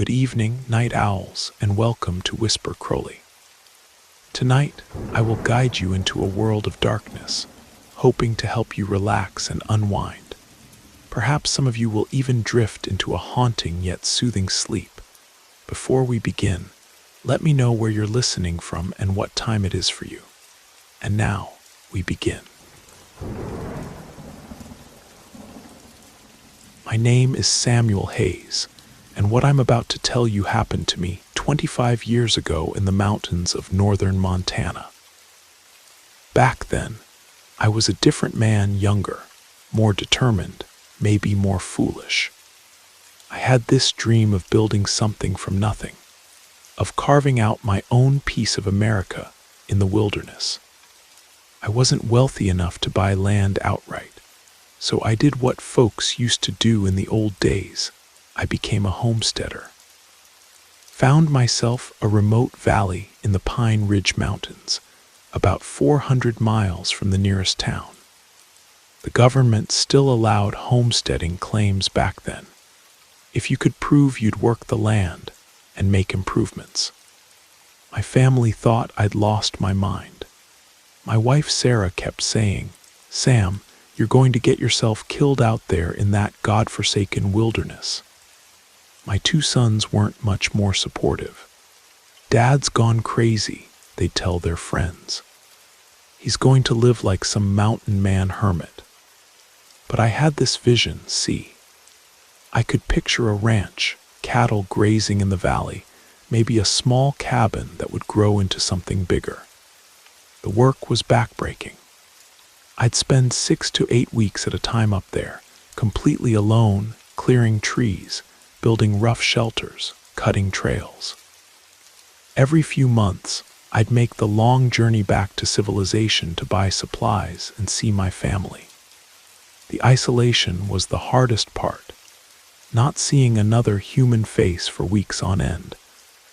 Good evening, night owls, and welcome to Whisper Crowley. Tonight, I will guide you into a world of darkness, hoping to help you relax and unwind. Perhaps some of you will even drift into a haunting yet soothing sleep. Before we begin, let me know where you're listening from and what time it is for you. And now, we begin. My name is Samuel Hayes, and what I'm about to tell you happened to me 25 years ago in the mountains of northern Montana. Back then, I was a different man, younger, more determined, maybe more foolish. I had this dream of building something from nothing, of carving out my own piece of America in the wilderness. I wasn't wealthy enough to buy land outright, so I did what folks used to do in the old days. I became a homesteader. Found myself a remote valley in the Pine Ridge Mountains, about 400 miles from the nearest town. The government still allowed homesteading claims back then, if you could prove you'd work the land and make improvements. My family thought I'd lost my mind. My wife Sarah kept saying, "Sam, you're going to get yourself killed out there in that godforsaken wilderness." My two sons weren't much more supportive. "Dad's gone crazy," they'd tell their friends. "He's going to live like some mountain man hermit." But I had this vision, see. I could picture a ranch, cattle grazing in the valley, maybe a small cabin that would grow into something bigger. The work was backbreaking. I'd spend 6 to 8 weeks at a time up there, completely alone, clearing trees, building rough shelters, cutting trails. Every few months, I'd make the long journey back to civilization to buy supplies and see my family. The isolation was the hardest part, not seeing another human face for weeks on end,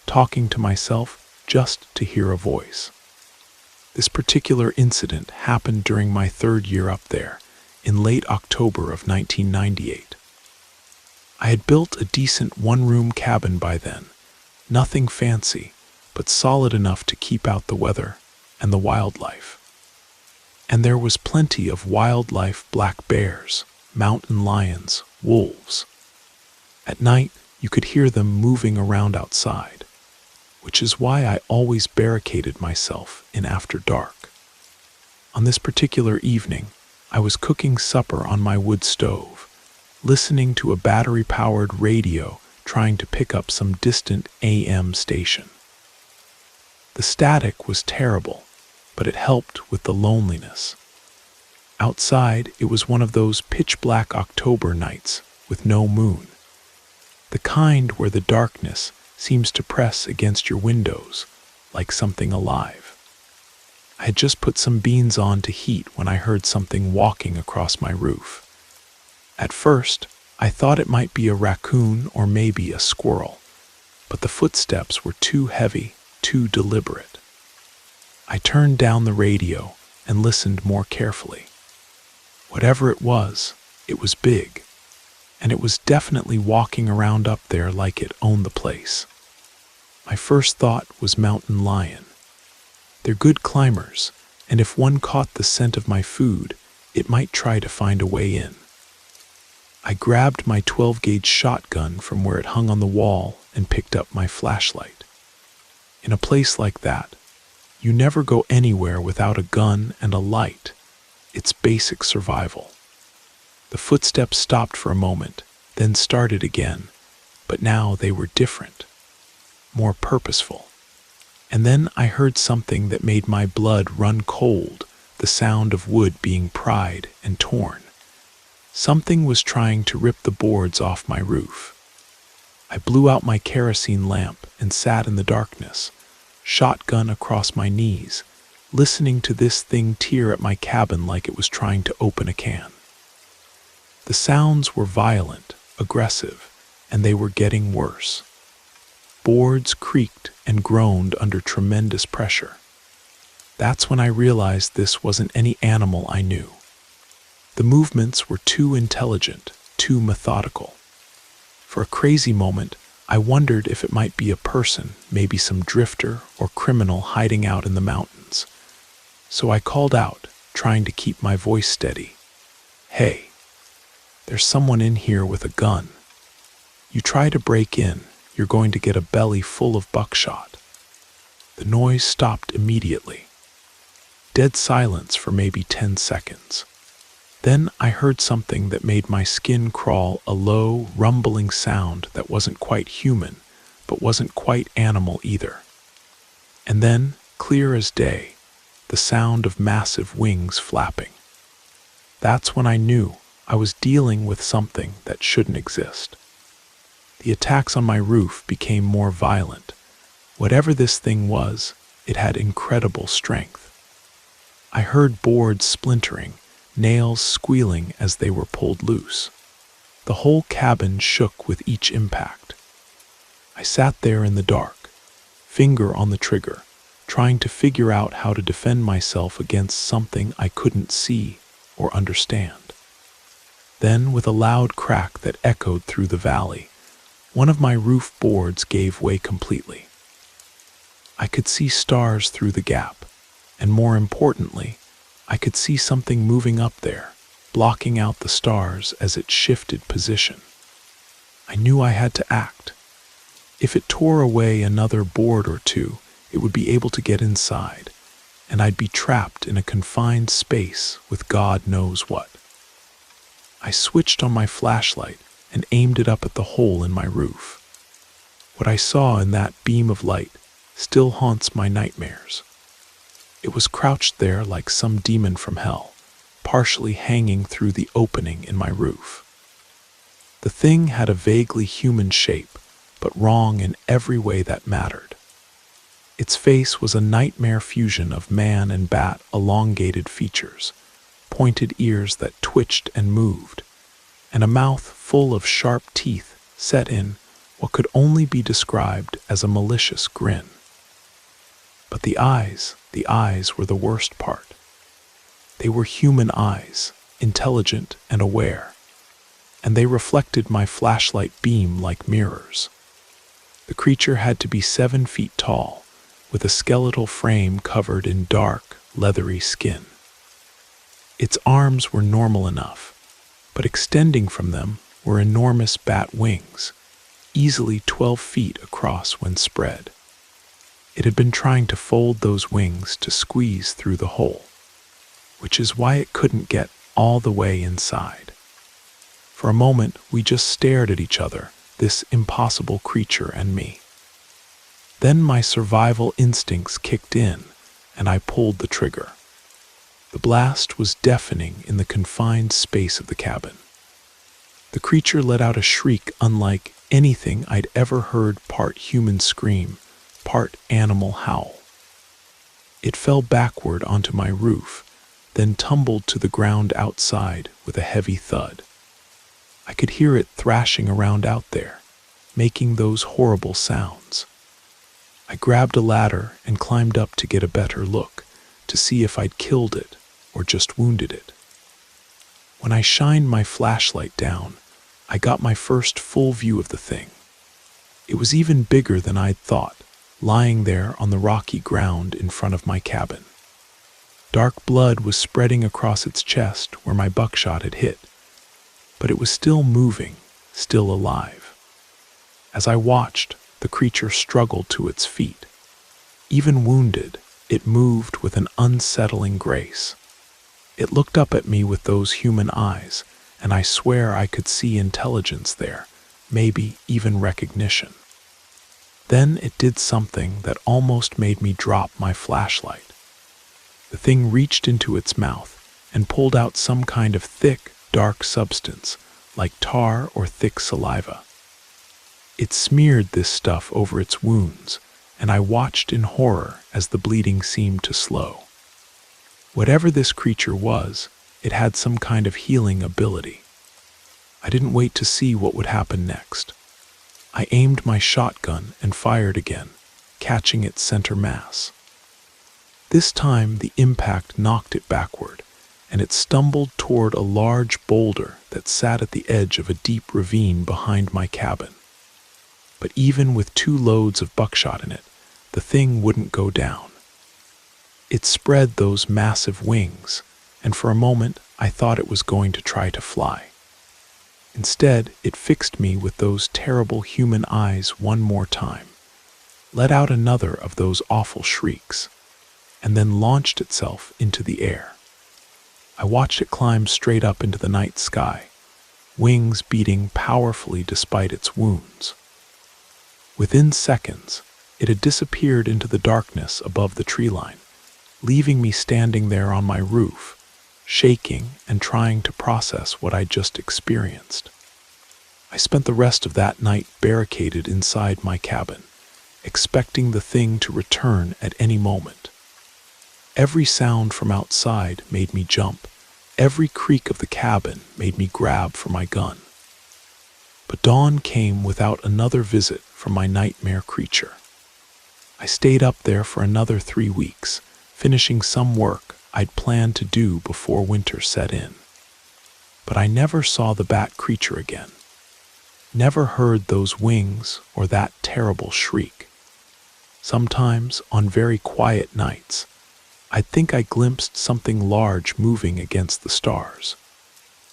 talking to myself just to hear a voice. This particular incident happened during my 3rd year up there, in late October of 1998. I had built a decent one-room cabin by then, nothing fancy, but solid enough to keep out the weather and the wildlife. And there was plenty of wildlife: black bears, mountain lions, wolves. At night, you could hear them moving around outside, which is why I always barricaded myself in after dark. On this particular evening, I was cooking supper on my wood stove, listening to a battery-powered radio trying to pick up some distant AM station. The static was terrible, but it helped with the loneliness. Outside, it was one of those pitch-black October nights with no moon, the kind where the darkness seems to press against your windows like something alive. I had just put some beans on to heat when I heard something walking across my roof. At first, I thought it might be a raccoon or maybe a squirrel, but the footsteps were too heavy, too deliberate. I turned down the radio and listened more carefully. Whatever it was big, and it was definitely walking around up there like it owned the place. My first thought was mountain lion. They're good climbers, and if one caught the scent of my food, it might try to find a way in. I grabbed my 12-gauge shotgun from where it hung on the wall and picked up my flashlight. In a place like that, you never go anywhere without a gun and a light. It's basic survival. The footsteps stopped for a moment, then started again, but now they were different, more purposeful. And then I heard something that made my blood run cold, the sound of wood being pried and torn. Something was trying to rip the boards off my roof. I blew out my kerosene lamp and sat in the darkness, shotgun across my knees, listening to this thing tear at my cabin like it was trying to open a can. The sounds were violent, aggressive, and they were getting worse. Boards creaked and groaned under tremendous pressure. That's when I realized this wasn't any animal I knew. The movements were too intelligent, too methodical. For a crazy moment, I wondered if it might be a person, maybe some drifter or criminal hiding out in the mountains. So I called out, trying to keep my voice steady. "Hey, there's someone in here with a gun. You try to break in, you're going to get a belly full of buckshot." The noise stopped immediately. Dead silence for maybe 10 seconds. Then I heard something that made my skin crawl, a low, rumbling sound that wasn't quite human, but wasn't quite animal either. And then, clear as day, the sound of massive wings flapping. That's when I knew I was dealing with something that shouldn't exist. The attacks on my roof became more violent. Whatever this thing was, it had incredible strength. I heard boards splintering, nails squealing as they were pulled loose. The whole cabin shook with each impact. I sat there in the dark, finger on the trigger, trying to figure out how to defend myself against something I couldn't see or understand. Then, with a loud crack that echoed through the valley, one of my roof boards gave way completely. I could see stars through the gap, and more importantly, I could see something moving up there, blocking out the stars as it shifted position. I knew I had to act. If it tore away another board or two, it would be able to get inside, and I'd be trapped in a confined space with God knows what. I switched on my flashlight and aimed it up at the hole in my roof. What I saw in that beam of light still haunts my nightmares. It was crouched there like some demon from hell, partially hanging through the opening in my roof. The thing had a vaguely human shape, but wrong in every way that mattered. Its face was a nightmare fusion of man and bat, elongated features, pointed ears that twitched and moved, and a mouth full of sharp teeth set in what could only be described as a malicious grin. But the eyes were the worst part. They were human eyes, intelligent and aware, and they reflected my flashlight beam like mirrors. The creature had to be 7 feet tall, with a skeletal frame covered in dark, leathery skin. Its arms were normal enough, but extending from them were enormous bat wings, easily 12 feet across when spread. It had been trying to fold those wings to squeeze through the hole, which is why it couldn't get all the way inside. For a moment, we just stared at each other, this impossible creature and me. Then my survival instincts kicked in, and I pulled the trigger. The blast was deafening in the confined space of the cabin. The creature let out a shriek unlike anything I'd ever heard, part human scream, part animal howl. It fell backward onto my roof, then tumbled to the ground outside with a heavy thud. I could hear it thrashing around out there, making those horrible sounds. I grabbed a ladder and climbed up to get a better look, to see if I'd killed it or just wounded it. When I shined my flashlight down, I got my first full view of the thing. It was even bigger than I'd thought, lying there on the rocky ground in front of my cabin. Dark blood was spreading across its chest where my buckshot had hit, but it was still moving, still alive. As I watched, the creature struggled to its feet. Even wounded, it moved with an unsettling grace. It looked up at me with those human eyes, and I swear I could see intelligence there, maybe even recognition. Then it did something that almost made me drop my flashlight. The thing reached into its mouth and pulled out some kind of thick, dark substance, like tar or thick saliva. It smeared this stuff over its wounds, and I watched in horror as the bleeding seemed to slow. Whatever this creature was, it had some kind of healing ability. I didn't wait to see what would happen next. I aimed my shotgun and fired again, catching its center mass. This time the impact knocked it backward, and it stumbled toward a large boulder that sat at the edge of a deep ravine behind my cabin. But even with 2 loads of buckshot in it, the thing wouldn't go down. It spread those massive wings, and for a moment I thought it was going to try to fly. Instead, it fixed me with those terrible human eyes one more time, let out another of those awful shrieks, and then launched itself into the air. I watched it climb straight up into the night sky, wings beating powerfully despite its wounds. Within seconds, it had disappeared into the darkness above the tree line, leaving me standing there on my roof, shaking and trying to process what I'd just experienced. I spent the rest of that night barricaded inside my cabin, expecting the thing to return at any moment. Every sound from outside made me jump. Every creak of the cabin made me grab for my gun. But dawn came without another visit from my nightmare creature. I stayed up there for another 3 weeks, finishing some work I'd planned to do before winter set in. But I never saw the bat creature again. Never heard those wings or that terrible shriek. Sometimes, on very quiet nights, I'd think I glimpsed something large moving against the stars,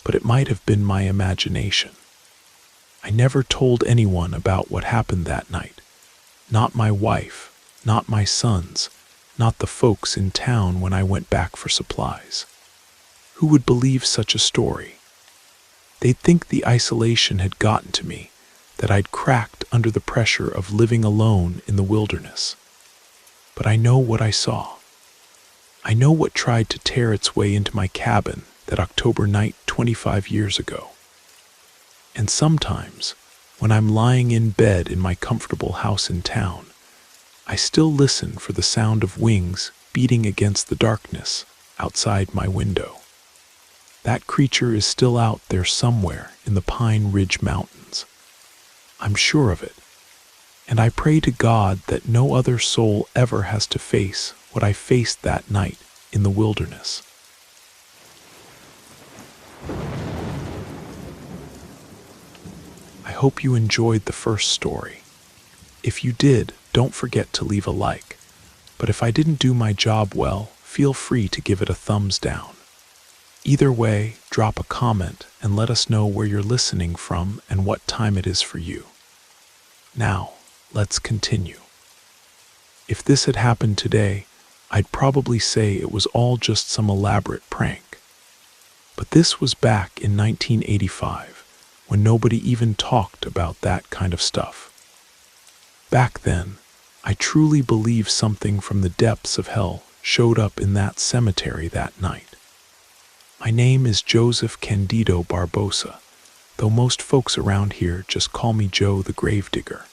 but it might have been my imagination. I never told anyone about what happened that night. Not my wife, not my sons, not the folks in town when I went back for supplies. Who would believe such a story? They'd think the isolation had gotten to me, that I'd cracked under the pressure of living alone in the wilderness. But I know what I saw. I know what tried to tear its way into my cabin that October night 25 years ago. And sometimes, when I'm lying in bed in my comfortable house in town, I still listen for the sound of wings beating against the darkness outside my window. That creature is still out there somewhere in the Pine Ridge Mountains. I'm sure of it, and I pray to God that no other soul ever has to face what I faced that night in the wilderness. I hope you enjoyed the first story. If you did, don't forget to leave a like. But if I didn't do my job well, feel free to give it a thumbs down. Either way, drop a comment and let us know where you're listening from and what time it is for you. Now, let's continue. If this had happened today, I'd probably say it was all just some elaborate prank. But this was back in 1985, when nobody even talked about that kind of stuff. Back then, I truly believe something from the depths of hell showed up in that cemetery that night. My name is Joseph Candido Barbosa, though most folks around here just call me Joe the Gravedigger.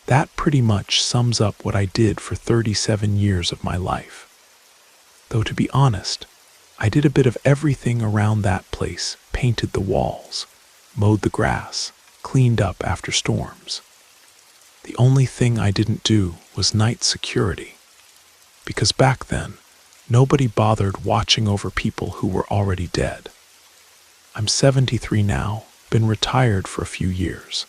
That pretty much sums up what I did for 37 years of my life. Though to be honest, I did a bit of everything around that place, painted the walls, mowed the grass, cleaned up after storms. The only thing I didn't do was night security, because back then, nobody bothered watching over people who were already dead. I'm 73 now, been retired for a few years,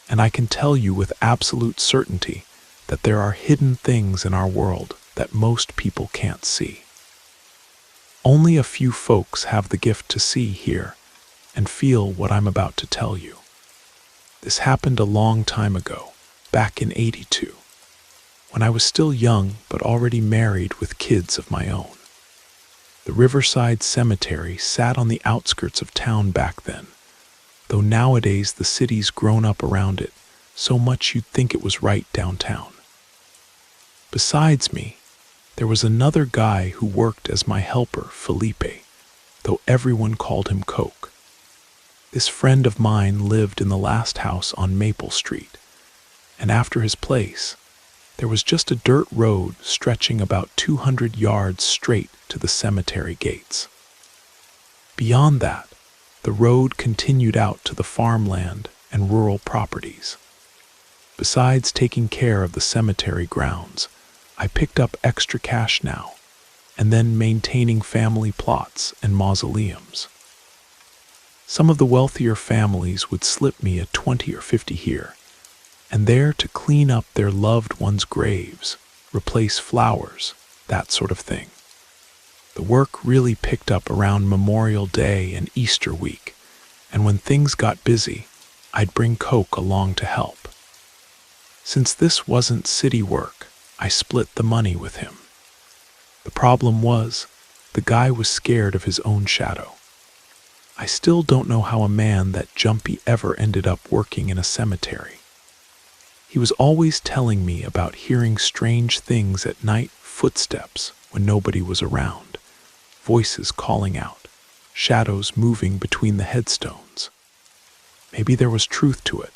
and I can tell you with absolute certainty that there are hidden things in our world that most people can't see. Only a few folks have the gift to see, hear, and feel what I'm about to tell you. This happened a long time ago, back in '82, when I was still young but already married with kids of my own. The Riverside Cemetery sat on the outskirts of town back then, though nowadays the city's grown up around it so much you'd think it was right downtown. Besides me, there was another guy who worked as my helper, Felipe, though everyone called him Coke. This friend of mine lived in the last house on Maple Street, and after his place, there was just a dirt road stretching about 200 yards straight to the cemetery gates. Beyond that, the road continued out to the farmland and rural properties. Besides taking care of the cemetery grounds, I picked up extra cash now, and then maintaining family plots and mausoleums. Some of the wealthier families would slip me a 20 or 50 here, and there to clean up their loved ones' graves, replace flowers, that sort of thing. The work really picked up around Memorial Day and Easter week, and when things got busy, I'd bring Coke along to help. Since this wasn't city work, I split the money with him. The problem was, the guy was scared of his own shadow. I still don't know how a man that jumpy ever ended up working in a cemetery. He was always telling me about hearing strange things at night, footsteps when nobody was around, voices calling out, shadows moving between the headstones. Maybe there was truth to it,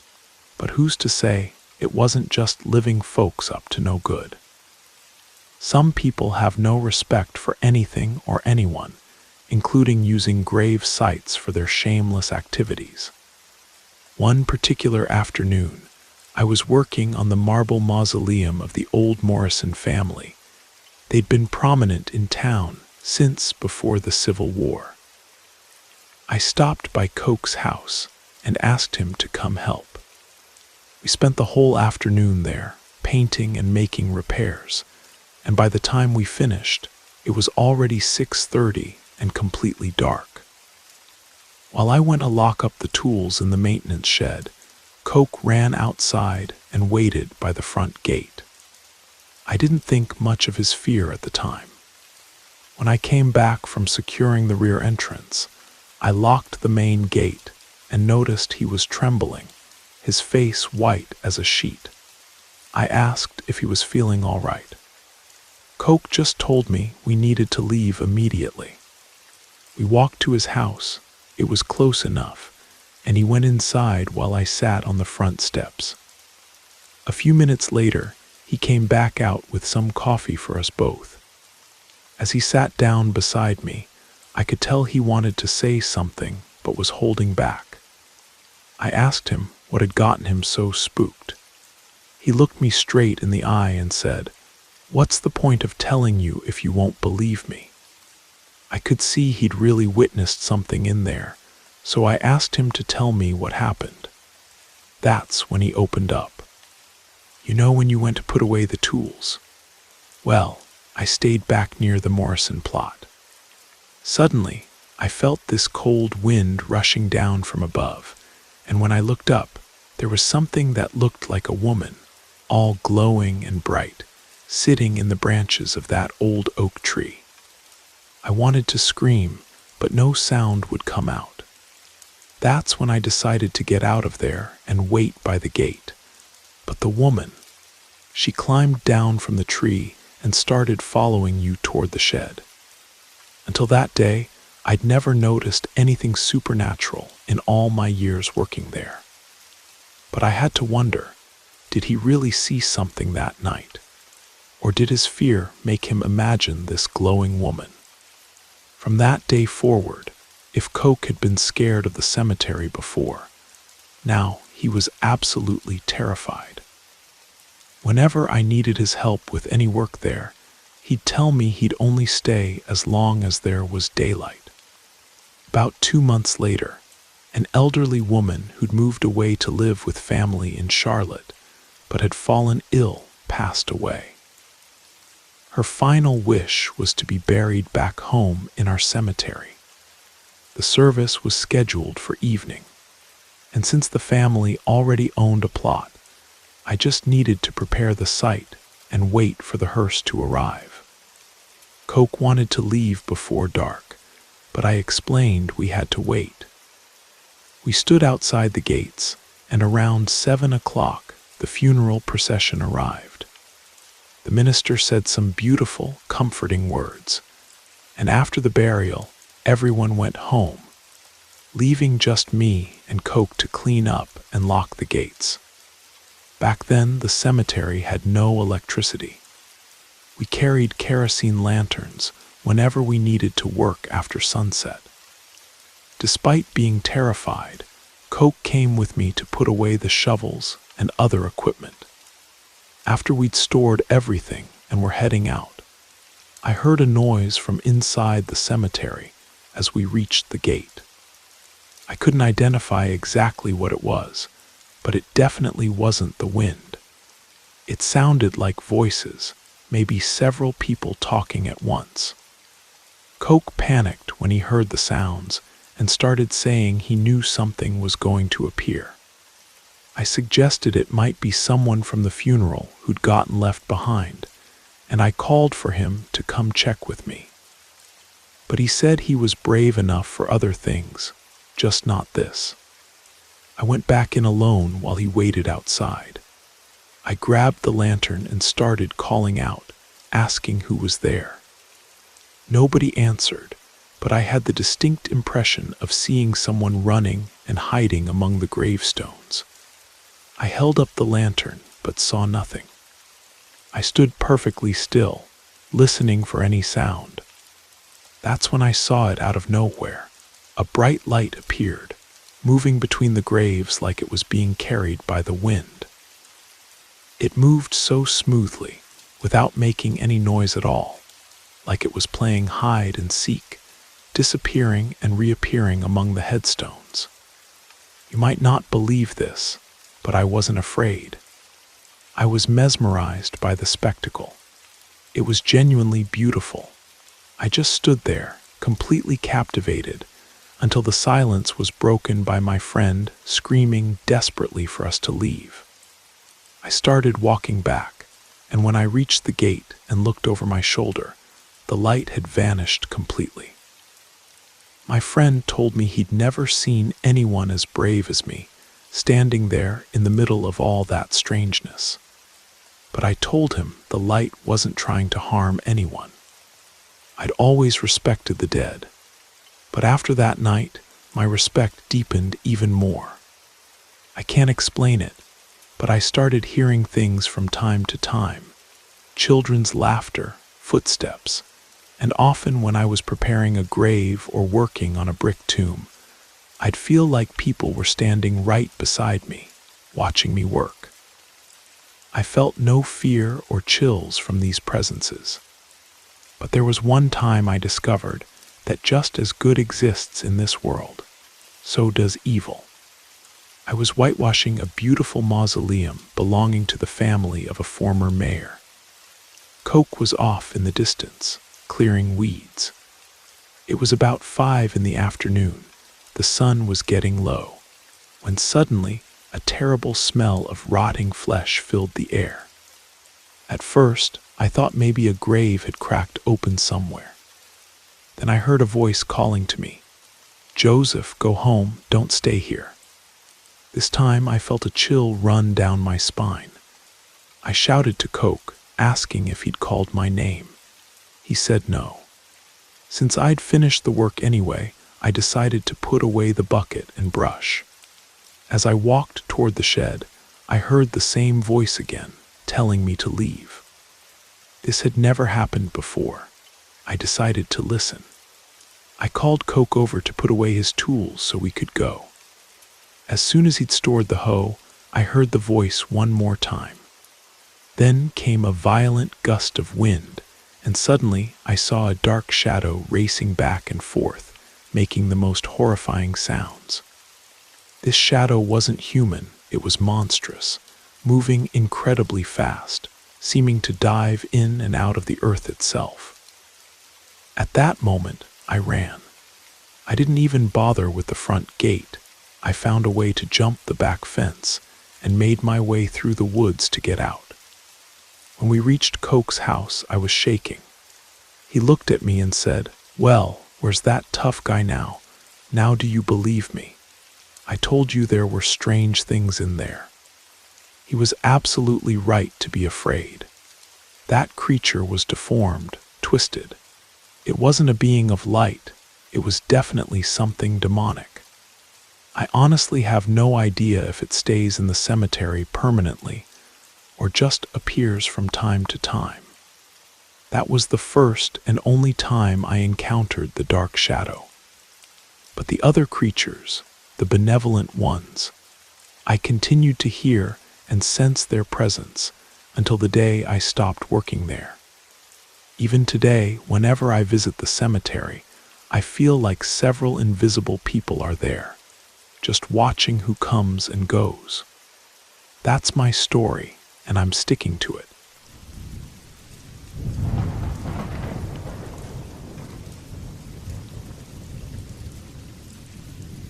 but who's to say it wasn't just living folks up to no good? Some people have no respect for anything or anyone, including using grave sites for their shameless activities. One particular afternoon, I was working on the marble mausoleum of the old Morrison family. They'd been prominent in town since before the Civil War. I stopped by Coke's house and asked him to come help. We spent the whole afternoon there, painting and making repairs, and by the time we finished, it was already 6:30 and completely dark. While I went to lock up the tools in the maintenance shed, Coke ran outside and waited by the front gate. I didn't think much of his fear at the time. When I came back from securing the rear entrance, I locked the main gate and noticed he was trembling, his face white as a sheet. I asked if he was feeling all right. Coke just told me we needed to leave immediately. We walked to his house. It was close enough, and he went inside while I sat on the front steps. A few minutes later, he came back out with some coffee for us both. As he sat down beside me, I could tell he wanted to say something but was holding back. I asked him what had gotten him so spooked. He looked me straight in the eye and said, "What's the point of telling you if you won't believe me?" I could see he'd really witnessed something in there, so I asked him to tell me what happened. That's when he opened up. "You know when you went to put away the tools? Well, I stayed back near the Morrison plot. Suddenly, I felt this cold wind rushing down from above, and when I looked up, there was something that looked like a woman, all glowing and bright, sitting in the branches of that old oak tree. I wanted to scream, but no sound would come out. That's when I decided to get out of there and wait by the gate. But the woman, she climbed down from the tree and started following you toward the shed. Until that day, I'd never noticed anything supernatural in all my years working there. But I had to wonder, did he really see something that night? Or did his fear make him imagine this glowing woman? From that day forward, if Coke had been scared of the cemetery before, now he was absolutely terrified. Whenever I needed his help with any work there, he'd tell me he'd only stay as long as there was daylight. About 2 months later, an elderly woman who'd moved away to live with family in Charlotte, but had fallen ill, passed away. Her final wish was to be buried back home in our cemetery. The service was scheduled for evening, and since the family already owned a plot, I just needed to prepare the site and wait for the hearse to arrive. Coke wanted to leave before dark, but I explained we had to wait. We stood outside the gates, and around 7 o'clock, the funeral procession arrived. The minister said some beautiful, comforting words, and after the burial, everyone went home, leaving just me and Coke to clean up and lock the gates. Back then, the cemetery had no electricity. We carried kerosene lanterns whenever we needed to work after sunset. Despite being terrified, Coke came with me to put away the shovels and other equipment. After we'd stored everything and were heading out, I heard a noise from inside the cemetery as we reached the gate. I couldn't identify exactly what it was, but it definitely wasn't the wind. It sounded like voices, maybe several people talking at once. Coke panicked when he heard the sounds and started saying he knew something was going to appear. I suggested it might be someone from the funeral who'd gotten left behind, and I called for him to come check with me. But he said he was brave enough for other things, just not this. I went back in alone while he waited outside. I grabbed the lantern and started calling out, asking who was there. Nobody answered, but I had the distinct impression of seeing someone running and hiding among the gravestones. I held up the lantern, but saw nothing. I stood perfectly still, listening for any sound. That's when I saw it out of nowhere. A bright light appeared, moving between the graves like it was being carried by the wind. It moved so smoothly, without making any noise at all, like it was playing hide and seek, disappearing and reappearing among the headstones. You might not believe this, but I wasn't afraid. I was mesmerized by the spectacle. It was genuinely beautiful. I just stood there, completely captivated, until the silence was broken by my friend screaming desperately for us to leave. I started walking back, and when I reached the gate and looked over my shoulder, the light had vanished completely. My friend told me he'd never seen anyone as brave as me, standing there in the middle of all that strangeness. But I told him the light wasn't trying to harm anyone. I'd always respected the dead, but after that night, my respect deepened even more. I can't explain it, but I started hearing things from time to time. Children's laughter, footsteps, and often when I was preparing a grave or working on a brick tomb, I'd feel like people were standing right beside me, watching me work. I felt no fear or chills from these presences. But there was one time I discovered that just as good exists in this world, so does evil. I was whitewashing a beautiful mausoleum belonging to the family of a former mayor. Coke was off in the distance, clearing weeds. It was about 5 in the afternoon. The sun was getting low, when suddenly a terrible smell of rotting flesh filled the air. At first, I thought maybe a grave had cracked open somewhere. Then I heard a voice calling to me, "Joseph, go home, don't stay here." This time I felt a chill run down my spine. I shouted to Coke, asking if he'd called my name. He said no. Since I'd finished the work anyway, I decided to put away the bucket and brush. As I walked toward the shed, I heard the same voice again, telling me to leave. This had never happened before. I decided to listen. I called Coke over to put away his tools so we could go. As soon as he'd stored the hoe, I heard the voice one more time. Then came a violent gust of wind, and suddenly I saw a dark shadow racing back and forth, making the most horrifying sounds. This shadow wasn't human, it was monstrous, moving incredibly fast, seeming to dive in and out of the earth itself. At that moment, I ran. I didn't even bother with the front gate. I found a way to jump the back fence and made my way through the woods to get out. When we reached Coke's house, I was shaking. He looked at me and said, "Well, where's that tough guy now? Now do you believe me? I told you there were strange things in there." He was absolutely right to be afraid. That creature was deformed, twisted. It wasn't a being of light. It was definitely something demonic. I honestly have no idea if it stays in the cemetery permanently or just appears from time to time. That was the first and only time I encountered the dark shadow. But the other creatures, the benevolent ones, I continued to hear and sense their presence until the day I stopped working there. Even today, whenever I visit the cemetery, I feel like several invisible people are there, just watching who comes and goes. That's my story, and I'm sticking to it.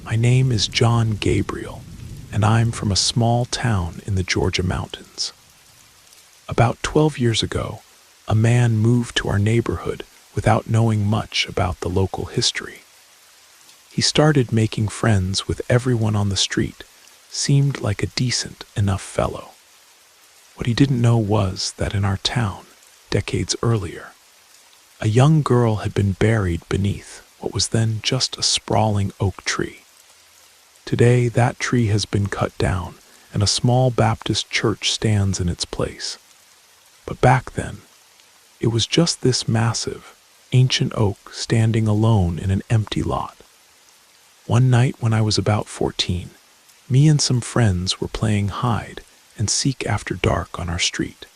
My name is John Gabriel, and I'm from a small town in the Georgia mountains. About 12 years ago, a man moved to our neighborhood without knowing much about the local history. He started making friends with everyone on the street, seemed like a decent enough fellow. What he didn't know was that in our town, decades earlier, a young girl had been buried beneath what was then just a sprawling oak tree. Today, that tree has been cut down, and a small Baptist church stands in its place. But back then, it was just this massive, ancient oak standing alone in an empty lot. One night when I was about 14, me and some friends were playing hide and seek after dark on our street.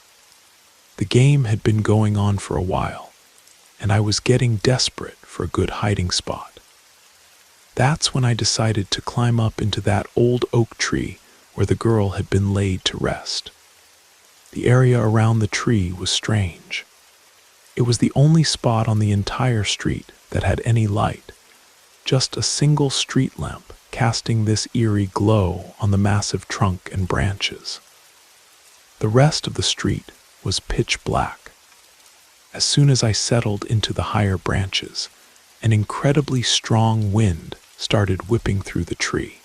The game had been going on for a while, and I was getting desperate for a good hiding spot. That's when I decided to climb up into that old oak tree where the girl had been laid to rest. The area around the tree was strange. It was the only spot on the entire street that had any light, just a single street lamp casting this eerie glow on the massive trunk and branches. The rest of the street was pitch black. As soon as I settled into the higher branches, an incredibly strong wind started whipping through the tree.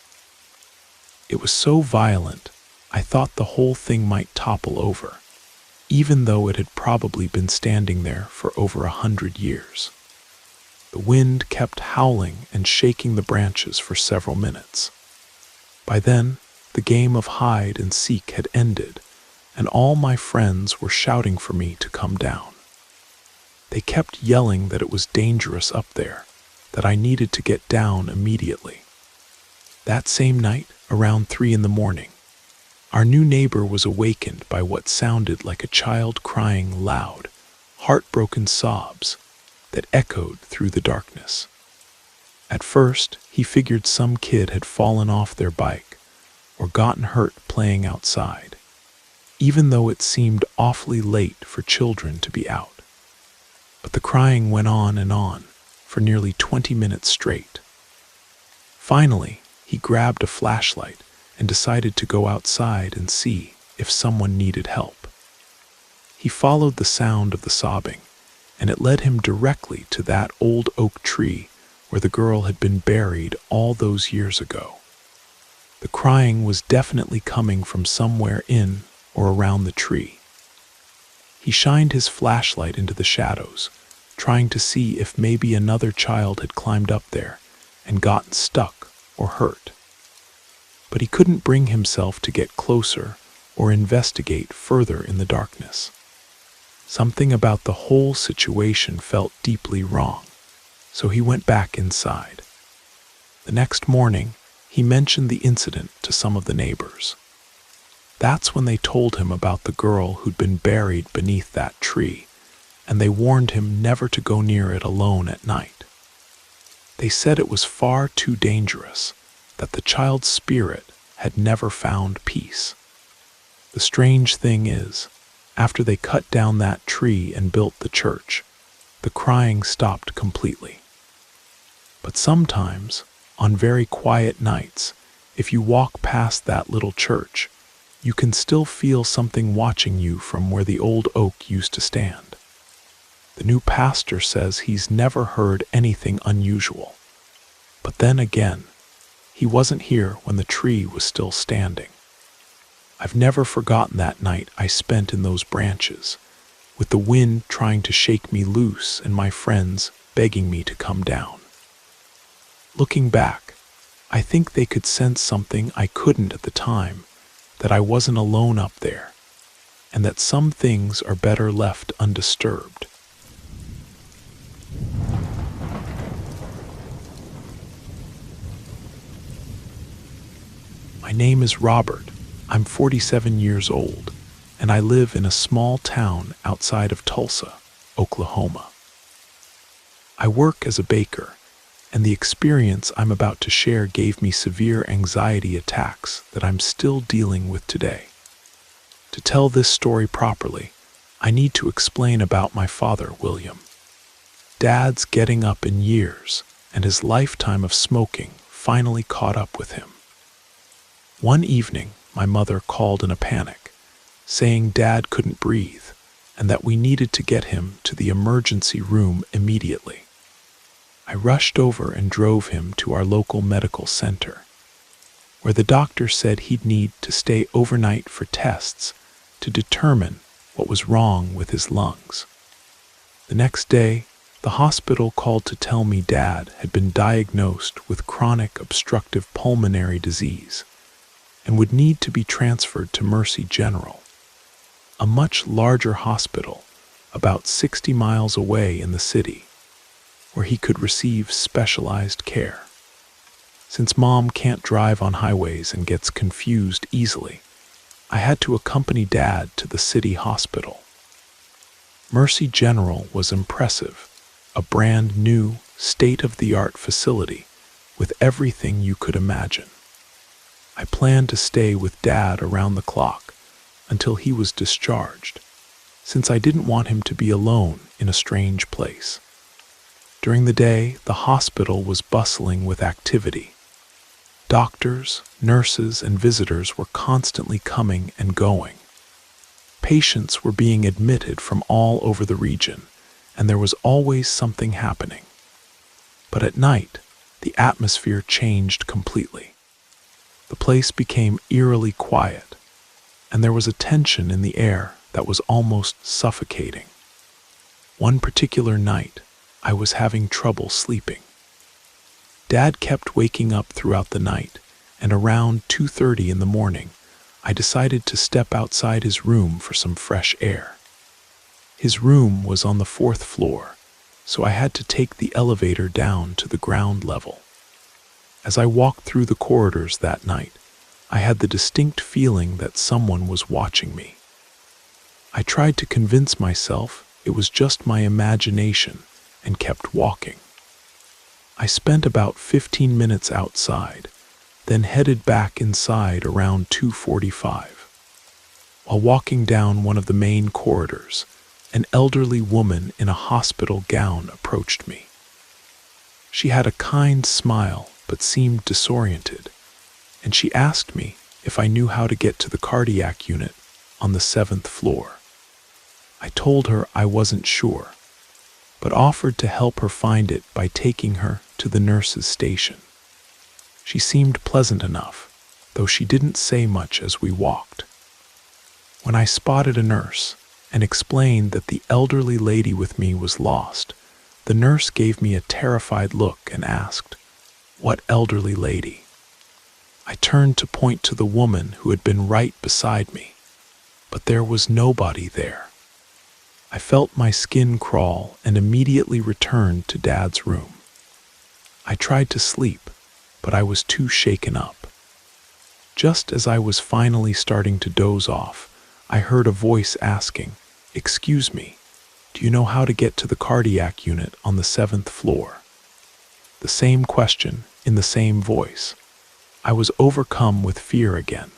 It was so violent, I thought the whole thing might topple over, even though it had probably been standing there for over 100 years. The wind kept howling and shaking the branches for several minutes. By then, the game of hide and seek had ended, and all my friends were shouting for me to come down. They kept yelling that it was dangerous up there, that I needed to get down immediately. That same night, around 3 a.m, our new neighbor was awakened by what sounded like a child crying loud, heartbroken sobs that echoed through the darkness. At first, he figured some kid had fallen off their bike or gotten hurt playing outside, even though it seemed awfully late for children to be out. But the crying went on and on for nearly 20 minutes straight. Finally, he grabbed a flashlight and decided to go outside and see if someone needed help. He followed the sound of the sobbing, and it led him directly to that old oak tree where the girl had been buried all those years ago. The crying was definitely coming from somewhere in or around the tree. He shined his flashlight into the shadows, trying to see if maybe another child had climbed up there and gotten stuck or hurt. But he couldn't bring himself to get closer or investigate further in the darkness. Something about the whole situation felt deeply wrong, so he went back inside. The next morning, he mentioned the incident to some of the neighbors. That's when they told him about the girl who'd been buried beneath that tree, and they warned him never to go near it alone at night. They said it was far too dangerous, that the child's spirit had never found peace. The strange thing is, after they cut down that tree and built the church, the crying stopped completely. But sometimes, on very quiet nights, if you walk past that little church, you can still feel something watching you from where the old oak used to stand. The new pastor says he's never heard anything unusual. But then again, he wasn't here when the tree was still standing. I've never forgotten that night I spent in those branches, with the wind trying to shake me loose and my friends begging me to come down. Looking back, I think they could sense something I couldn't at the time, that I wasn't alone up there, and that some things are better left undisturbed. My name is Robert. I'm 47 years old, and I live in a small town outside of Tulsa, Oklahoma. I work as a baker, and the experience I'm about to share gave me severe anxiety attacks that I'm still dealing with today. To tell this story properly, I need to explain about my father, William. Dad's getting up in years, and his lifetime of smoking finally caught up with him. One evening, my mother called in a panic, saying Dad couldn't breathe and that we needed to get him to the emergency room immediately. I rushed over and drove him to our local medical center, where the doctor said he'd need to stay overnight for tests to determine what was wrong with his lungs. The next day, the hospital called to tell me Dad had been diagnosed with chronic obstructive pulmonary disease and would need to be transferred to Mercy General, a much larger hospital about 60 miles away in the city, where he could receive specialized care. Since Mom can't drive on highways and gets confused easily, I had to accompany Dad to the city hospital. Mercy General was impressive, a brand new, state-of-the-art facility with everything you could imagine. I planned to stay with Dad around the clock until he was discharged, since I didn't want him to be alone in a strange place. During the day, the hospital was bustling with activity. Doctors, nurses, and visitors were constantly coming and going. Patients were being admitted from all over the region, and there was always something happening. But at night, the atmosphere changed completely. The place became eerily quiet, and there was a tension in the air that was almost suffocating. One particular night, I was having trouble sleeping. Dad kept waking up throughout the night, and around 2:30 in the morning, I decided to step outside his room for some fresh air. His room was on the 4th floor, so I had to take the elevator down to the ground level. As I walked through the corridors that night, I had the distinct feeling that someone was watching me. I tried to convince myself it was just my imagination and kept walking. I spent about 15 minutes outside, then headed back inside around 2:45. While walking down one of the main corridors, an elderly woman in a hospital gown approached me. She had a kind smile but seemed disoriented, and she asked me if I knew how to get to the cardiac unit on the 7th floor. I told her I wasn't sure, but offered to help her find it by taking her to the nurse's station. She seemed pleasant enough, though she didn't say much as we walked. When I spotted a nurse and explained that the elderly lady with me was lost, the nurse gave me a terrified look and asked, "What elderly lady?" I turned to point to the woman who had been right beside me, but there was nobody there. I felt my skin crawl and immediately returned to Dad's room. I tried to sleep, but I was too shaken up. Just as I was finally starting to doze off, I heard a voice asking, "Excuse me, do you know how to get to the cardiac unit on the 7th floor?" The same question in the same voice. I was overcome with fear again.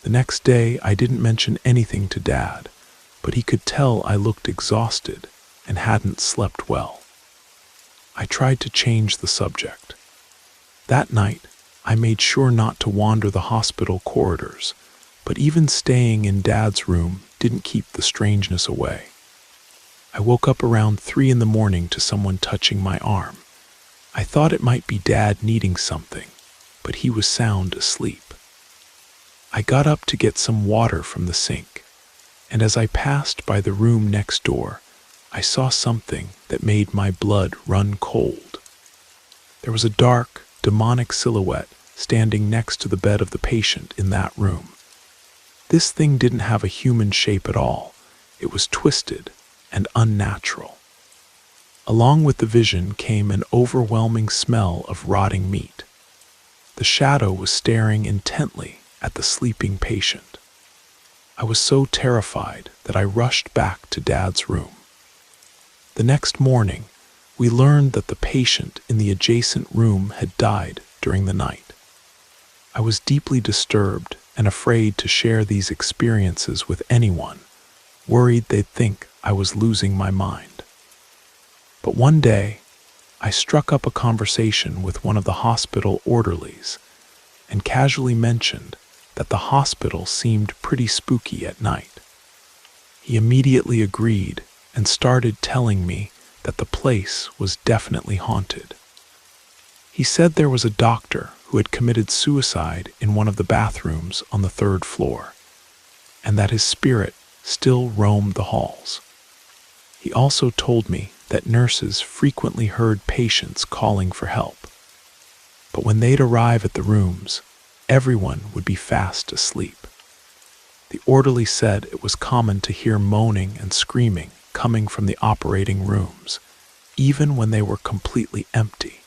The next day, I didn't mention anything to Dad, but he could tell I looked exhausted and hadn't slept well. I tried to change the subject. That night, I made sure not to wander the hospital corridors, but even staying in Dad's room didn't keep the strangeness away. I woke up around 3 in the morning to someone touching my arm. I thought it might be Dad needing something, but he was sound asleep. I got up to get some water from the sink, and as I passed by the room next door, I saw something that made my blood run cold. There was a dark, demonic silhouette standing next to the bed of the patient in that room. This thing didn't have a human shape at all. It was twisted and unnatural. Along with the vision came an overwhelming smell of rotting meat. The shadow was staring intently at the sleeping patient. I was so terrified that I rushed back to Dad's room. The next morning, we learned that the patient in the adjacent room had died during the night. I was deeply disturbed and afraid to share these experiences with anyone, worried they'd think I was losing my mind. But one day, I struck up a conversation with one of the hospital orderlies and casually mentioned that the hospital seemed pretty spooky at night. He immediately agreed and started telling me that the place was definitely haunted. He said there was a doctor who had committed suicide in one of the bathrooms on the 3rd floor, and that his spirit still roamed the halls. He also told me that nurses frequently heard patients calling for help, but when they'd arrive at the rooms, everyone would be fast asleep. The orderly said it was common to hear moaning and screaming coming from the operating rooms, even when they were completely empty.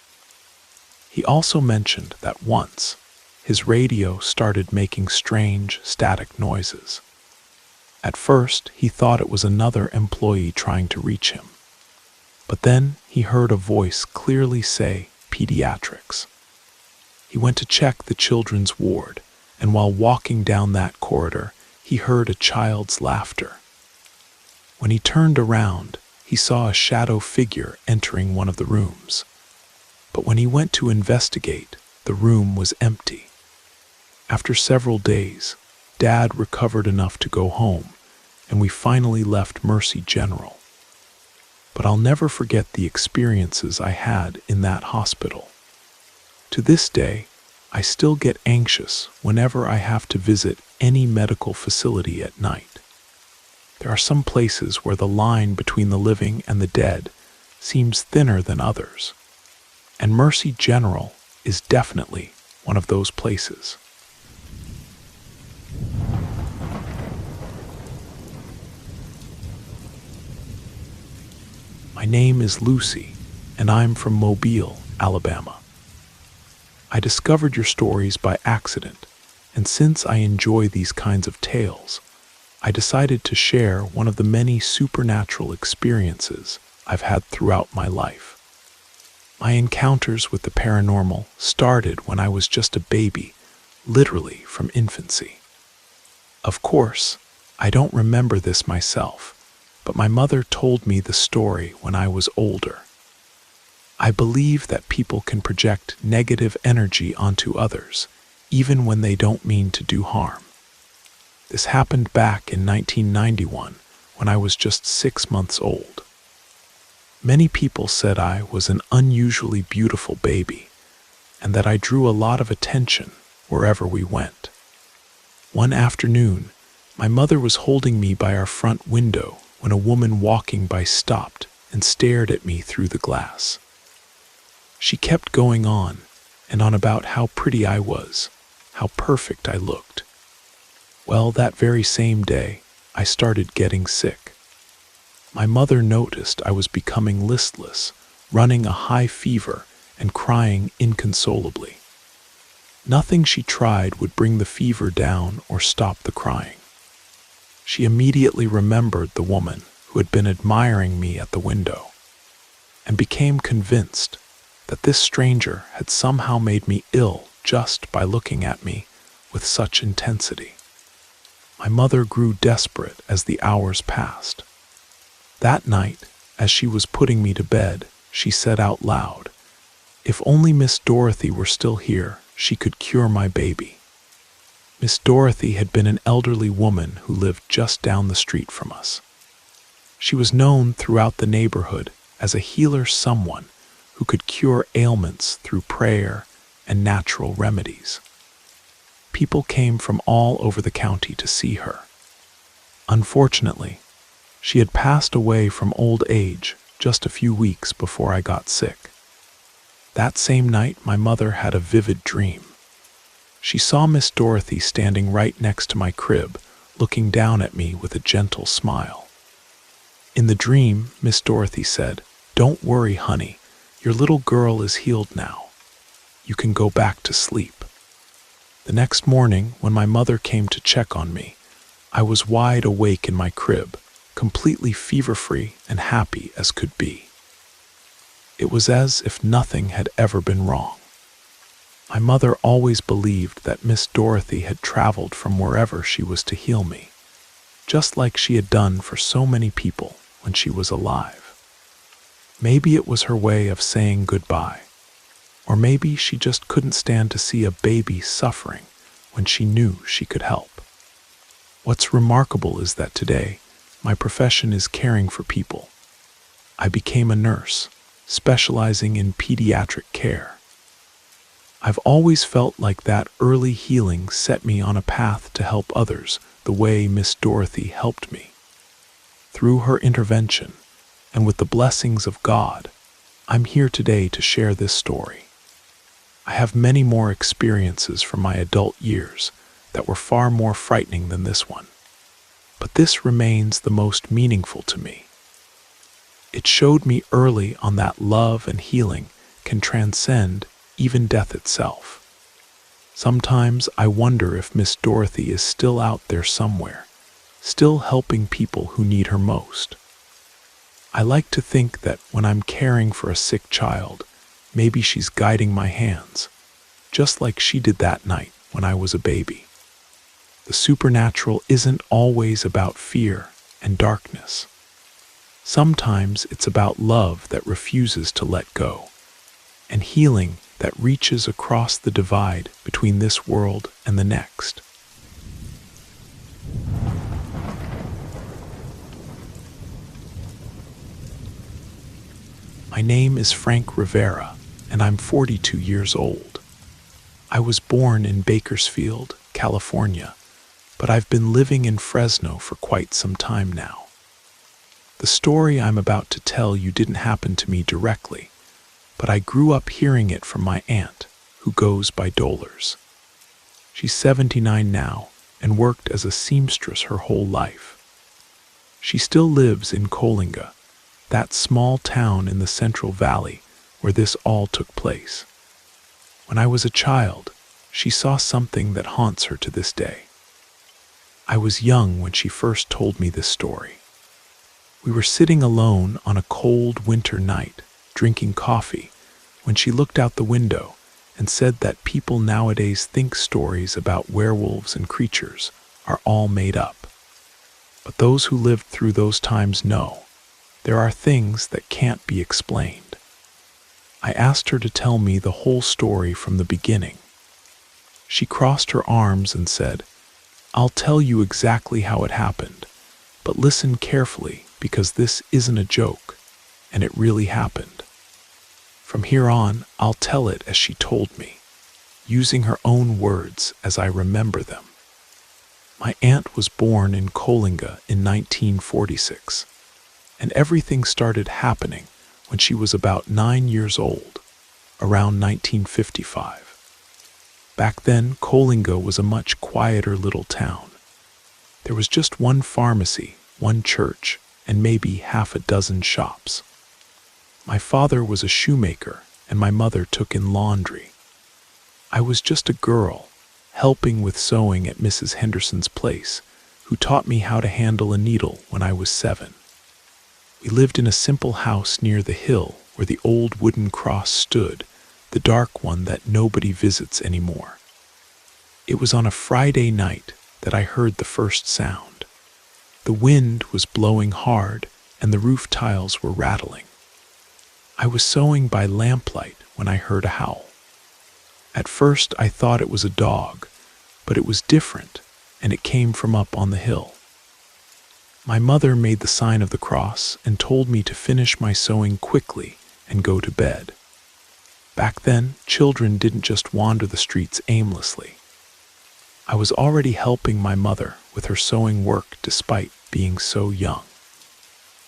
He also mentioned that once, his radio started making strange static noises. At first, he thought it was another employee trying to reach him. But then he heard a voice clearly say, "Pediatrics." He went to check the children's ward, and while walking down that corridor, he heard a child's laughter. When he turned around, he saw a shadow figure entering one of the rooms. But when he went to investigate, the room was empty. After several days, Dad recovered enough to go home, and we finally left Mercy General. But I'll never forget the experiences I had in that hospital. To this day, I still get anxious whenever I have to visit any medical facility at night. There are some places where the line between the living and the dead seems thinner than others, and Mercy General is definitely one of those places. My name is Lucy, and I'm from Mobile, Alabama. I discovered your stories by accident, and since I enjoy these kinds of tales, I decided to share one of the many supernatural experiences I've had throughout my life. My encounters with the paranormal started when I was just a baby, literally from infancy. Of course, I don't remember this myself, but my mother told me the story when I was older. I believe that people can project negative energy onto others, even when they don't mean to do harm. This happened back in 1991, when I was just 6 months old. Many people said I was an unusually beautiful baby, and that I drew a lot of attention wherever we went. One afternoon, my mother was holding me by our front window when a woman walking by stopped and stared at me through the glass. She kept going on and on about how pretty I was, how perfect I looked. Well, that very same day, I started getting sick. My mother noticed I was becoming listless, running a high fever, and crying inconsolably. Nothing she tried would bring the fever down or stop the crying. She immediately remembered the woman who had been admiring me at the window, and became convinced that this stranger had somehow made me ill just by looking at me with such intensity. My mother grew desperate as the hours passed. That night, as she was putting me to bed, she said out loud, "If only Miss Dorothy were still here, she could cure my baby." Miss Dorothy had been an elderly woman who lived just down the street from us. She was known throughout the neighborhood as a healer, someone who could cure ailments through prayer and natural remedies. People came from all over the county to see her. Unfortunately, she had passed away from old age just a few weeks before I got sick. That same night, my mother had a vivid dream. She saw Miss Dorothy standing right next to my crib, looking down at me with a gentle smile. In the dream, Miss Dorothy said, "Don't worry, honey. Your little girl is healed now. You can go back to sleep." The next morning, when my mother came to check on me, I was wide awake in my crib, completely fever-free and happy as could be. It was as if nothing had ever been wrong. My mother always believed that Miss Dorothy had traveled from wherever she was to heal me, just like she had done for so many people when she was alive. Maybe it was her way of saying goodbye, or maybe she just couldn't stand to see a baby suffering when she knew she could help. What's remarkable is that today, my profession is caring for people. I became a nurse, specializing in pediatric care. I've always felt like that early healing set me on a path to help others the way Miss Dorothy helped me. Through her intervention, and with the blessings of God, I'm here today to share this story. I have many more experiences from my adult years that were far more frightening than this one, but this remains the most meaningful to me. It showed me early on that love and healing can transcend even death itself. Sometimes I wonder if Miss Dorothy is still out there somewhere, still helping people who need her most. I like to think that when I'm caring for a sick child, maybe she's guiding my hands, just like she did that night when I was a baby. The supernatural isn't always about fear and darkness. Sometimes it's about love that refuses to let go, and healing that reaches across the divide between this world and the next. My name is Frank Rivera, and I'm 42 years old. I was born in Bakersfield, California, but I've been living in Fresno for quite some time now. The story I'm about to tell you didn't happen to me directly, but I grew up hearing it from my aunt, who goes by Dolores. She's 79 now and worked as a seamstress her whole life. She still lives in Coalinga, that small town in the Central Valley where this all took place. When I was a child, she saw something that haunts her to this day. I was young when she first told me this story. We were sitting alone on a cold winter night, drinking coffee, when she looked out the window and said that people nowadays think stories about werewolves and creatures are all made up. But those who lived through those times know there are things that can't be explained. I asked her to tell me the whole story from the beginning. She crossed her arms and said, "I'll tell you exactly how it happened, but listen carefully because this isn't a joke, and it really happened. From here on, I'll tell it as she told me, using her own words as I remember them." My aunt was born in Coalinga in 1946, and everything started happening when she was about 9 years old, around 1955. Back then, Coalinga was a much quieter little town. There was just one pharmacy, one church, and maybe half a dozen shops. My father was a shoemaker, and my mother took in laundry. I was just a girl, helping with sewing at Mrs. Henderson's place, who taught me how to handle a needle when I was 7. We lived in a simple house near the hill where the old wooden cross stood, the dark one that nobody visits anymore. It was on a Friday night that I heard the first sound. The wind was blowing hard and the roof tiles were rattling. I was sewing by lamplight when I heard a howl. At first I thought it was a dog, but it was different and it came from up on the hill. My mother made the sign of the cross and told me to finish my sewing quickly and go to bed. Back then, children didn't just wander the streets aimlessly. I was already helping my mother with her sewing work despite being so young.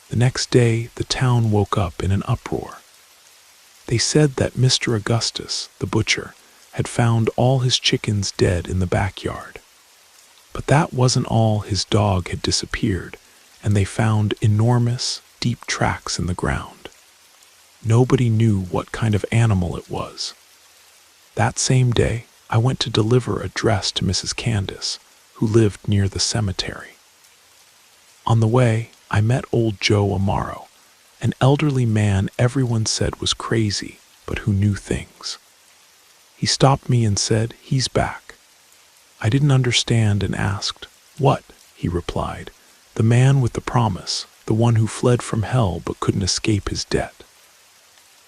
The next day, the town woke up in an uproar. They said that Mr. Augustus, the butcher, had found all his chickens dead in the backyard. But that wasn't all. His dog had disappeared, and they found enormous, deep tracks in the ground. Nobody knew what kind of animal it was. That same day, I went to deliver a dress to Mrs. Candace, who lived near the cemetery. On the way, I met old Joe Amaro, an elderly man everyone said was crazy, but who knew things. He stopped me and said, "He's back." I didn't understand and asked, "What?" He replied, "The man with the promise, the one who fled from hell but couldn't escape his debt."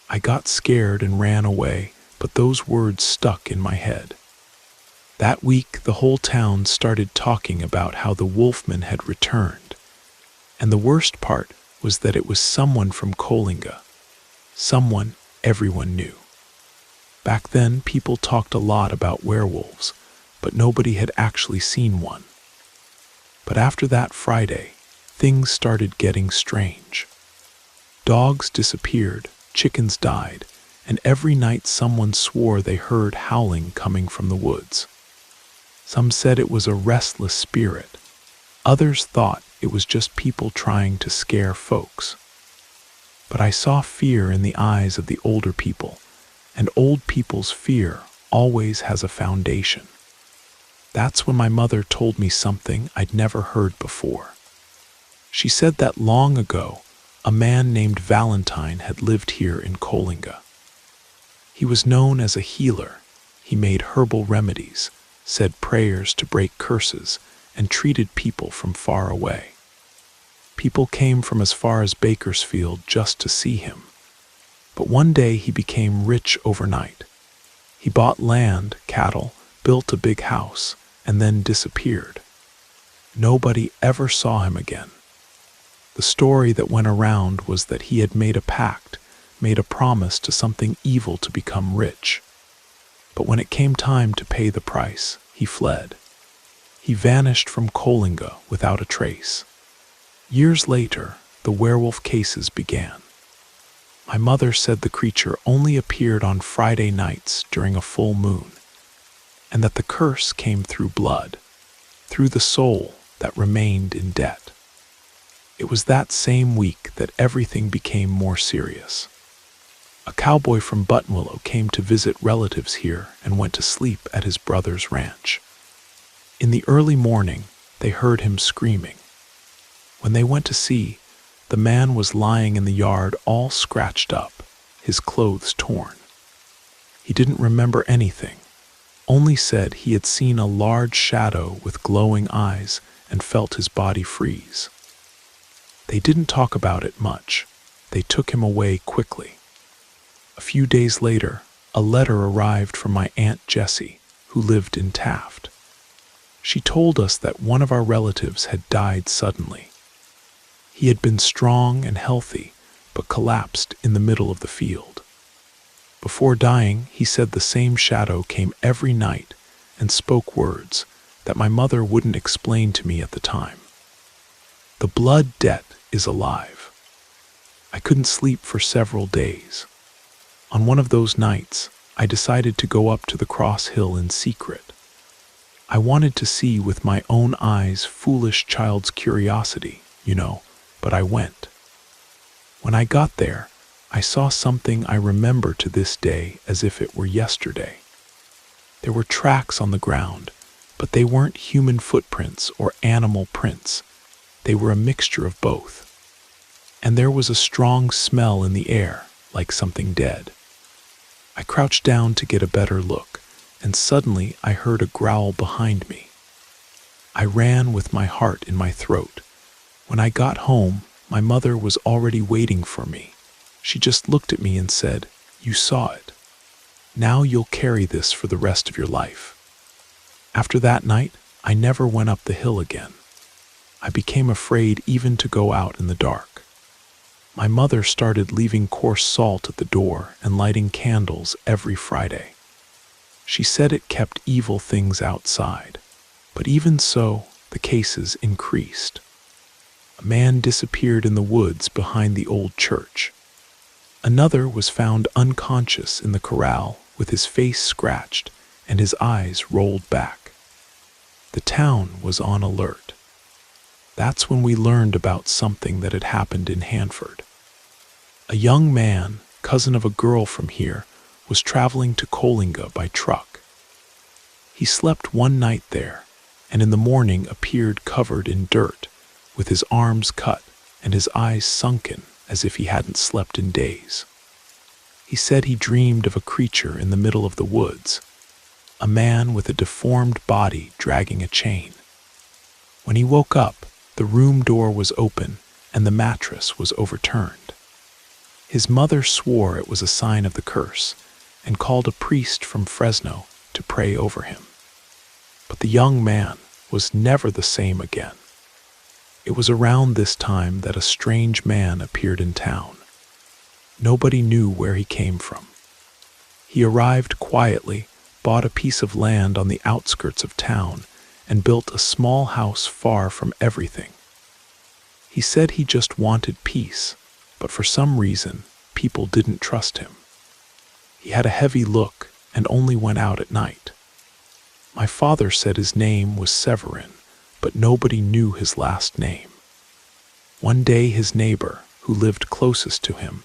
I got scared and ran away, but those words stuck in my head. That week, the whole town started talking about how the wolfman had returned. And the worst part was that it was someone from Kolinga, someone everyone knew. Back then, people talked a lot about werewolves, but nobody had actually seen one. But after that Friday, things started getting strange. Dogs disappeared, chickens died, and every night someone swore they heard howling coming from the woods. Some said it was a restless spirit. Others thought it was just people trying to scare folks. But I saw fear in the eyes of the older people, and old people's fear always has a foundation. That's when my mother told me something I'd never heard before. She said that long ago, a man named Valentine had lived here in Kolinga. He was known as a healer. He made herbal remedies, said prayers to break curses, and treated people from far away. People came from as far as Bakersfield just to see him. But one day he became rich overnight. He bought land, cattle, built a big house, and then disappeared. Nobody ever saw him again. The story that went around was that he had made a pact, made a promise to something evil to become rich. But when it came time to pay the price, he fled. He vanished from Kolinga without a trace. Years later, the werewolf cases began. My mother said the creature only appeared on Friday nights during a full moon, and that the curse came through blood, through the soul that remained in debt. It was that same week that everything became more serious. A cowboy from Buttonwillow came to visit relatives here and went to sleep at his brother's ranch. In the early morning, they heard him screaming. When they went to see, the man was lying in the yard all scratched up, his clothes torn. He didn't remember anything, only said he had seen a large shadow with glowing eyes and felt his body freeze. They didn't talk about it much. They took him away quickly. A few days later, a letter arrived from my Aunt Jessie, who lived in Taft. She told us that one of our relatives had died suddenly. He had been strong and healthy, but collapsed in the middle of the field. Before dying, he said the same shadow came every night and spoke words that my mother wouldn't explain to me at the time. The blood debt is alive. I couldn't sleep for several days. On one of those nights, I decided to go up to the Cross Hill in secret. I wanted to see with my own eyes, foolish child's curiosity, but I went. When I got there, I saw something I remember to this day as if it were yesterday. There were tracks on the ground, but they weren't human footprints or animal prints. They were a mixture of both. And there was a strong smell in the air, like something dead. I crouched down to get a better look, and suddenly I heard a growl behind me. I ran with my heart in my throat. When I got home, my mother was already waiting for me. She just looked at me and said, "You saw it. Now you'll carry this for the rest of your life." After that night, I never went up the hill again. I became afraid even to go out in the dark. My mother started leaving coarse salt at the door and lighting candles every Friday. She said it kept evil things outside, but even so, the cases increased. A man disappeared in the woods behind the old church. Another was found unconscious in the corral with his face scratched and his eyes rolled back. The town was on alert. That's when we learned about something that had happened in Hanford. A young man, cousin of a girl from here, was traveling to Kolinga by truck. He slept one night there, and in the morning appeared covered in dirt, with his arms cut and his eyes sunken as if he hadn't slept in days. He said he dreamed of a creature in the middle of the woods, a man with a deformed body dragging a chain. When he woke up, the room door was open and the mattress was overturned. His mother swore it was a sign of the curse and called a priest from Fresno to pray over him. But the young man was never the same again. It was around this time that a strange man appeared in town. Nobody knew where he came from. He arrived quietly, bought a piece of land on the outskirts of town, and built a small house far from everything. He said he just wanted peace, but for some reason, people didn't trust him. He had a heavy look and only went out at night. My father said his name was Severin, but nobody knew his last name. One day his neighbor, who lived closest to him,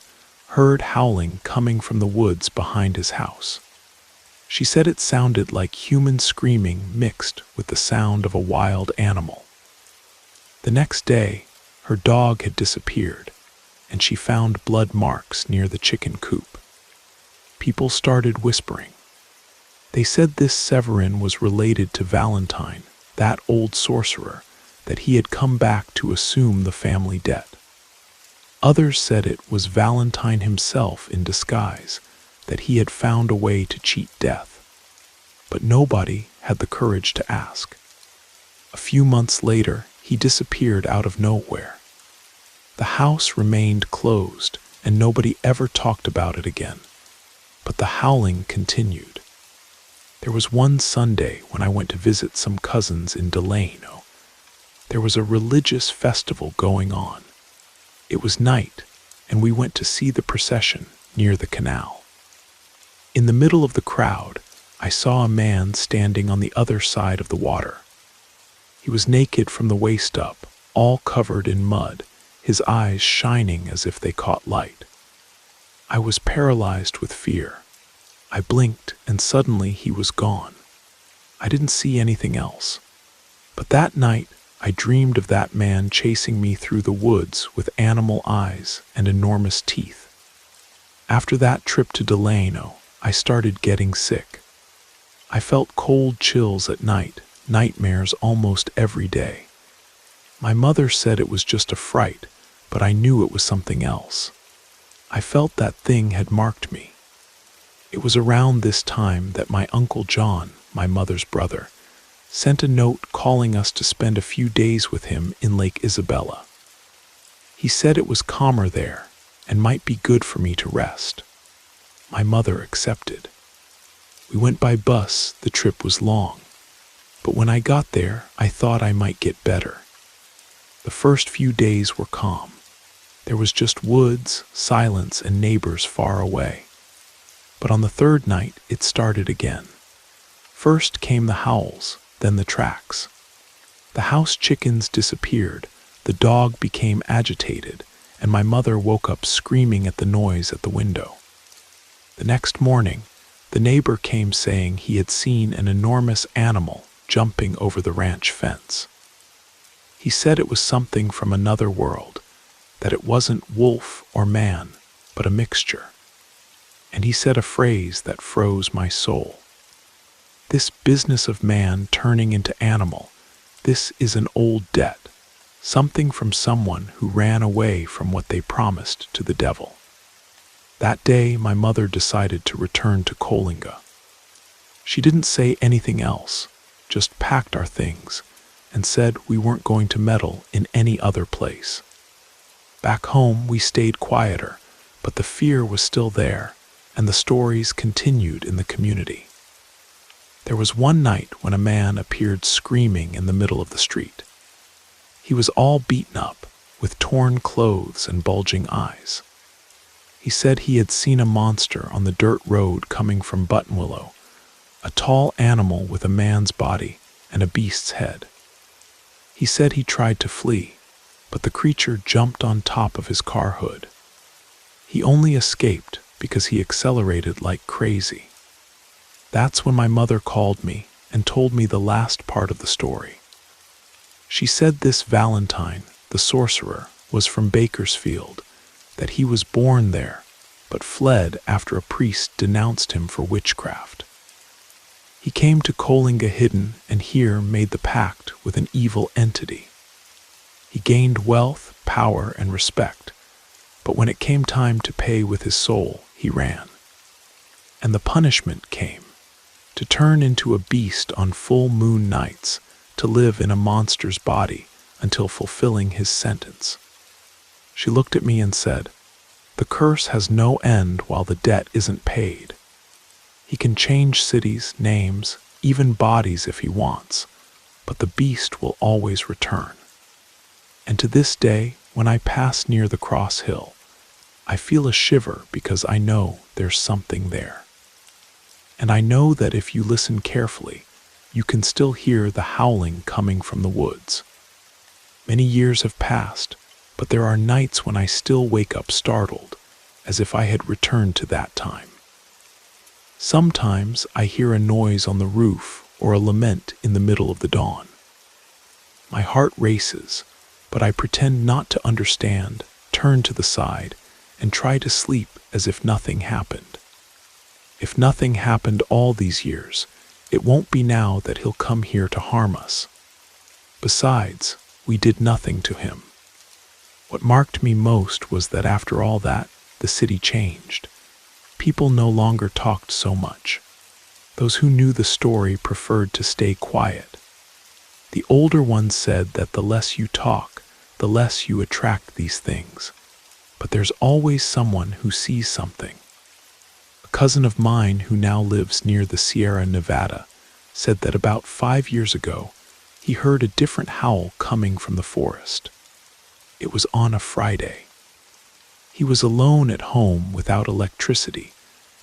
heard howling coming from the woods behind his house. She said it sounded like human screaming mixed with the sound of a wild animal. The next day, her dog had disappeared, and she found blood marks near the chicken coop. People started whispering. They said this Severin was related to Valentine, that old sorcerer, that he had come back to assume the family debt. Others said it was Valentine himself in disguise, that he had found a way to cheat death. But nobody had the courage to ask. A few months later, he disappeared out of nowhere. The house remained closed, and nobody ever talked about it again. But the howling continued. There was one Sunday when I went to visit some cousins in Delano. There was a religious festival going on. It was night, and we went to see the procession near the canal. In the middle of the crowd, I saw a man standing on the other side of the water. He was naked from the waist up, all covered in mud, his eyes shining as if they caught light. I was paralyzed with fear. I blinked, and suddenly he was gone. I didn't see anything else. But that night, I dreamed of that man chasing me through the woods with animal eyes and enormous teeth. After that trip to Delano, I started getting sick. I felt cold chills at night, nightmares almost every day. My mother said it was just a fright, but I knew it was something else. I felt that thing had marked me. It was around this time that my Uncle John, my mother's brother, sent a note calling us to spend a few days with him in Lake Isabella. He said it was calmer there and might be good for me to rest. My mother accepted. We went by bus. The trip was long, but when I got there, I thought I might get better. The first few days were calm. There was just woods, silence, and neighbors far away. But on the third night, it started again. First came the howls, then the tracks. The house chickens disappeared, the dog became agitated, and my mother woke up screaming at the noise at the window. The next morning, the neighbor came saying he had seen an enormous animal jumping over the ranch fence. He said it was something from another world, that it wasn't wolf or man, but a mixture. And he said a phrase that froze my soul. This business of man turning into animal, this is an old debt, something from someone who ran away from what they promised to the devil. That day, my mother decided to return to Coalinga. She didn't say anything else, just packed our things, and said we weren't going to meddle in any other place. Back home, we stayed quieter, but the fear was still there, and the stories continued in the community. There was one night when a man appeared screaming in the middle of the street. He was all beaten up, with torn clothes and bulging eyes. He said he had seen a monster on the dirt road coming from Buttonwillow, a tall animal with a man's body and a beast's head. He said he tried to flee, but the creature jumped on top of his car hood. He only escaped because he accelerated like crazy. That's when my mother called me and told me the last part of the story. She said this Valentine, the sorcerer, was from Bakersfield, that he was born there, but fled after a priest denounced him for witchcraft. He came to Kolinga hidden and here made the pact with an evil entity. He gained wealth, power, and respect, but when it came time to pay with his soul, he ran. And the punishment came, to turn into a beast on full moon nights, to live in a monster's body until fulfilling his sentence. She looked at me and said, "The curse has no end while the debt isn't paid. He can change cities, names, even bodies if he wants, but the beast will always return." And to this day, when I pass near the cross hill, I feel a shiver because I know there's something there. And I know that if you listen carefully, you can still hear the howling coming from the woods. Many years have passed, but there are nights when I still wake up startled, as if I had returned to that time. Sometimes I hear a noise on the roof or a lament in the middle of the dawn. My heart races, but I pretend not to understand, turn to the side, and try to sleep as if nothing happened. If nothing happened all these years, it won't be now that he'll come here to harm us. Besides, we did nothing to him. What marked me most was that after all that, the city changed. People no longer talked so much. Those who knew the story preferred to stay quiet. The older ones said that the less you talk, the less you attract these things. But there's always someone who sees something. A cousin of mine who now lives near the Sierra Nevada said that about 5 years ago, he heard a different howl coming from the forest. It was on a Friday. He was alone at home without electricity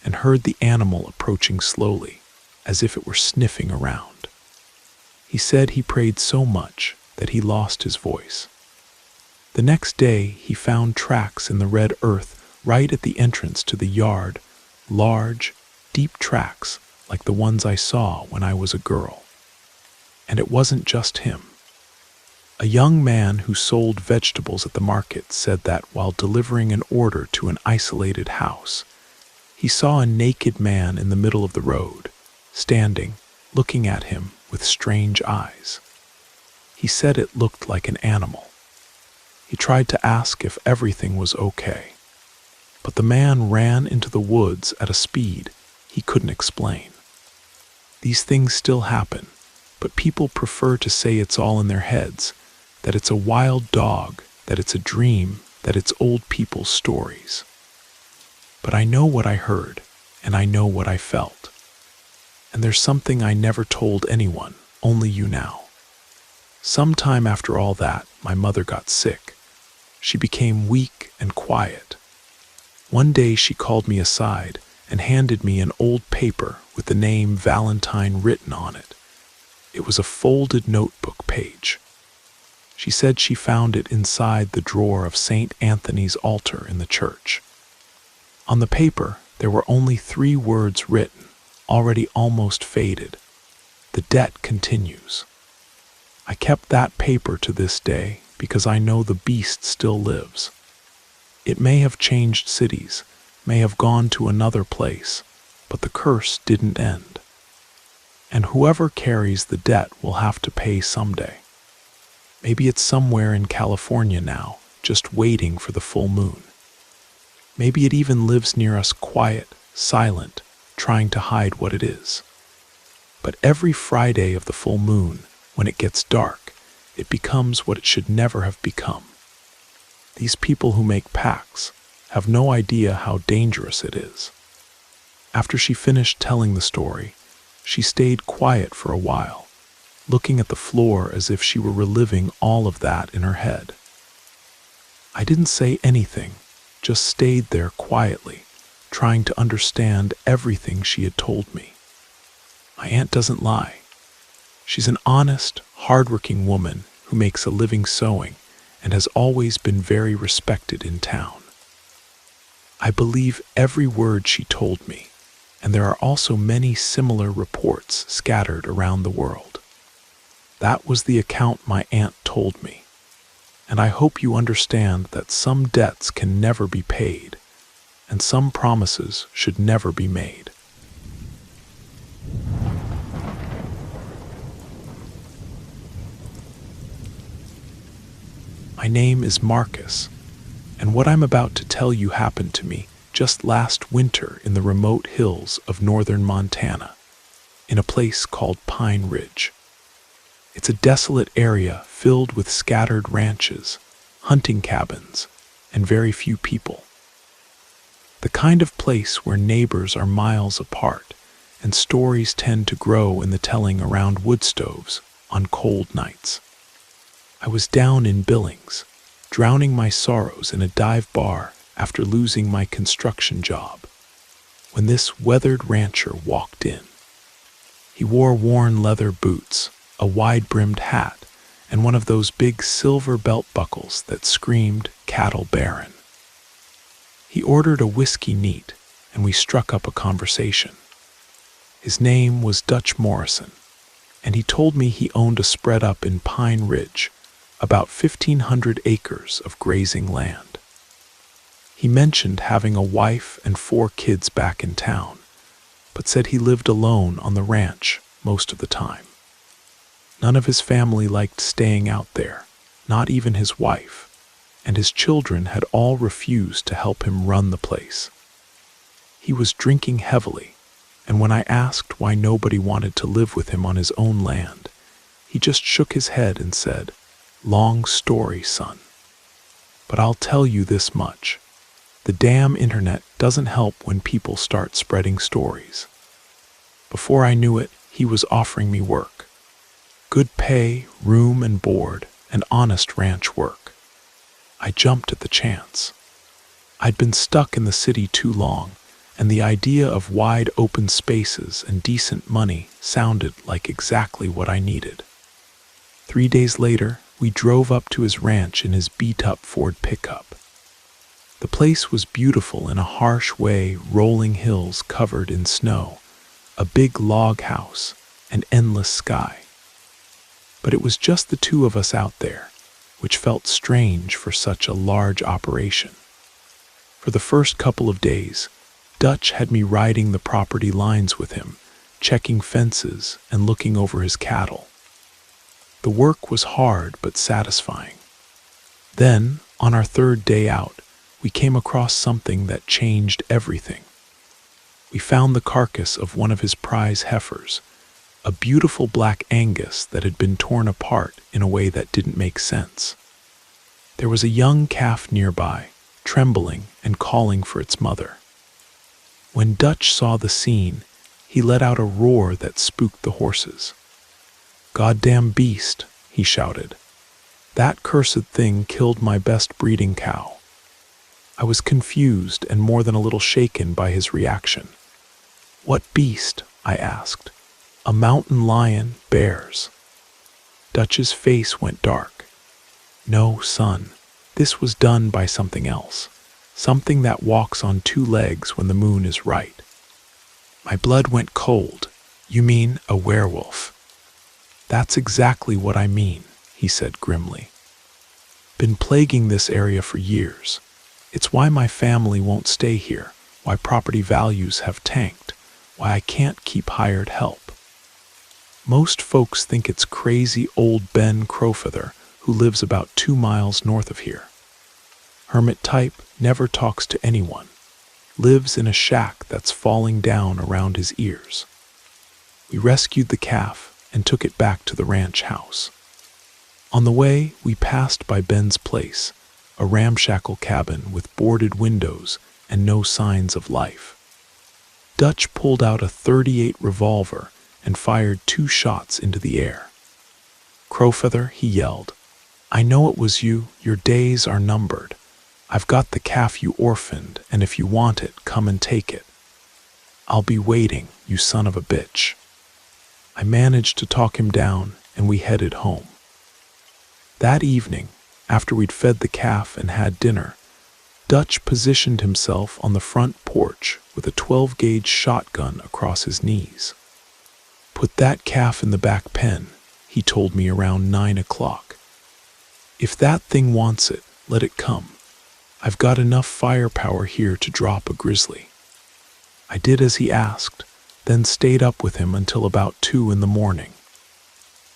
and heard the animal approaching slowly, as if it were sniffing around. He said he prayed so much that he lost his voice. The next day, he found tracks in the red earth right at the entrance to the yard, large, deep tracks like the ones I saw when I was a girl. And it wasn't just him. A young man who sold vegetables at the market said that while delivering an order to an isolated house, he saw a naked man in the middle of the road, standing, looking at him with strange eyes. He said it looked like an animal. He tried to ask if everything was okay, but the man ran into the woods at a speed he couldn't explain. These things still happen, but people prefer to say it's all in their heads, that it's a wild dog, that it's a dream, that it's old people's stories. But I know what I heard, and I know what I felt. And there's something I never told anyone, only you now. Sometime after all that, my mother got sick. She became weak and quiet. One day she called me aside and handed me an old paper with the name Valentine written on it. It was a folded notebook page. She said she found it inside the drawer of St. Anthony's altar in the church. On the paper, there were only 3 words written, already almost faded. The debt continues. I kept that paper to this day because I know the beast still lives. It may have changed cities, may have gone to another place, but the curse didn't end. And whoever carries the debt will have to pay someday. Maybe it's somewhere in California now, just waiting for the full moon. Maybe it even lives near us quiet, silent, trying to hide what it is. But every Friday of the full moon, when it gets dark, it becomes what it should never have become. These people who make pacts have no idea how dangerous it is. After she finished telling the story, she stayed quiet for a while, looking at the floor as if she were reliving all of that in her head. I didn't say anything, just stayed there quietly, trying to understand everything she had told me. My aunt doesn't lie. She's an honest, hardworking woman who makes a living sewing and has always been very respected in town. I believe every word she told me, and there are also many similar reports scattered around the world. That was the account my aunt told me, and I hope you understand that some debts can never be paid, and some promises should never be made. My name is Marcus, and what I'm about to tell you happened to me just last winter in the remote hills of northern Montana, in a place called Pine Ridge. It's a desolate area filled with scattered ranches, hunting cabins, and very few people. The kind of place where neighbors are miles apart and stories tend to grow in the telling around wood stoves on cold nights. I was down in Billings, drowning my sorrows in a dive bar after losing my construction job, when this weathered rancher walked in. He wore worn leather boots, a wide-brimmed hat, and one of those big silver belt buckles that screamed cattle baron. He ordered a whiskey neat, and we struck up a conversation. His name was Dutch Morrison, and he told me he owned a spread up in Pine Ridge, about 1,500 acres of grazing land. He mentioned having a wife and 4 kids back in town, but said he lived alone on the ranch most of the time. None of his family liked staying out there, not even his wife, and his children had all refused to help him run the place. He was drinking heavily, and when I asked why nobody wanted to live with him on his own land, he just shook his head and said, "Long story, son. But I'll tell you this much. The damn internet doesn't help when people start spreading stories." Before I knew it, he was offering me work. Good pay, room and board, and honest ranch work. I jumped at the chance. I'd been stuck in the city too long, and the idea of wide open spaces and decent money sounded like exactly what I needed. 3 days later, we drove up to his ranch in his beat-up Ford pickup. The place was beautiful in a harsh way, rolling hills covered in snow, a big log house, and endless sky. But it was just the 2 of us out there, which felt strange for such a large operation. For the first couple of days, Dutch had me riding the property lines with him, checking fences and looking over his cattle. The work was hard but satisfying. Then, on our 3rd day out, we came across something that changed everything. We found the carcass of one of his prize heifers, a beautiful black Angus that had been torn apart in a way that didn't make sense. There was a young calf nearby, trembling and calling for its mother. When Dutch saw the scene, he let out a roar that spooked the horses. "Goddamn beast," he shouted. "That cursed thing killed my best breeding cow." I was confused and more than a little shaken by his reaction. "What beast?" I asked. "A mountain lion, bears." Dutch's face went dark. "No, son, this was done by something else, something that walks on 2 legs when the moon is right." My blood went cold. "You mean a werewolf?" "That's exactly what I mean," he said grimly. "Been plaguing this area for years. It's why my family won't stay here, why property values have tanked, why I can't keep hired help. Most folks think it's crazy old Ben Crowfeather, who lives about 2 miles north of here. Hermit type, never talks to anyone, lives in a shack that's falling down around his ears. We rescued the calf and took it back to the ranch house. On the way, we passed by Ben's place, a ramshackle cabin with boarded windows and no signs of life. Dutch pulled out a .38 revolver and fired 2 shots into the air. "Crowfeather," he yelled, "I know it was you. Your days are numbered. I've got the calf you orphaned, and if you want it, come and take it. I'll be waiting, you son of a bitch." I managed to talk him down, and we headed home. That evening, after we'd fed the calf and had dinner, Dutch positioned himself on the front porch with a 12-gauge shotgun across his knees. "Put that calf in the back pen," he told me around 9 o'clock. "If that thing wants it, let it come. I've got enough firepower here to drop a grizzly." I did as he asked, then stayed up with him until about 2 in the morning.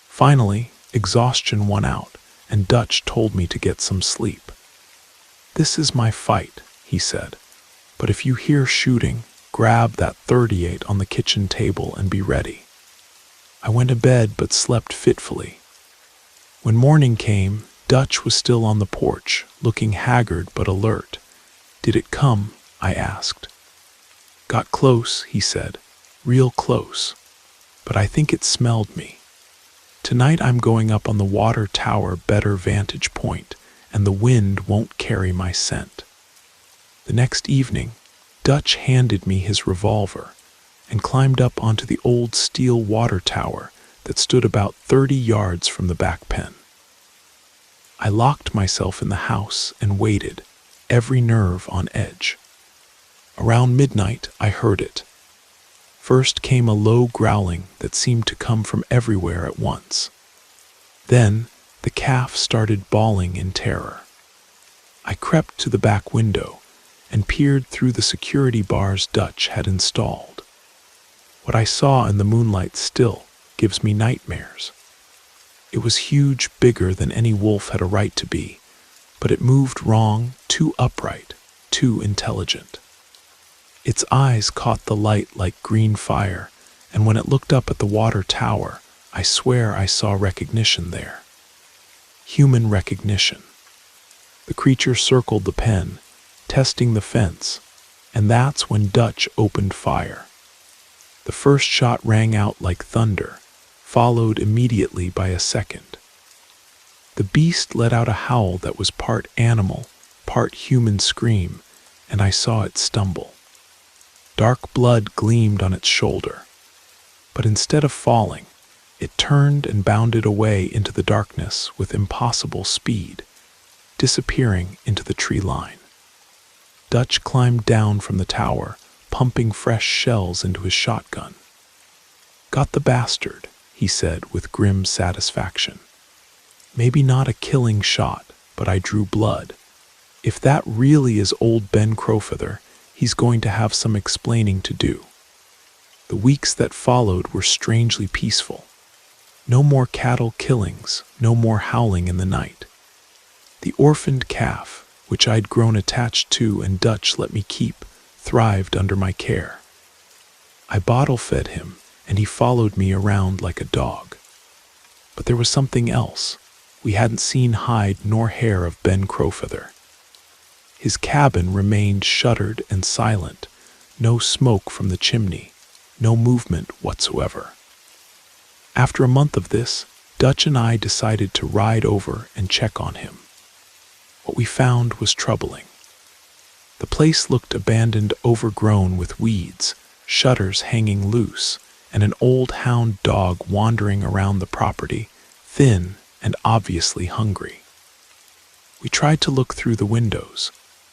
Finally, exhaustion won out, and Dutch told me to get some sleep. "This is my fight," he said, "but if you hear shooting, grab that .38 on the kitchen table and be ready." I went to bed but slept fitfully. When morning came, Dutch was still on the porch, looking haggard but alert. "Did it come?" I asked. "Got close," he said, "real close. But I think it smelled me. Tonight I'm going up on the water tower better vantage point, and the wind won't carry my scent." The next evening, Dutch handed me his revolver and climbed up onto the old steel water tower that stood about 30 yards from the back pen. I locked myself in the house and waited, every nerve on edge. Around midnight, I heard it. First came a low growling that seemed to come from everywhere at once. Then, the calf started bawling in terror. I crept to the back window and peered through the security bars Dutch had installed. What I saw in the moonlight still gives me nightmares. It was huge, bigger than any wolf had a right to be, but it moved wrong, too upright, too intelligent. Its eyes caught the light like green fire, and when it looked up at the water tower, I swear I saw recognition there. Human recognition. The creature circled the pen, testing the fence, and that's when Dutch opened fire. The first shot rang out like thunder, followed immediately by a second. The beast let out a howl that was part animal, part human scream, and I saw it stumble. Dark blood gleamed on its shoulder, but instead of falling, it turned and bounded away into the darkness with impossible speed, disappearing into the tree line. Dutch climbed down from the tower, pumping fresh shells into his shotgun. "Got the bastard," he said with grim satisfaction. "Maybe not a killing shot, but I drew blood. If that really is old Ben Crowfeather, he's going to have some explaining to do." The weeks that followed were strangely peaceful. No more cattle killings, no more howling in the night. The orphaned calf, which I'd grown attached to and Dutch let me keep, thrived under my care. I bottle-fed him, and he followed me around like a dog. But there was something else. We hadn't seen hide nor hair of Ben Crowfeather. His cabin remained shuttered and silent, no smoke from the chimney, no movement whatsoever. After a month of this, Dutch and I decided to ride over and check on him. What we found was troubling. The place looked abandoned, overgrown with weeds, shutters hanging loose, and an old hound dog wandering around the property, thin and obviously hungry. We tried to look through the windows,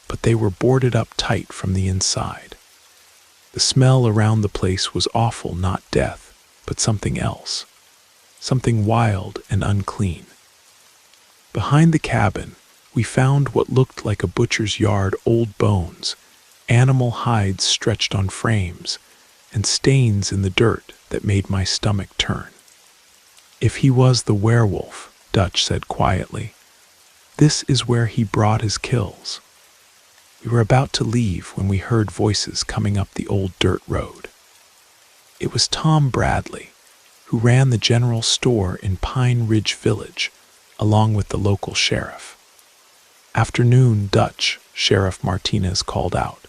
but they were boarded up tight from the inside. The smell around the place was awful, not death, but something else, something wild and unclean. Behind the cabin, we found what looked like a butcher's yard: old bones, animal hides stretched on frames, and stains in the dirt that made my stomach turn. "If he was the werewolf," Dutch said quietly, "this is where he brought his kills." We were about to leave when we heard voices coming up the old dirt road. It was Tom Bradley, who ran the general store in Pine Ridge Village, along with the local sheriff. "Afternoon, Dutch," Sheriff Martinez called out.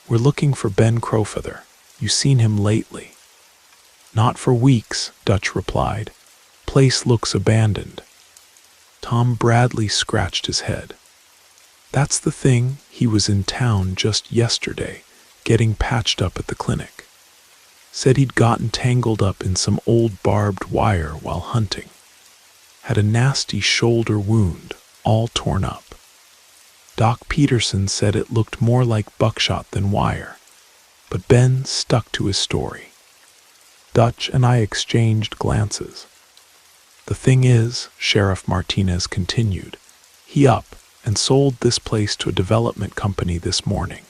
"We're looking for Ben Crowfeather. You seen him lately?" "Not for weeks," Dutch replied. "Place looks abandoned." Tom Bradley scratched his head. "That's the thing, he was in town just yesterday, getting patched up at the clinic. Said he'd gotten tangled up in some old barbed wire while hunting. Had a nasty shoulder wound, all torn up. Doc Peterson said it looked more like buckshot than wire, but Ben stuck to his story." Dutch and I exchanged glances. "The thing is," Sheriff Martinez continued, "he up and sold this place to a development company this morning.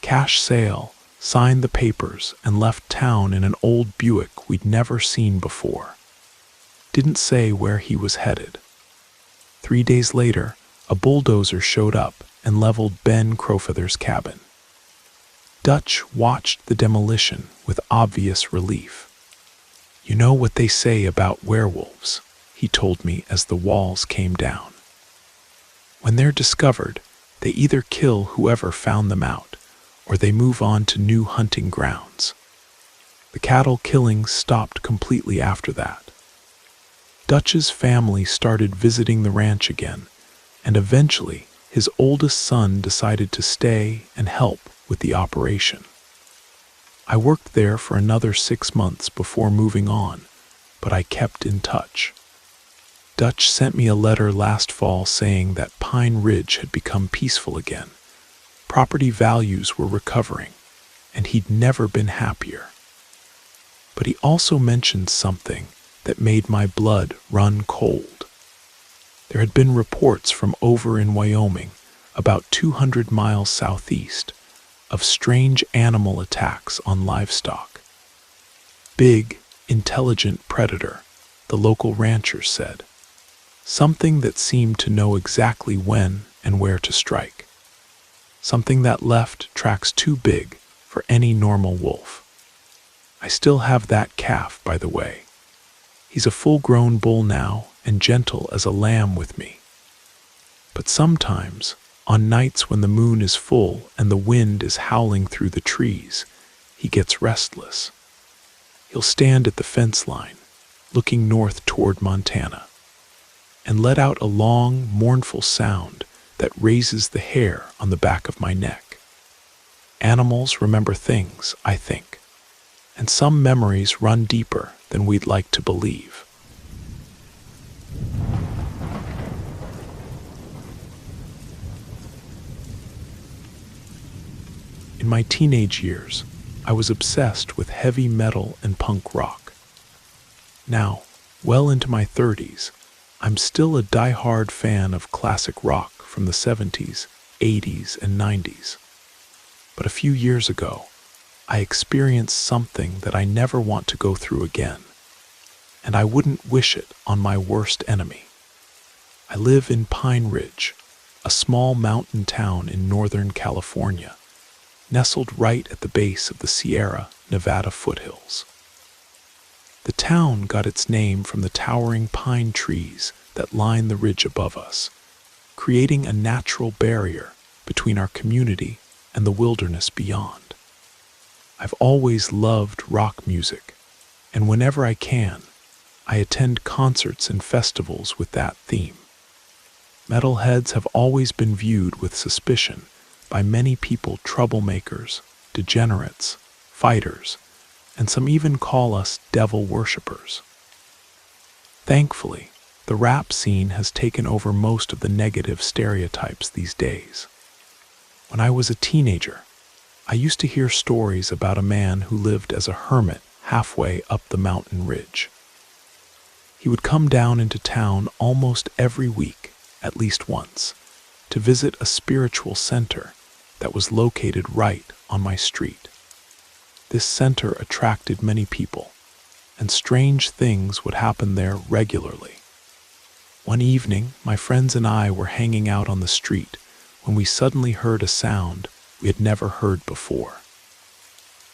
Cash sale, signed the papers, and left town in an old Buick we'd never seen before. Didn't say where he was headed. 3 days later, a bulldozer showed up and leveled Ben Crowfeather's cabin. Dutch watched the demolition with obvious relief. "You know what they say about werewolves," he told me as the walls came down. "When they're discovered, they either kill whoever found them out, or they move on to new hunting grounds." The cattle killings stopped completely after that. Dutch's family started visiting the ranch again, and eventually his oldest son decided to stay and help with the operation. I worked there for another 6 months before moving on, but I kept in touch. Dutch sent me a letter last fall saying that Pine Ridge had become peaceful again. Property values were recovering, and he'd never been happier. But he also mentioned something that made my blood run cold. There had been reports from over in Wyoming, about 200 miles southeast, of strange animal attacks on livestock. Big, intelligent predator, the local ranchers said. Something that seemed to know exactly when and where to strike. Something that left tracks too big for any normal wolf. I still have that calf, by the way. He's a full-grown bull now and gentle as a lamb with me. But sometimes, on nights when the moon is full and the wind is howling through the trees, he gets restless. He'll stand at the fence line, looking north toward Montana, and let out a long, mournful sound that raises the hair on the back of my neck. Animals remember things, I think, and some memories run deeper than we'd like to believe. In my teenage years, I was obsessed with heavy metal and punk rock. Now, well into my 30s, I'm still a die-hard fan of classic rock from the 70s, 80s, and 90s. But a few years ago, I experienced something that I never want to go through again, and I wouldn't wish it on my worst enemy. I live in Pine Ridge, a small mountain town in Northern California, nestled right at the base of the Sierra Nevada foothills. The town got its name from the towering pine trees that line the ridge above us, creating a natural barrier between our community and the wilderness beyond. I've always loved rock music, and whenever I can, I attend concerts and festivals with that theme. Metalheads have always been viewed with suspicion by many people troublemakers, degenerates, fighters, and some even call us devil worshippers. Thankfully, the rap scene has taken over most of the negative stereotypes these days. When I was a teenager, I used to hear stories about a man who lived as a hermit halfway up the mountain ridge. He would come down into town almost every week, at least once, to visit a spiritual center that was located right on my street. This center attracted many people, and strange things would happen there regularly. One evening, my friends and I were hanging out on the street when we suddenly heard a sound we had never heard before.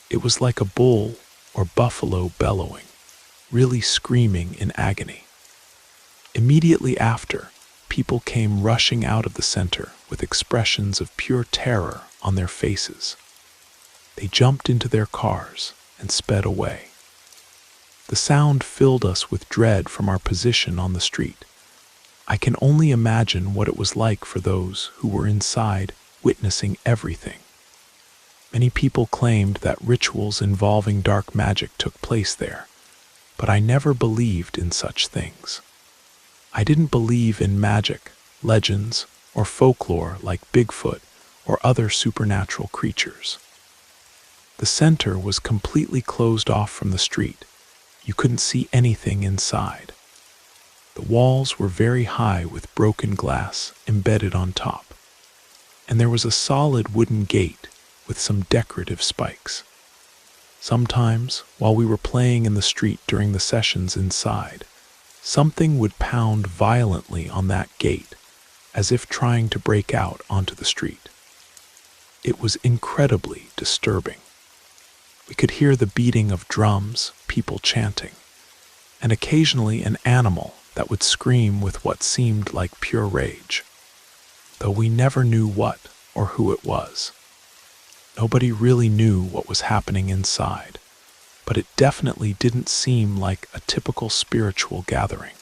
It was like a bull or buffalo bellowing, really screaming in agony. Immediately after, people came rushing out of the center with expressions of pure terror on their faces. They jumped into their cars and sped away. The sound filled us with dread from our position on the street. I can only imagine what it was like for those who were inside witnessing everything. Many people claimed that rituals involving dark magic took place there, but I never believed in such things. I didn't believe in magic, legends, or folklore like Bigfoot or other supernatural creatures. The center was completely closed off from the street. You couldn't see anything inside. The walls were very high with broken glass embedded on top, and there was a solid wooden gate with some decorative spikes. Sometimes, while we were playing in the street during the sessions inside, something would pound violently on that gate, as if trying to break out onto the street. It was incredibly disturbing. We could hear the beating of drums, people chanting, and occasionally an animal that would scream with what seemed like pure rage, though we never knew what or who it was. Nobody really knew what was happening inside, but it definitely didn't seem like a typical spiritual gathering.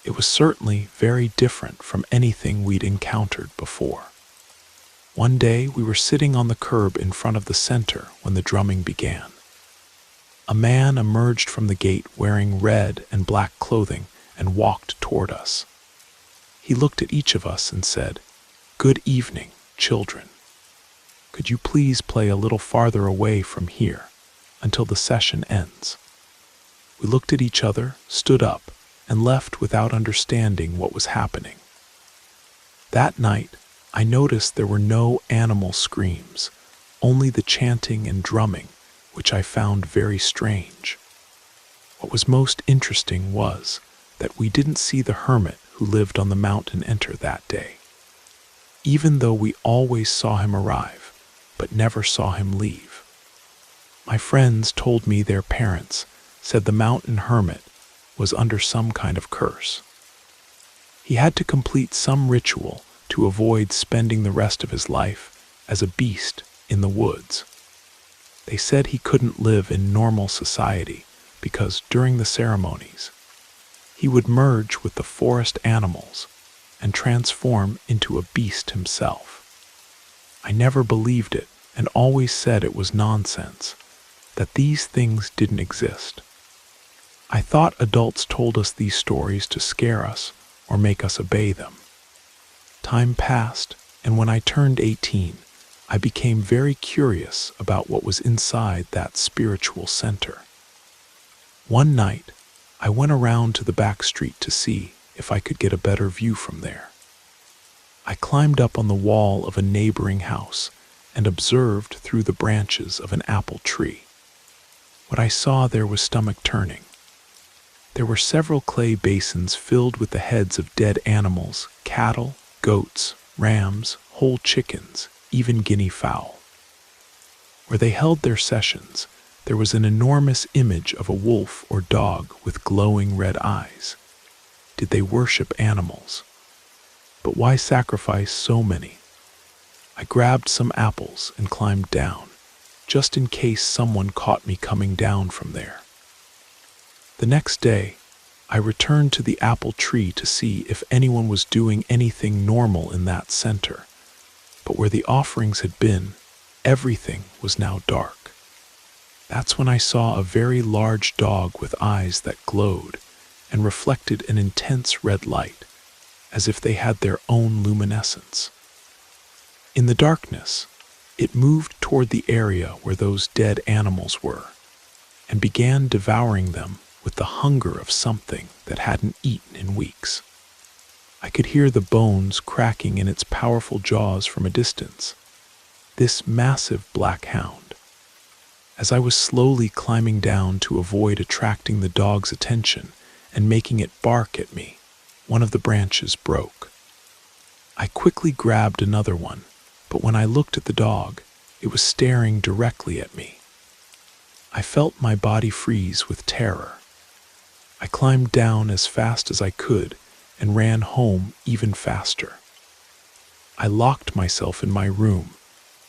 It was certainly very different from anything we'd encountered before. One day we were sitting on the curb in front of the center when the drumming began. A man emerged from the gate wearing red and black clothing and walked toward us. He looked at each of us and said, "Good evening, children. Could you please play a little farther away from here until the session ends?" We looked at each other, stood up, and left without understanding what was happening. That night, I noticed there were no animal screams, only the chanting and drumming, which I found very strange. What was most interesting was that we didn't see the hermit who lived on the mountain enter that day, even though we always saw him arrive, but never saw him leave. My friends told me their parents said the mountain hermit was under some kind of curse. He had to complete some ritual to avoid spending the rest of his life as a beast in the woods. They said he couldn't live in normal society because during the ceremonies, he would merge with the forest animals and transform into a beast himself. I never believed it and always said it was nonsense, that these things didn't exist. I thought adults told us these stories to scare us or make us obey them. Time passed, and when I turned 18, I became very curious about what was inside that spiritual center. One night, I went around to the back street to see if I could get a better view from there. I climbed up on the wall of a neighboring house and observed through the branches of an apple tree. What I saw there was stomach-turning. There were several clay basins filled with the heads of dead animals, cattle, goats, rams, whole chickens, even guinea fowl. Where they held their sessions, there was an enormous image of a wolf or dog with glowing red eyes. Did they worship animals? But why sacrifice so many? I grabbed some apples and climbed down, just in case someone caught me coming down from there. The next day, I returned to the apple tree to see if anyone was doing anything normal in that center. But where the offerings had been, everything was now dark. That's when I saw a very large dog with eyes that glowed and reflected an intense red light, as if they had their own luminescence. In the darkness, it moved toward the area where those dead animals were, and began devouring them with the hunger of something that hadn't eaten in weeks. I could hear the bones cracking in its powerful jaws from a distance. This massive black hound. As I was slowly climbing down to avoid attracting the dog's attention and making it bark at me, one of the branches broke. I quickly grabbed another one, but when I looked at the dog, it was staring directly at me. I felt my body freeze with terror. I climbed down as fast as I could and ran home even faster. I locked myself in my room,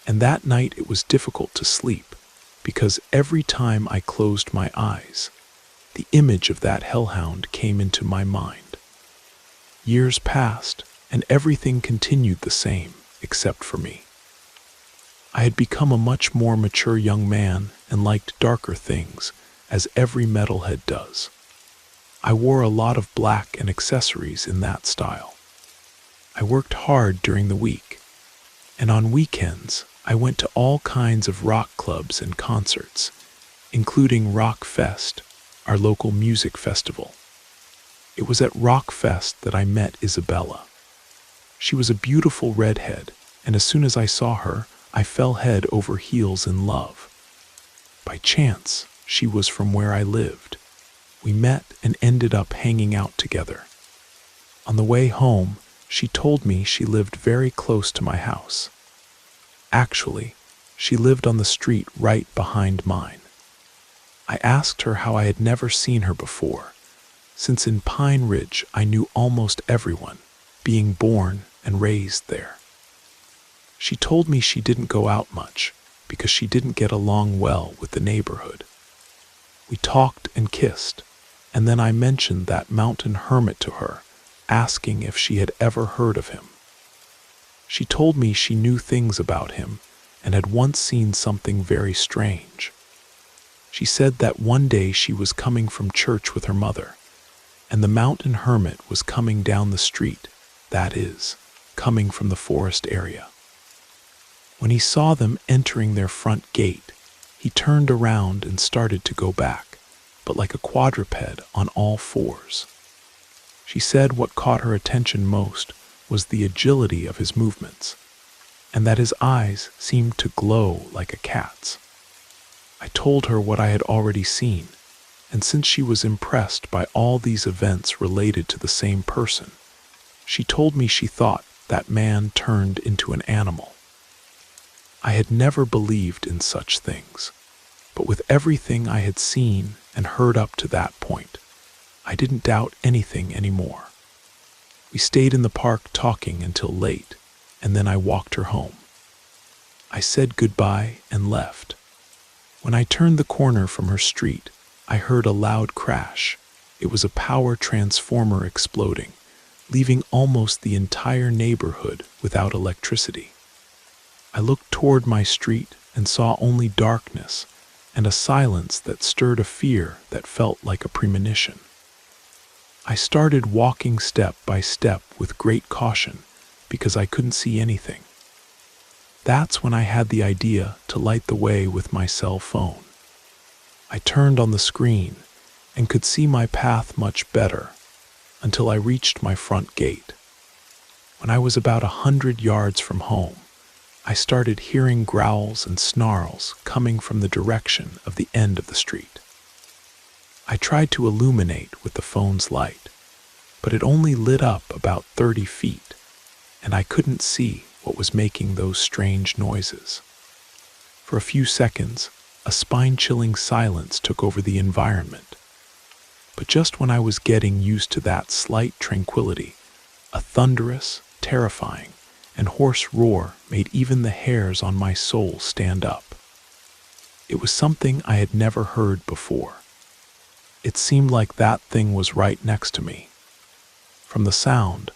and that night it was difficult to sleep because every time I closed my eyes, the image of that hellhound came into my mind. Years passed, and everything continued the same, except for me. I had become a much more mature young man and liked darker things, as every metalhead does. I wore a lot of black and accessories in that style. I worked hard during the week, and on weekends I went to all kinds of rock clubs and concerts, including Rock Fest, our local music festival. It was at Rockfest that I met Isabella. She was a beautiful redhead, and as soon as I saw her, I fell head over heels in love. By chance, she was from where I lived. We met and ended up hanging out together. On the way home, she told me she lived very close to my house. Actually, she lived on the street right behind mine. I asked her how I had never seen her before, since in Pine Ridge I knew almost everyone, being born and raised there. She told me she didn't go out much because she didn't get along well with the neighborhood. We talked and kissed, and then I mentioned that mountain hermit to her, asking if she had ever heard of him. She told me she knew things about him and had once seen something very strange. She said that one day she was coming from church with her mother, and the mountain hermit was coming down the street, that is, coming from the forest area. When he saw them entering their front gate, he turned around and started to go back, but like a quadruped on all fours. She said what caught her attention most was the agility of his movements, and that his eyes seemed to glow like a cat's. I told her what I had already seen, and since she was impressed by all these events related to the same person, she told me she thought that man turned into an animal. I had never believed in such things, but with everything I had seen and heard up to that point, I didn't doubt anything anymore. We stayed in the park talking until late, and then I walked her home. I said goodbye and left. When I turned the corner from her street, I heard a loud crash. It was a power transformer exploding, leaving almost the entire neighborhood without electricity. I looked toward my street and saw only darkness and a silence that stirred a fear that felt like a premonition. I started walking step by step with great caution because I couldn't see anything. That's when I had the idea to light the way with my cell phone. I turned on the screen and could see my path much better until I reached my front gate. When I was about 100 yards from home, I started hearing growls and snarls coming from the direction of the end of the street. I tried to illuminate with the phone's light, but it only lit up about 30 feet, and I couldn't see what was making those strange noises. For a few seconds, a spine-chilling silence took over the environment. But just when I was getting used to that slight tranquility, a thunderous, terrifying, and hoarse roar made even the hairs on my soul stand up. It was something I had never heard before. It seemed like that thing was right next to me. From the sound,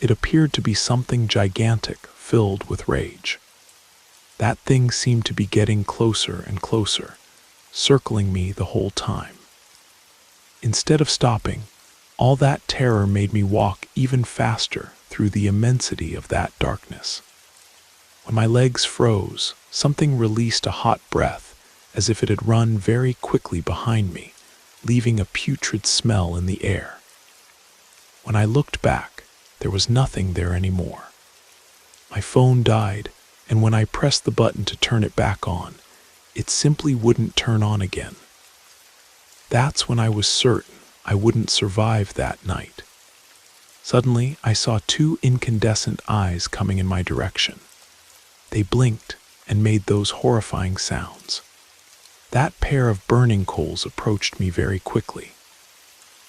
it appeared to be something gigantic filled with rage. That thing seemed to be getting closer and closer, circling me the whole time. Instead of stopping, all that terror made me walk even faster through the immensity of that darkness. When my legs froze, something released a hot breath as if it had run very quickly behind me, leaving a putrid smell in the air. When I looked back, there was nothing there anymore. My phone died, and when I pressed the button to turn it back on, it simply wouldn't turn on again. That's when I was certain I wouldn't survive that night. Suddenly, I saw two incandescent eyes coming in my direction. They blinked and made those horrifying sounds. That pair of burning coals approached me very quickly.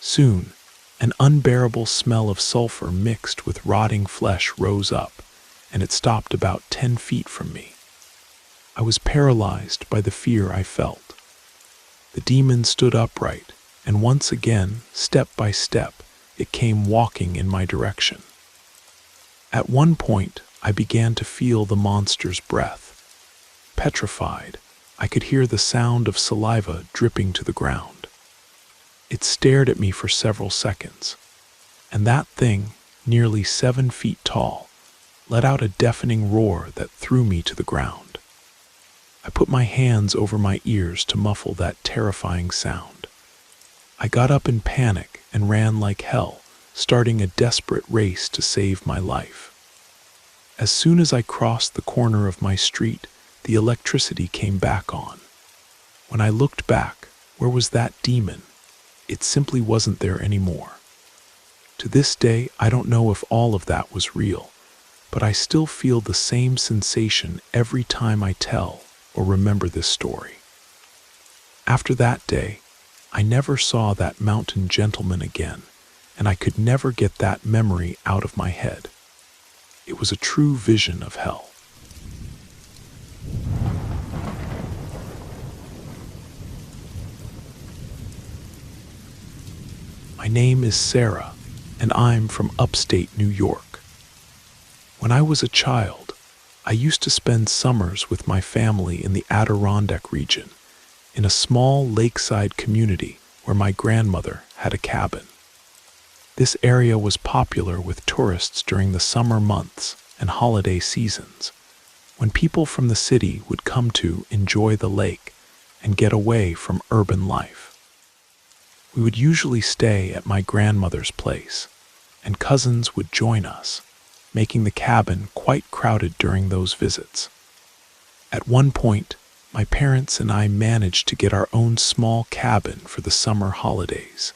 Soon, an unbearable smell of sulfur mixed with rotting flesh rose up, and it stopped about 10 feet from me. I was paralyzed by the fear I felt. The demon stood upright, and once again, step by step, it came walking in my direction. At one point, I began to feel the monster's breath. Petrified, I could hear the sound of saliva dripping to the ground. It stared at me for several seconds, and that thing, nearly 7 feet tall, let out a deafening roar that threw me to the ground. I put my hands over my ears to muffle that terrifying sound. I got up in panic and ran like hell, starting a desperate race to save my life. As soon as I crossed the corner of my street, the electricity came back on. When I looked back, where was that demon? It simply wasn't there anymore. To this day, I don't know if all of that was real, but I still feel the same sensation every time I tell or remember this story. After that day, I never saw that mountain gentleman again, and I could never get that memory out of my head. It was a true vision of hell. My name is Sarah, and I'm from upstate New York. When I was a child, I used to spend summers with my family in the Adirondack region, in a small lakeside community where my grandmother had a cabin. This area was popular with tourists during the summer months and holiday seasons, when people from the city would come to enjoy the lake and get away from urban life. We would usually stay at my grandmother's place, and cousins would join us, making the cabin quite crowded during those visits. At one point, my parents and I managed to get our own small cabin for the summer holidays.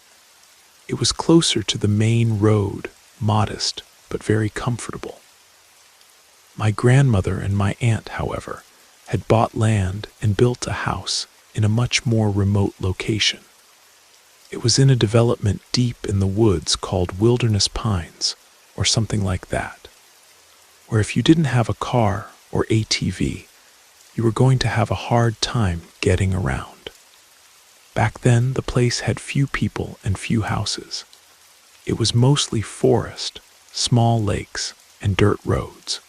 It was closer to the main road, modest, but very comfortable. My grandmother and my aunt, however, had bought land and built a house in a much more remote location. It was in a development deep in the woods called Wilderness Pines, or something like that, where if you didn't have a car or ATV, you were going to have a hard time getting around. Back then, the place had few people and few houses. It was mostly forest, small lakes, and dirt roads.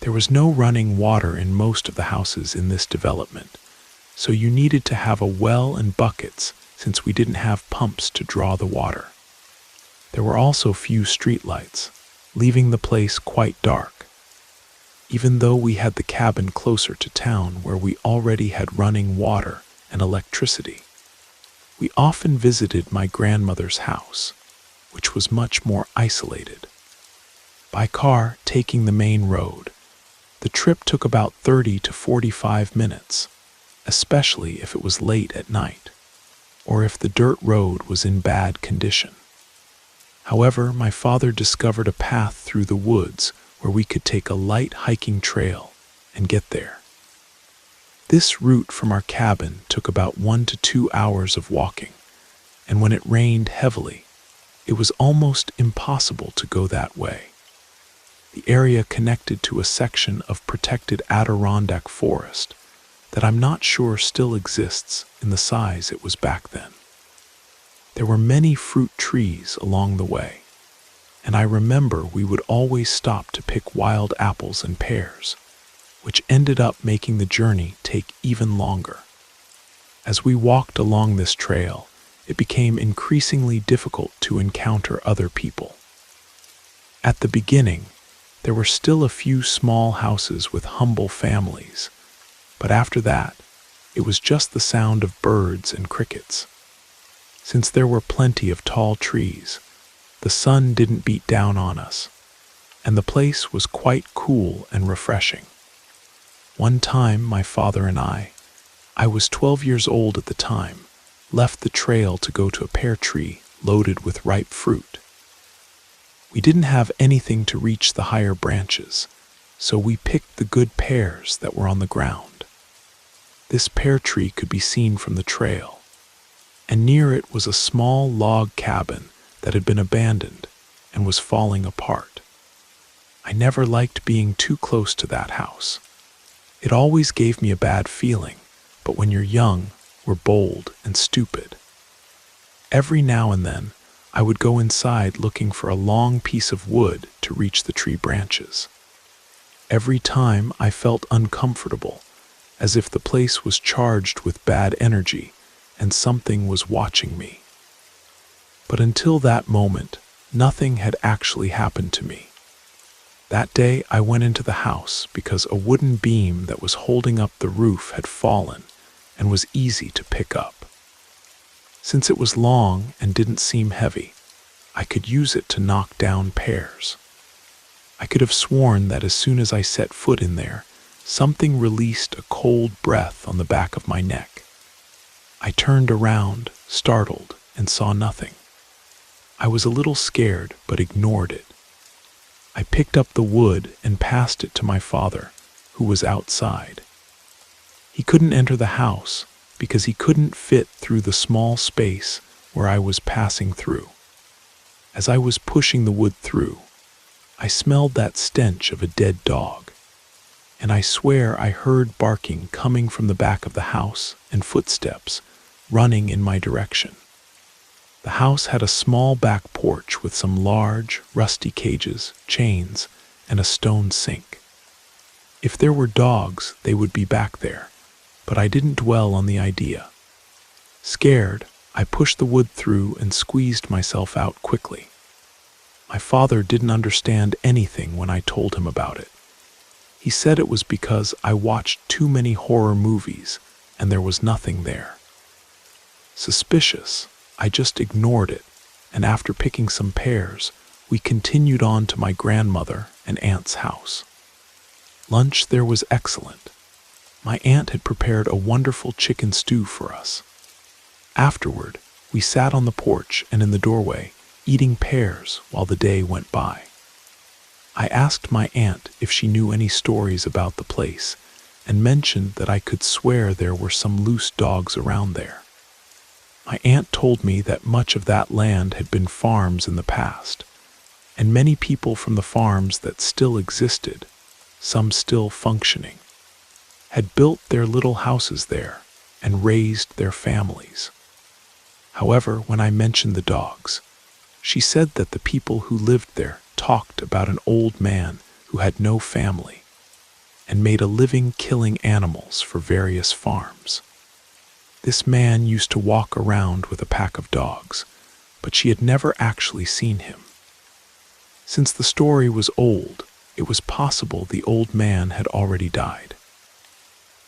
There was no running water in most of the houses in this development, so you needed to have a well and buckets since we didn't have pumps to draw the water. There were also few streetlights, leaving the place quite dark. Even though we had the cabin closer to town where we already had running water and electricity, we often visited my grandmother's house, which was much more isolated. By car, taking the main road, the trip took about 30 to 45 minutes, especially if it was late at night, or if the dirt road was in bad condition. However, my father discovered a path through the woods where we could take a light hiking trail and get there. This route from our cabin took about 1 to 2 hours of walking, and when it rained heavily, it was almost impossible to go that way. The area connected to a section of protected Adirondack forest that I'm not sure still exists in the size it was back then. There were many fruit trees along the way, and I remember we would always stop to pick wild apples and pears, which ended up making the journey take even longer. As we walked along this trail, it became increasingly difficult to encounter other people. At the beginning, there were still a few small houses with humble families, but after that, it was just the sound of birds and crickets. Since there were plenty of tall trees, the sun didn't beat down on us, and the place was quite cool and refreshing. One time, my father and I was 12 years old at the time, left the trail to go to a pear tree loaded with ripe fruit. We didn't have anything to reach the higher branches, so we picked the good pears that were on the ground. This pear tree could be seen from the trail, and near it was a small log cabin that had been abandoned and was falling apart. I never liked being too close to that house. It always gave me a bad feeling, but when you're young, we're bold and stupid. Every now and then, I would go inside looking for a long piece of wood to reach the tree branches. Every time I felt uncomfortable, as if the place was charged with bad energy and something was watching me. But until that moment, nothing had actually happened to me. That day I went into the house because a wooden beam that was holding up the roof had fallen and was easy to pick up. Since it was long and didn't seem heavy, I could use it to knock down pears. I could have sworn that as soon as I set foot in there, something released a cold breath on the back of my neck. I turned around, startled, and saw nothing. I was a little scared, but ignored it. I picked up the wood and passed it to my father, who was outside. He couldn't enter the house because he couldn't fit through the small space where I was passing through. As I was pushing the wood through, I smelled that stench of a dead dog, and I swear I heard barking coming from the back of the house and footsteps running in my direction. The house had a small back porch with some large, rusty cages, chains, and a stone sink. If there were dogs, they would be back there, but I didn't dwell on the idea. Scared, I pushed the wood through and squeezed myself out quickly. My father didn't understand anything when I told him about it. He said it was because I watched too many horror movies and there was nothing there. Suspicious, I just ignored it, and after picking some pears, we continued on to my grandmother and aunt's house. Lunch there was excellent. My aunt had prepared a wonderful chicken stew for us. Afterward, we sat on the porch and in the doorway, eating pears while the day went by. I asked my aunt if she knew any stories about the place, and mentioned that I could swear there were some loose dogs around there. My aunt told me that much of that land had been farms in the past, and many people from the farms that still existed, some still functioning, had built their little houses there and raised their families. However, when I mentioned the dogs, she said that the people who lived there talked about an old man who had no family and made a living killing animals for various farms. This man used to walk around with a pack of dogs, but she had never actually seen him. Since the story was old, it was possible the old man had already died.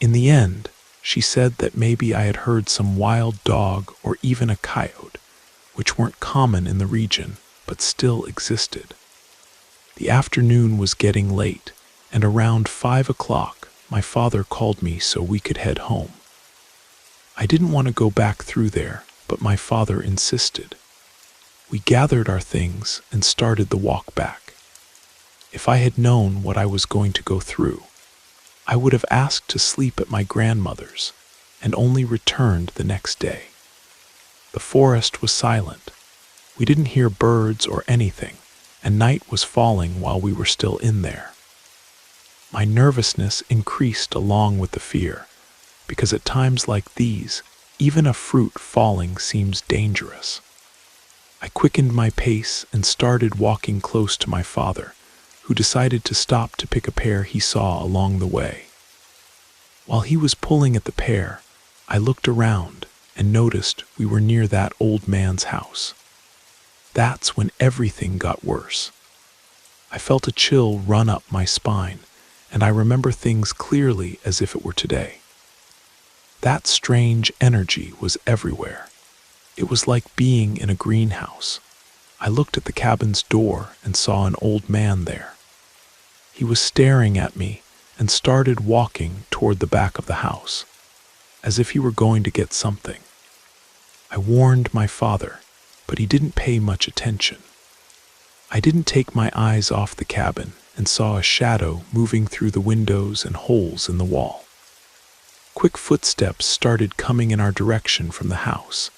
In the end, she said that maybe I had heard some wild dog or even a coyote, which weren't common in the region, but still existed. The afternoon was getting late, and around 5 o'clock, my father called me so we could head home. I didn't want to go back through there, but my father insisted. We gathered our things and started the walk back. If I had known what I was going to go through, I would have asked to sleep at my grandmother's and only returned the next day. The forest was silent. We didn't hear birds or anything, and night was falling while we were still in there. My nervousness increased along with the fear, because at times like these, even a fruit falling seems dangerous. I quickened my pace and started walking close to my father, who decided to stop to pick a pear he saw along the way. While he was pulling at the pear, I looked around and noticed we were near that old man's house. That's when everything got worse. I felt a chill run up my spine, and I remember things clearly as if it were today. That strange energy was everywhere. It was like being in a greenhouse. I looked at the cabin's door and saw an old man there. He was staring at me and started walking toward the back of the house, as if he were going to get something. I warned my father, but he didn't pay much attention. I didn't take my eyes off the cabin and saw a shadow moving through the windows and holes in the wall. Quick footsteps started coming in our direction from the house,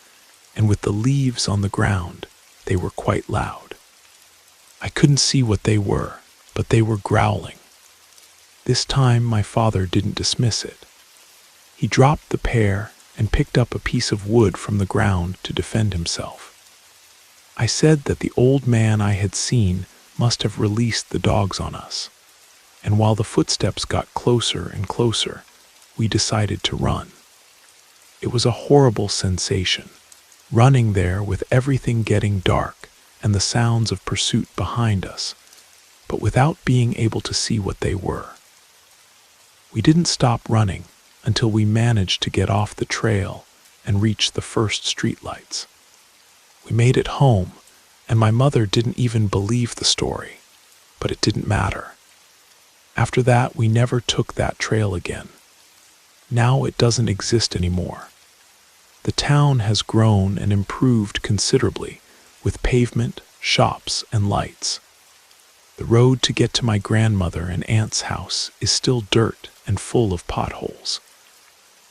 and with the leaves on the ground, they were quite loud. I couldn't see what they were, but they were growling. This time my father didn't dismiss it. He dropped the pear and picked up a piece of wood from the ground to defend himself. I said that the old man I had seen must have released the dogs on us, and while the footsteps got closer and closer, we decided to run. It was a horrible sensation, running there with everything getting dark and the sounds of pursuit behind us, but without being able to see what they were. We didn't stop running until we managed to get off the trail and reached the first streetlights. We made it home, and my mother didn't even believe the story, but it didn't matter. After that, we never took that trail again. Now it doesn't exist anymore. The town has grown and improved considerably, with pavement, shops, and lights. The road to get to my grandmother and aunt's house is still dirt and full of potholes.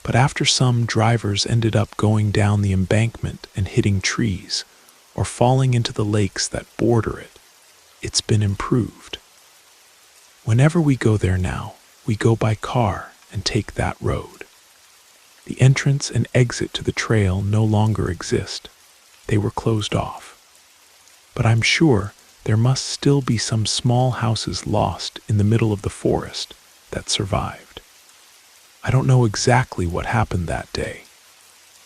But after some drivers ended up going down the embankment and hitting trees, or falling into the lakes that border it, it's been improved. Whenever we go there now, we go by car and take that road. The entrance and exit to the trail no longer exist. They were closed off. But I'm sure there must still be some small houses lost in the middle of the forest that survived. I don't know exactly what happened that day.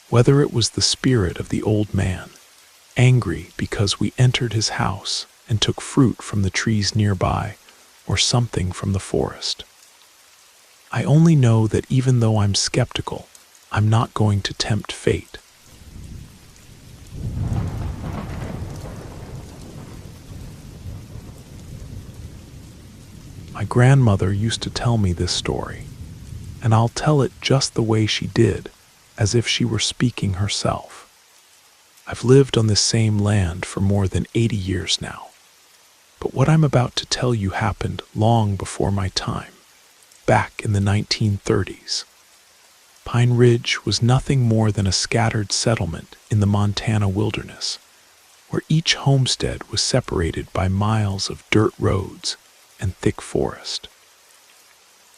Whether it was the spirit of the old man, angry because we entered his house and took fruit from the trees nearby, or something from the forest. I only know that even though I'm skeptical, I'm not going to tempt fate. My grandmother used to tell me this story, and I'll tell it just the way she did, as if she were speaking herself. I've lived on this same land for more than 80 years now. But what I'm about to tell you happened long before my time, back in the 1930s. Pine Ridge was nothing more than a scattered settlement in the Montana wilderness, where each homestead was separated by miles of dirt roads and thick forest.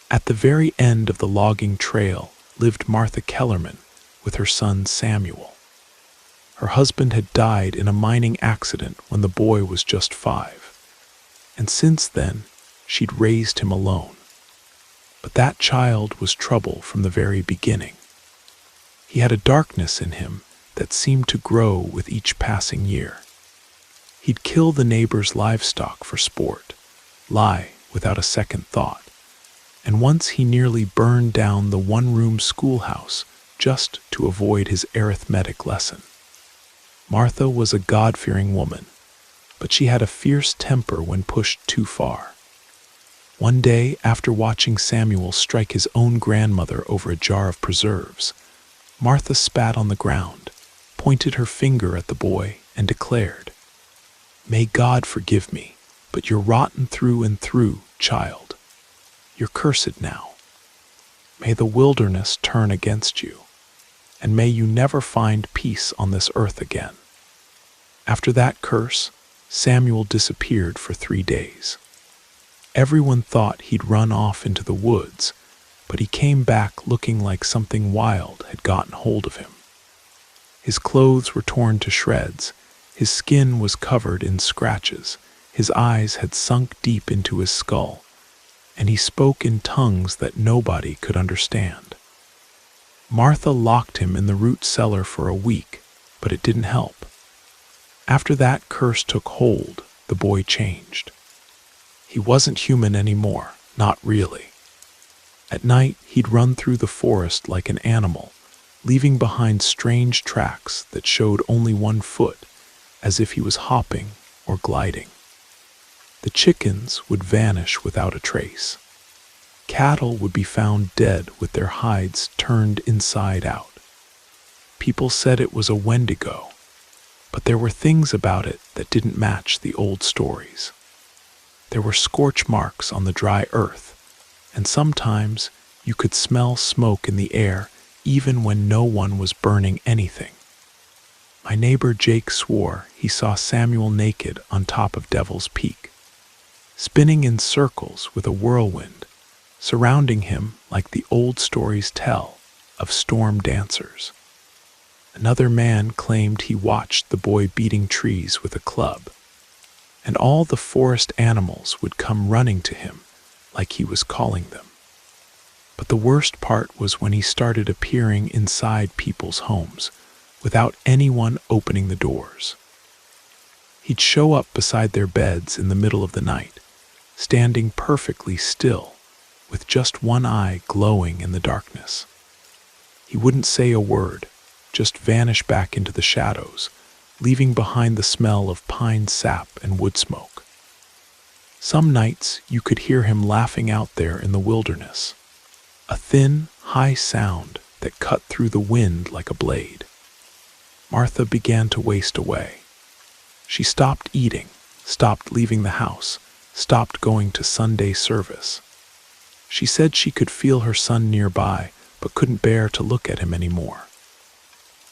At the very end of the logging trail lived Martha Kellerman with her son Samuel. Her husband had died in a mining accident when the boy was just 5. And since then, she'd raised him alone. But that child was trouble from the very beginning. He had a darkness in him that seemed to grow with each passing year. He'd kill the neighbor's livestock for sport, lie without a second thought, and once he nearly burned down the one-room schoolhouse just to avoid his arithmetic lesson. Martha was a God-fearing woman, but she had a fierce temper when pushed too far. One day, after watching Samuel strike his own grandmother over a jar of preserves, Martha spat on the ground, pointed her finger at the boy, and declared, "May God forgive me, but you're rotten through and through, child. You're cursed now. May the wilderness turn against you, and may you never find peace on this earth again." After that curse, Samuel disappeared for 3 days. Everyone thought he'd run off into the woods, but he came back looking like something wild had gotten hold of him. His clothes were torn to shreds, his skin was covered in scratches, his eyes had sunk deep into his skull, and he spoke in tongues that nobody could understand. Martha locked him in the root cellar for a week, but it didn't help. After that curse took hold, the boy changed. He wasn't human anymore, not really. At night, he'd run through the forest like an animal, leaving behind strange tracks that showed only 1 foot, as if he was hopping or gliding. The chickens would vanish without a trace. Cattle would be found dead with their hides turned inside out. People said it was a Wendigo, but there were things about it that didn't match the old stories. There were scorch marks on the dry earth, and sometimes you could smell smoke in the air even when no one was burning anything. My neighbor Jake swore he saw Samuel naked on top of Devil's Peak, spinning in circles with a whirlwind, surrounding him like the old stories tell of storm dancers. Another man claimed he watched the boy beating trees with a club, and all the forest animals would come running to him like he was calling them. But the worst part was when he started appearing inside people's homes without anyone opening the doors. He'd show up beside their beds in the middle of the night, standing perfectly still, with just one eye glowing in the darkness. He wouldn't say a word, just vanish back into the shadows, leaving behind the smell of pine sap and wood smoke. Some nights you could hear him laughing out there in the wilderness, a thin, high sound that cut through the wind like a blade. Martha began to waste away. She stopped eating, stopped leaving the house, stopped going to Sunday service. She said she could feel her son nearby, but couldn't bear to look at him anymore.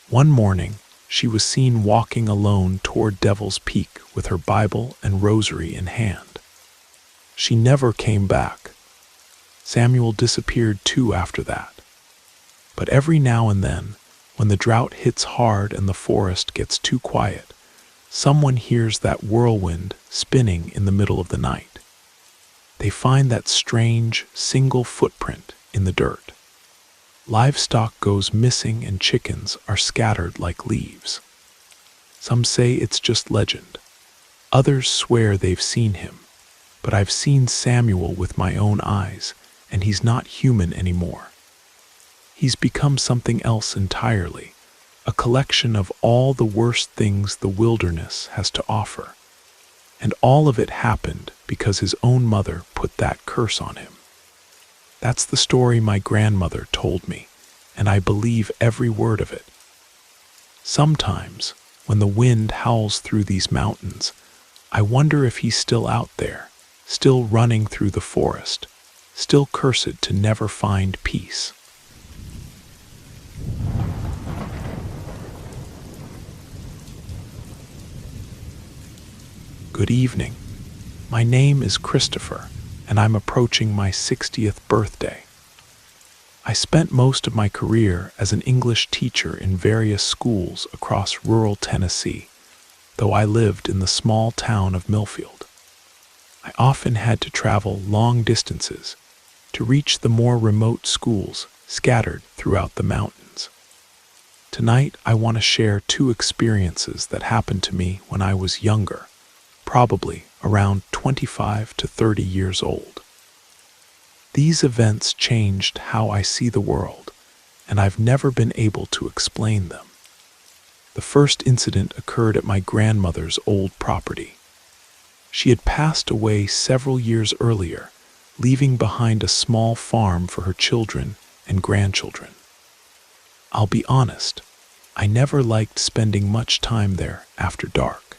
One morning, she was seen walking alone toward Devil's Peak with her Bible and rosary in hand. She never came back. Samuel disappeared too after that. But every now and then, when the drought hits hard and the forest gets too quiet, someone hears that whirlwind spinning in the middle of the night. They find that strange, single footprint in the dirt. Livestock goes missing and chickens are scattered like leaves. Some say it's just legend. Others swear they've seen him. But I've seen Samuel with my own eyes, and he's not human anymore. He's become something else entirely, a collection of all the worst things the wilderness has to offer. And all of it happened because his own mother put that curse on him. That's the story my grandmother told me, and I believe every word of it. Sometimes, when the wind howls through these mountains, I wonder if he's still out there, still running through the forest, still cursed to never find peace. Good evening. My name is Christopher, and I'm approaching my 60th birthday. I spent most of my career as an English teacher in various schools across rural Tennessee, though I lived in the small town of Millfield. I often had to travel long distances to reach the more remote schools scattered throughout the mountains. Tonight, I want to share two experiences that happened to me when I was younger, probably around 25 to 30 years old. These events changed how I see the world, and I've never been able to explain them. The first incident occurred at my grandmother's old property. She had passed away several years earlier, leaving behind a small farm for her children and grandchildren. I'll be honest, I never liked spending much time there after dark.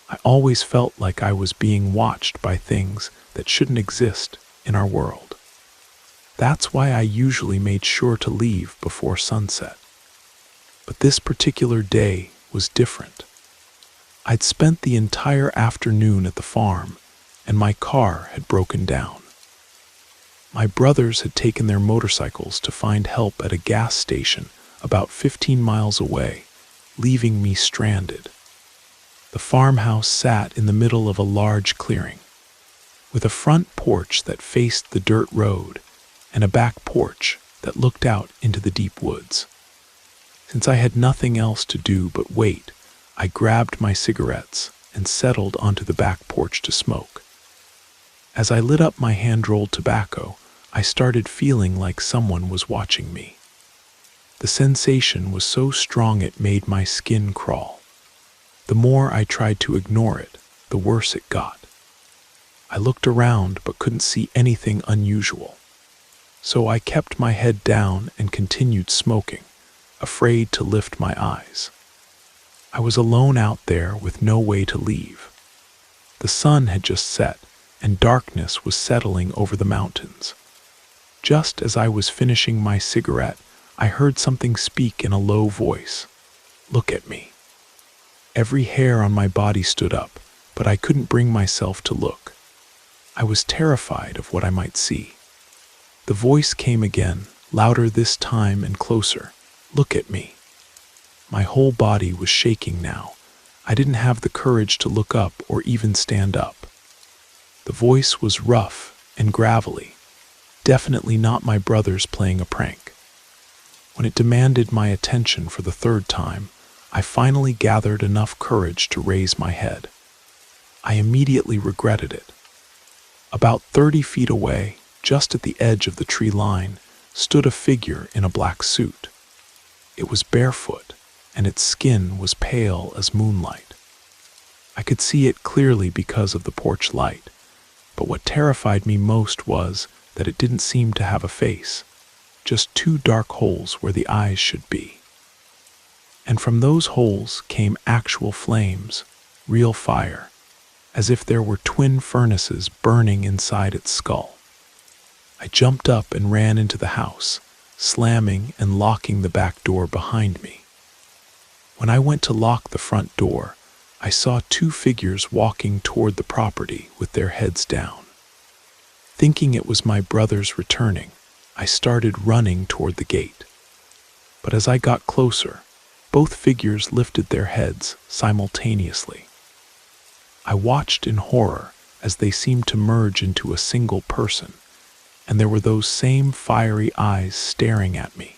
I always felt like I was being watched by things that shouldn't exist in our world. That's why I usually made sure to leave before sunset. But this particular day was different. I'd spent the entire afternoon at the farm, and my car had broken down. My brothers had taken their motorcycles to find help at a gas station about 15 miles away, leaving me stranded. The farmhouse sat in the middle of a large clearing, with a front porch that faced the dirt road and a back porch that looked out into the deep woods. Since I had nothing else to do but wait, I grabbed my cigarettes and settled onto the back porch to smoke. As I lit up my hand-rolled tobacco, I started feeling like someone was watching me. The sensation was so strong it made my skin crawl. The more I tried to ignore it, the worse it got. I looked around but couldn't see anything unusual. So I kept my head down and continued smoking, afraid to lift my eyes. I was alone out there with no way to leave. The sun had just set, and darkness was settling over the mountains. Just as I was finishing my cigarette, I heard something speak in a low voice. "Look at me." Every hair on my body stood up, but I couldn't bring myself to look. I was terrified of what I might see. The voice came again, louder this time and closer. "Look at me." My whole body was shaking now. I didn't have the courage to look up or even stand up. The voice was rough and gravelly, definitely not my brothers playing a prank. When it demanded my attention for the third time, I finally gathered enough courage to raise my head. I immediately regretted it. About 30 feet away, just at the edge of the tree line, stood a figure in a black suit. It was barefoot, and its skin was pale as moonlight. I could see it clearly because of the porch light, but what terrified me most was that it didn't seem to have a face, just two dark holes where the eyes should be. And from those holes came actual flames, real fire, as if there were twin furnaces burning inside its skull. I jumped up and ran into the house, slamming and locking the back door behind me. When I went to lock the front door, I saw two figures walking toward the property with their heads down. Thinking it was my brothers returning, I started running toward the gate. But as I got closer, both figures lifted their heads simultaneously. I watched in horror as they seemed to merge into a single person, and there were those same fiery eyes staring at me.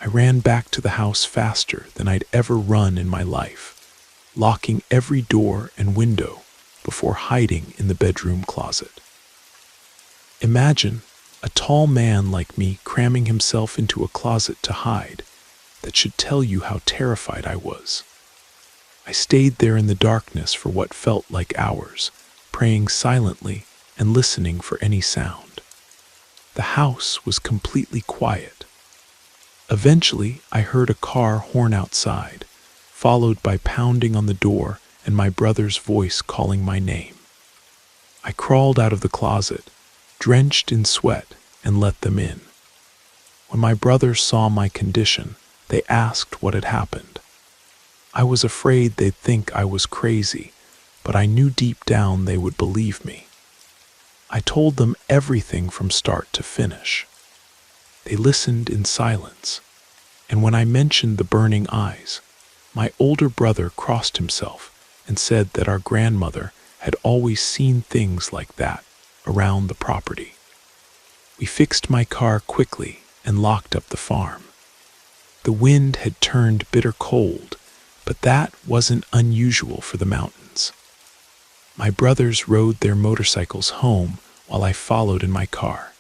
I ran back to the house faster than I'd ever run in my life, locking every door and window before hiding in the bedroom closet. Imagine a tall man like me cramming himself into a closet to hide. That should tell you how terrified I was. I stayed there in the darkness for what felt like hours, praying silently and listening for any sound. The house was completely quiet. Eventually, I heard a car horn outside, followed by pounding on the door and my brother's voice calling my name. I crawled out of the closet, drenched in sweat, and let them in. When my brothers saw my condition, they asked what had happened. I was afraid they'd think I was crazy, but I knew deep down they would believe me. I told them everything from start to finish. They listened in silence, and when I mentioned the burning eyes, my older brother crossed himself and said that our grandmother had always seen things like that around the property. We fixed my car quickly and locked up the farm. The wind had turned bitter cold, but that wasn't unusual for the mountains. My brothers rode their motorcycles home while I followed in my car.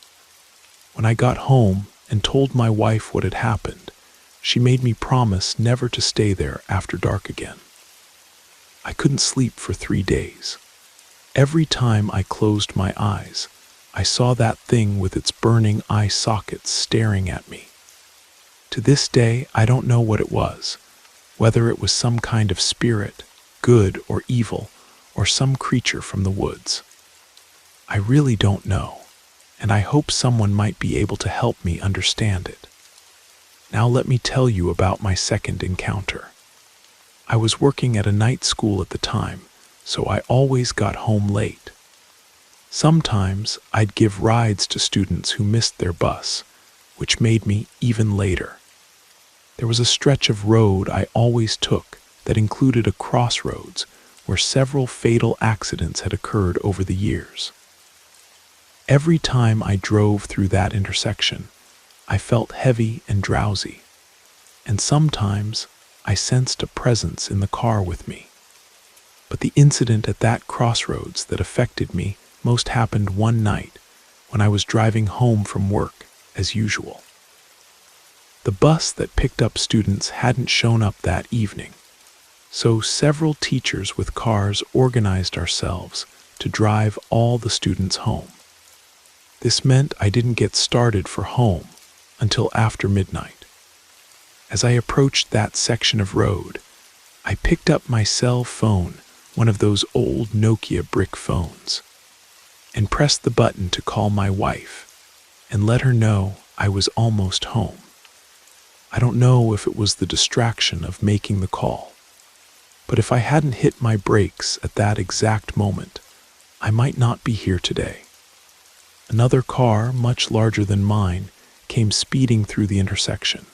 When I got home and told my wife what had happened, she made me promise never to stay there after dark again. I couldn't sleep for 3 days. Every time I closed my eyes, I saw that thing with its burning eye sockets staring at me. To this day, I don't know what it was, whether it was some kind of spirit, good or evil, or some creature from the woods. I really don't know, and I hope someone might be able to help me understand it. Now let me tell you about my second encounter. I was working at a night school at the time, so I always got home late. Sometimes I'd give rides to students who missed their bus, which made me even later. There was a stretch of road I always took that included a crossroads where several fatal accidents had occurred over the years. Every time I drove through that intersection, I felt heavy and drowsy, and sometimes I sensed a presence in the car with me. But the incident at that crossroads that affected me most happened one night when I was driving home from work as usual. The bus that picked up students hadn't shown up that evening, so several teachers with cars organized ourselves to drive all the students home. This meant I didn't get started for home until after midnight. As I approached that section of road, I picked up my cell phone, one of those old Nokia brick phones, and pressed the button to call my wife and let her know I was almost home. I don't know if it was the distraction of making the call, but if I hadn't hit my brakes at that exact moment, I might not be here today. Another car, much larger than mine, came speeding through the intersection.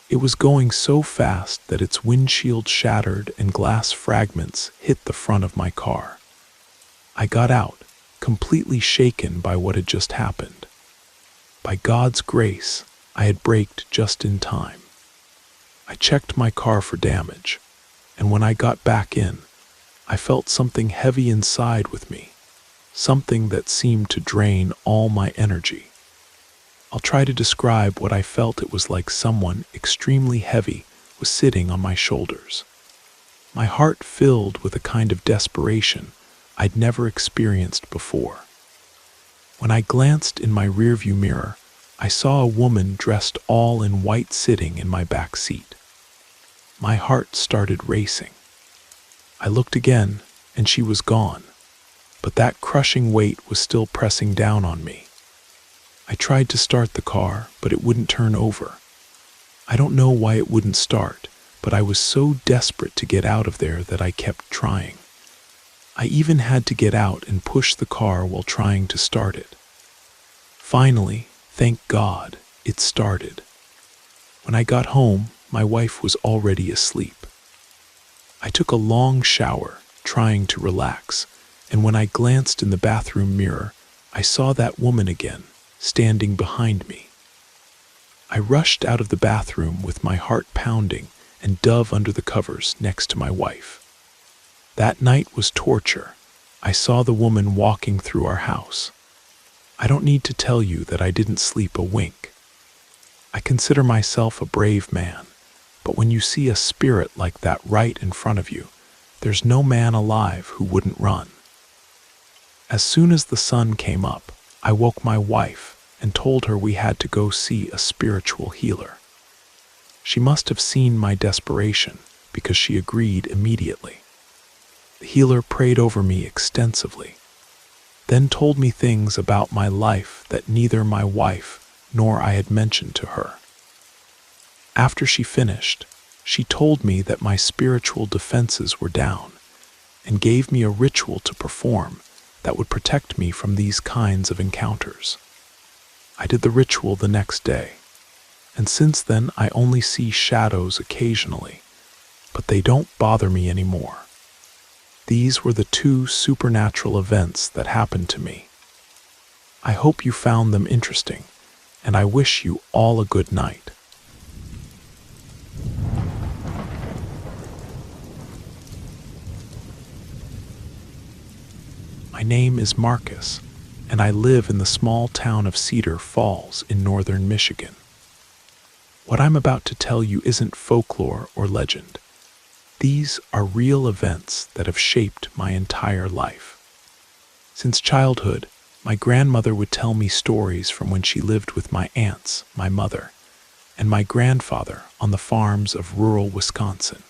It was going so fast that its windshield shattered and glass fragments hit the front of my car. I got out, completely shaken by what had just happened. By God's grace, I had braked just in time. I checked my car for damage, and when I got back in, I felt something heavy inside with me, something that seemed to drain all my energy. I'll try to describe what I felt. It was like someone extremely heavy was sitting on my shoulders. My heart filled with a kind of desperation I'd never experienced before. When I glanced in my rearview mirror, I saw a woman dressed all in white sitting in my back seat. My heart started racing. I looked again, and she was gone, but that crushing weight was still pressing down on me. I tried to start the car, but it wouldn't turn over. I don't know why it wouldn't start, but I was so desperate to get out of there that I kept trying. I even had to get out and push the car while trying to start it. Finally, thank God, it started. When I got home, my wife was already asleep. I took a long shower, trying to relax, and when I glanced in the bathroom mirror, I saw that woman again, standing behind me. I rushed out of the bathroom with my heart pounding and dove under the covers next to my wife. That night was torture. I saw the woman walking through our house. I don't need to tell you that I didn't sleep a wink. I consider myself a brave man, but when you see a spirit like that right in front of you, there's no man alive who wouldn't run. As soon as the sun came up, I woke my wife and told her we had to go see a spiritual healer. She must have seen my desperation because she agreed immediately. The healer prayed over me extensively, then told me things about my life that neither my wife nor I had mentioned to her. After she finished, she told me that my spiritual defenses were down and gave me a ritual to perform that would protect me from these kinds of encounters. I did the ritual the next day, and since then I only see shadows occasionally, but they don't bother me anymore. These were the two supernatural events that happened to me. I hope you found them interesting, and I wish you all a good night. My name is Marcus, and I live in the small town of Cedar Falls in northern Michigan. What I'm about to tell you isn't folklore or legend. These are real events that have shaped my entire life. Since childhood, my grandmother would tell me stories from when she lived with my aunts, my mother, and my grandfather on the farms of rural Wisconsin.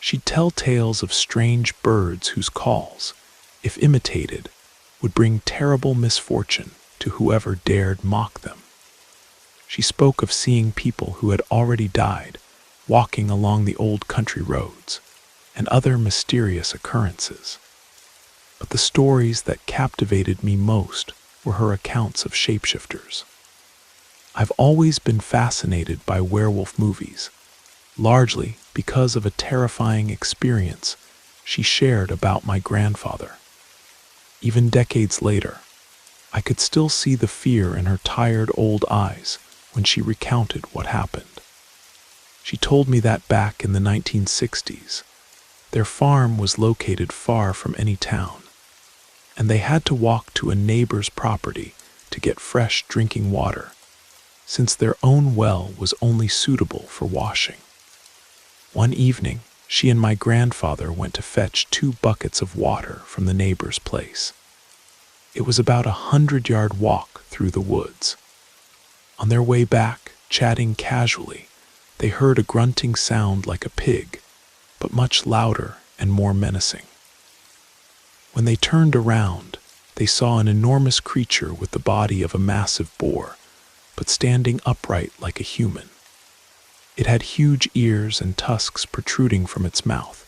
She'd tell tales of strange birds whose calls, if imitated, would bring terrible misfortune to whoever dared mock them. She spoke of seeing people who had already died walking along the old country roads, and other mysterious occurrences. But the stories that captivated me most were her accounts of shapeshifters. I've always been fascinated by werewolf movies, largely because of a terrifying experience she shared about my grandfather. Even decades later, I could still see the fear in her tired old eyes when she recounted what happened. She told me that back in the 1960s, their farm was located far from any town, and they had to walk to a neighbor's property to get fresh drinking water, since their own well was only suitable for washing. One evening, she and my grandfather went to fetch 2 buckets of water from the neighbor's place. It was about 100-yard walk through the woods. On their way back, chatting casually, they heard a grunting sound like a pig, but much louder and more menacing. When they turned around, they saw an enormous creature with the body of a massive boar, but standing upright like a human. It had huge ears and tusks protruding from its mouth,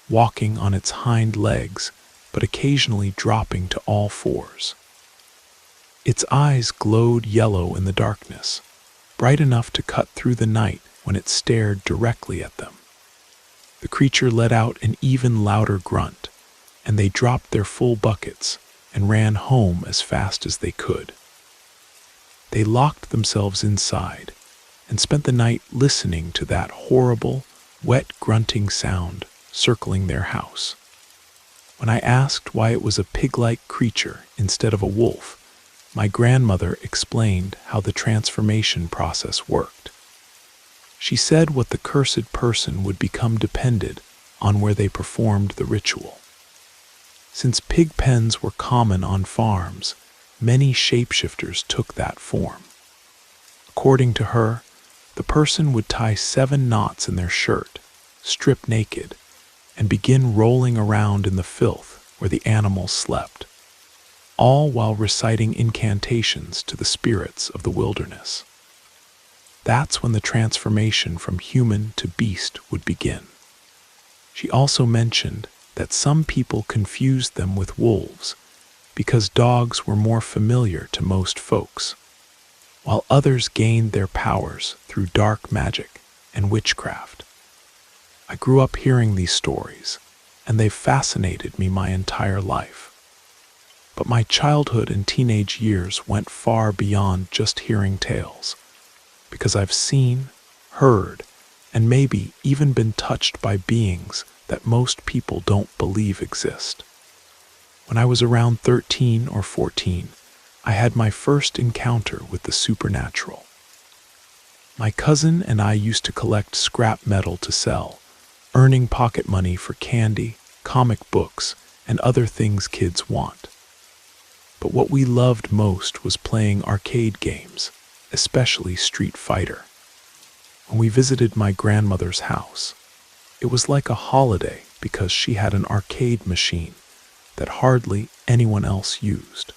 walking on its hind legs, but occasionally dropping to all fours. Its eyes glowed yellow in the darkness, bright enough to cut through the night when it stared directly at them. The creature let out an even louder grunt, and they dropped their full buckets and ran home as fast as they could. They locked themselves inside and spent the night listening to that horrible, wet grunting sound circling their house. When I asked why it was a pig-like creature instead of a wolf, my grandmother explained how the transformation process worked. She said what the cursed person would become depended on where they performed the ritual. Since pig pens were common on farms, many shapeshifters took that form. According to her, the person would tie 7 knots in their shirt, strip naked, and begin rolling around in the filth where the animals slept, all while reciting incantations to the spirits of the wilderness. That's when the transformation from human to beast would begin. She also mentioned that some people confused them with wolves because dogs were more familiar to most folks, while others gained their powers through dark magic and witchcraft. I grew up hearing these stories, and they've fascinated me my entire life. But my childhood and teenage years went far beyond just hearing tales, because I've seen, heard, and maybe even been touched by beings that most people don't believe exist. When I was around 13 or 14, I had my first encounter with the supernatural. My cousin and I used to collect scrap metal to sell, earning pocket money for candy, comic books, and other things kids want. But what we loved most was playing arcade games, especially Street Fighter. When we visited my grandmother's house, it was like a holiday because she had an arcade machine that hardly anyone else used.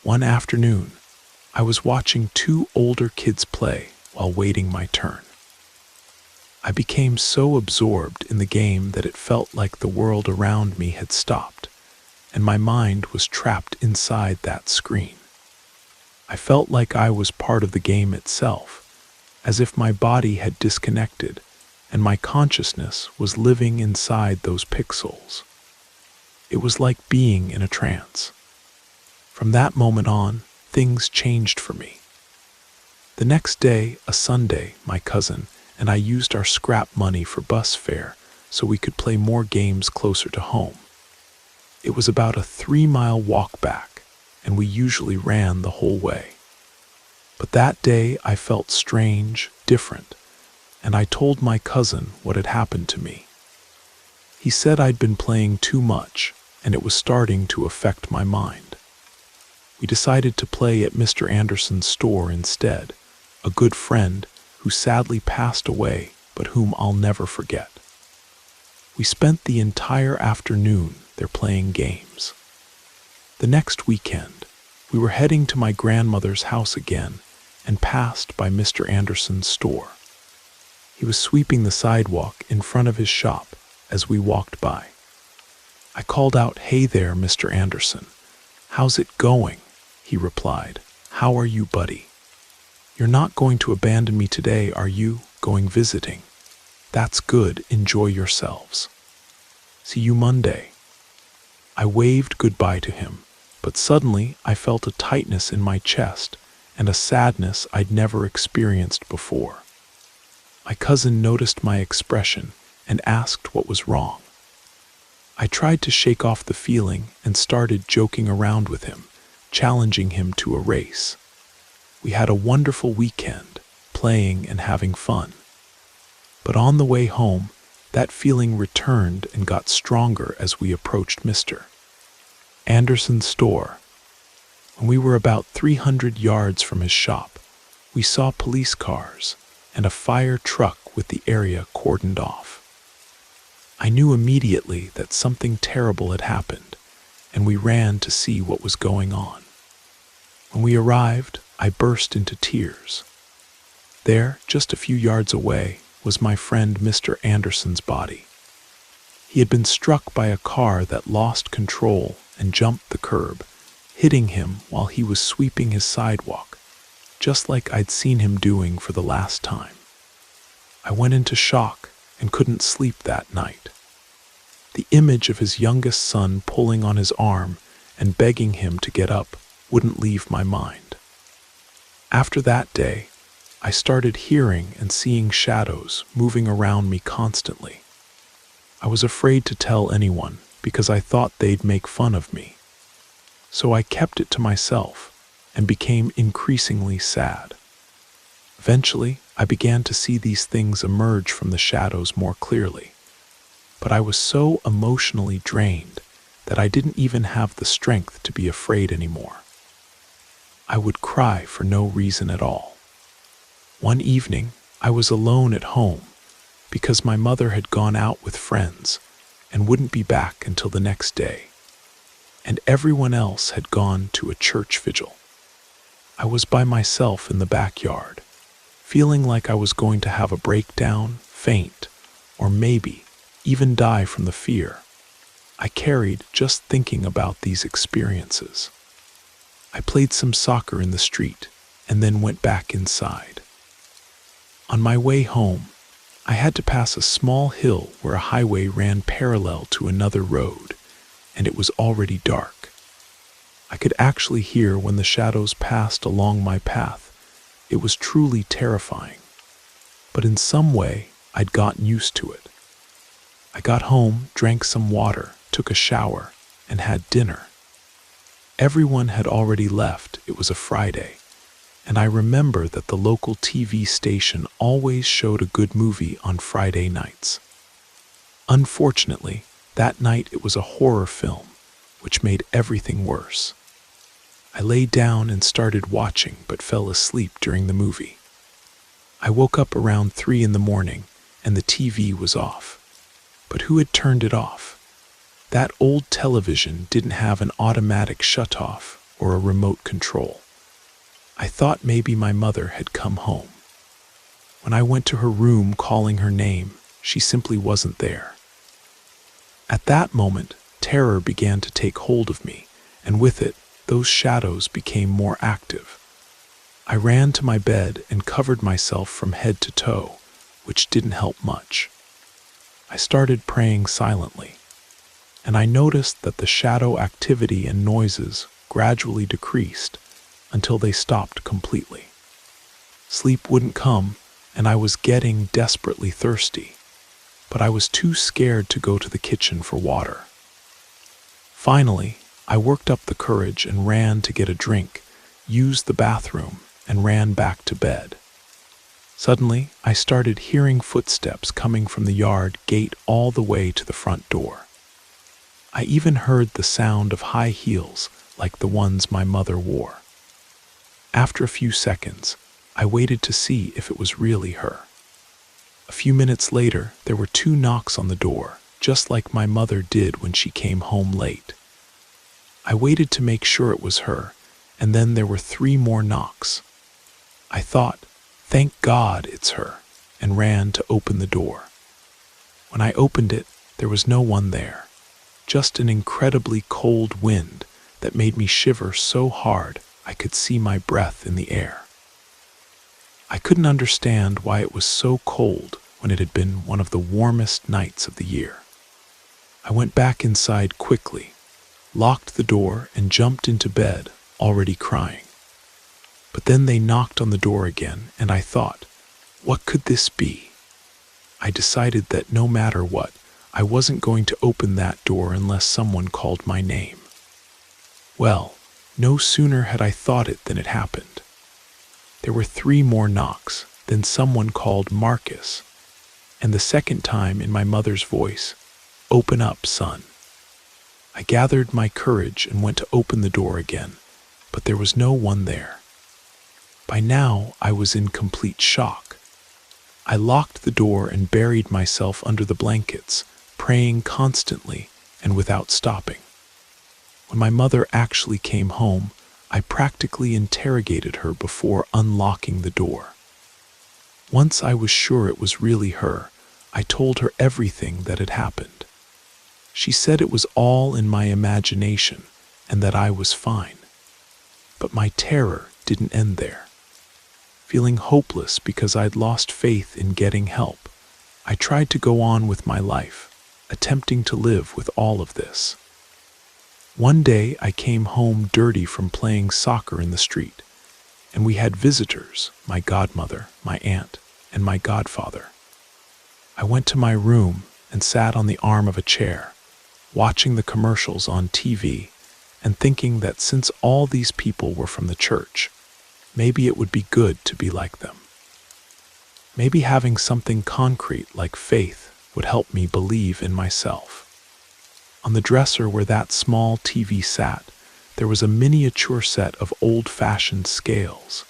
One afternoon, I was watching 2 older kids play while waiting my turn. I became so absorbed in the game that it felt like the world around me had stopped, and my mind was trapped inside that screen. I felt like I was part of the game itself, as if my body had disconnected and my consciousness was living inside those pixels. It was like being in a trance. From that moment on, things changed for me. The next day, a Sunday, my cousin and I used our scrap money for bus fare so we could play more games closer to home. It was about a 3-mile walk back, and we usually ran the whole way. But that day I felt strange, different, and I told my cousin what had happened to me. He said I'd been playing too much, and it was starting to affect my mind. We decided to play at Mr. Anderson's store instead, a good friend who sadly passed away, but whom I'll never forget. We spent the entire afternoon there playing games. The next weekend, we were heading to my grandmother's house again and passed by Mr. Anderson's store. He was sweeping the sidewalk in front of his shop as we walked by. I called out, "Hey there, Mr. Anderson. How's it going?" He replied, "How are you, buddy? You're not going to abandon me today, are you? Going visiting? That's good. Enjoy yourselves. See you Monday." I waved goodbye to him, but suddenly I felt a tightness in my chest and a sadness I'd never experienced before. My cousin noticed my expression and asked what was wrong. I tried to shake off the feeling and started joking around with him, challenging him to a race. We had a wonderful weekend, playing and having fun. But on the way home, that feeling returned and got stronger as we approached Mr. Anderson's store. When we were about 300 yards from his shop, we saw police cars and a fire truck with the area cordoned off. I knew immediately that something terrible had happened, and we ran to see what was going on. When we arrived, I burst into tears. There, just a few yards away, was my friend Mr. Anderson's body. He had been struck by a car that lost control and jumped the curb, hitting him while he was sweeping his sidewalk, just like I'd seen him doing for the last time. I went into shock and couldn't sleep that night. The image of his youngest son pulling on his arm and begging him to get up wouldn't leave my mind. After that day, I started hearing and seeing shadows moving around me constantly. I was afraid to tell anyone because I thought they'd make fun of me. So I kept it to myself and became increasingly sad. Eventually, I began to see these things emerge from the shadows more clearly, but I was so emotionally drained that I didn't even have the strength to be afraid anymore. I would cry for no reason at all. One evening, I was alone at home because my mother had gone out with friends and wouldn't be back until the next day, and everyone else had gone to a church vigil. I was by myself in the backyard, feeling like I was going to have a breakdown, faint, or maybe even die from the fear I carried just thinking about these experiences. I played some soccer in the street and then went back inside. On my way home, I had to pass a small hill where a highway ran parallel to another road, and it was already dark. I could actually hear when the shadows passed along my path. It was truly terrifying, but in some way, I'd gotten used to it. I got home, drank some water, took a shower, and had dinner. Everyone had already left. It was a Friday, and I remember that the local TV station always showed a good movie on Friday nights. Unfortunately, that night it was a horror film, which made everything worse. I lay down and started watching but fell asleep during the movie. I woke up around 3 in the morning and the TV was off. But who had turned it off? That old television didn't have an automatic shutoff or a remote control. I thought maybe my mother had come home. When I went to her room calling her name, she simply wasn't there. At that moment, terror began to take hold of me, and with it, those shadows became more active. I ran to my bed and covered myself from head to toe, which didn't help much. I started praying silently, and I noticed that the shadow activity and noises gradually decreased until they stopped completely. Sleep wouldn't come, and I was getting desperately thirsty, but I was too scared to go to the kitchen for water. Finally, I worked up the courage and ran to get a drink, used the bathroom, and ran back to bed. Suddenly, I started hearing footsteps coming from the yard gate all the way to the front door. I even heard the sound of high heels like the ones my mother wore. After a few seconds, I waited to see if it was really her. A few minutes later, there were 2 knocks on the door, just like my mother did when she came home late. I waited to make sure it was her, and then there were 3 more knocks. I thought, "Thank God it's her," and ran to open the door. When I opened it, there was no one there, just an incredibly cold wind that made me shiver so hard I could see my breath in the air. I couldn't understand why it was so cold when it had been one of the warmest nights of the year. I went back inside quickly, locked the door, and jumped into bed, already crying. But then they knocked on the door again, and I thought, what could this be? I decided that no matter what, I wasn't going to open that door unless someone called my name. Well, no sooner had I thought it than it happened. There were 3 more knocks, then someone called Marcus, and the second time in my mother's voice, "Open up, son." I gathered my courage and went to open the door again, but there was no one there. By now, I was in complete shock. I locked the door and buried myself under the blankets, praying constantly and without stopping. When my mother actually came home, I practically interrogated her before unlocking the door. Once I was sure it was really her, I told her everything that had happened. She said it was all in my imagination and that I was fine. But my terror didn't end there. Feeling hopeless because I'd lost faith in getting help, I tried to go on with my life, attempting to live with all of this. One day I came home dirty from playing soccer in the street, and we had visitors, my godmother, my aunt, and my godfather. I went to my room and sat on the arm of a chair, watching the commercials on TV and thinking that since all these people were from the church, maybe it would be good to be like them. Maybe having something concrete like faith would help me believe in myself. On the dresser where that small TV sat, there was a miniature set of old-fashioned scales.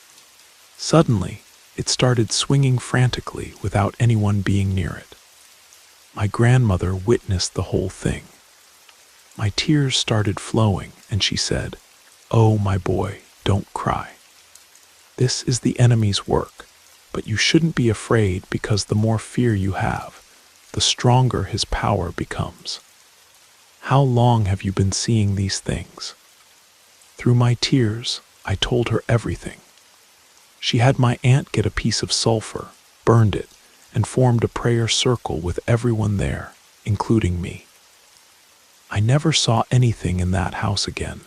Suddenly, it started swinging frantically without anyone being near it. My grandmother witnessed the whole thing. My tears started flowing, and she said, "Oh, my boy, don't cry. This is the enemy's work, but you shouldn't be afraid because the more fear you have, the stronger his power becomes. How long have you been seeing these things?" Through my tears, I told her everything. She had my aunt get a piece of sulfur, burned it, and formed a prayer circle with everyone there, including me. I never saw anything in that house again,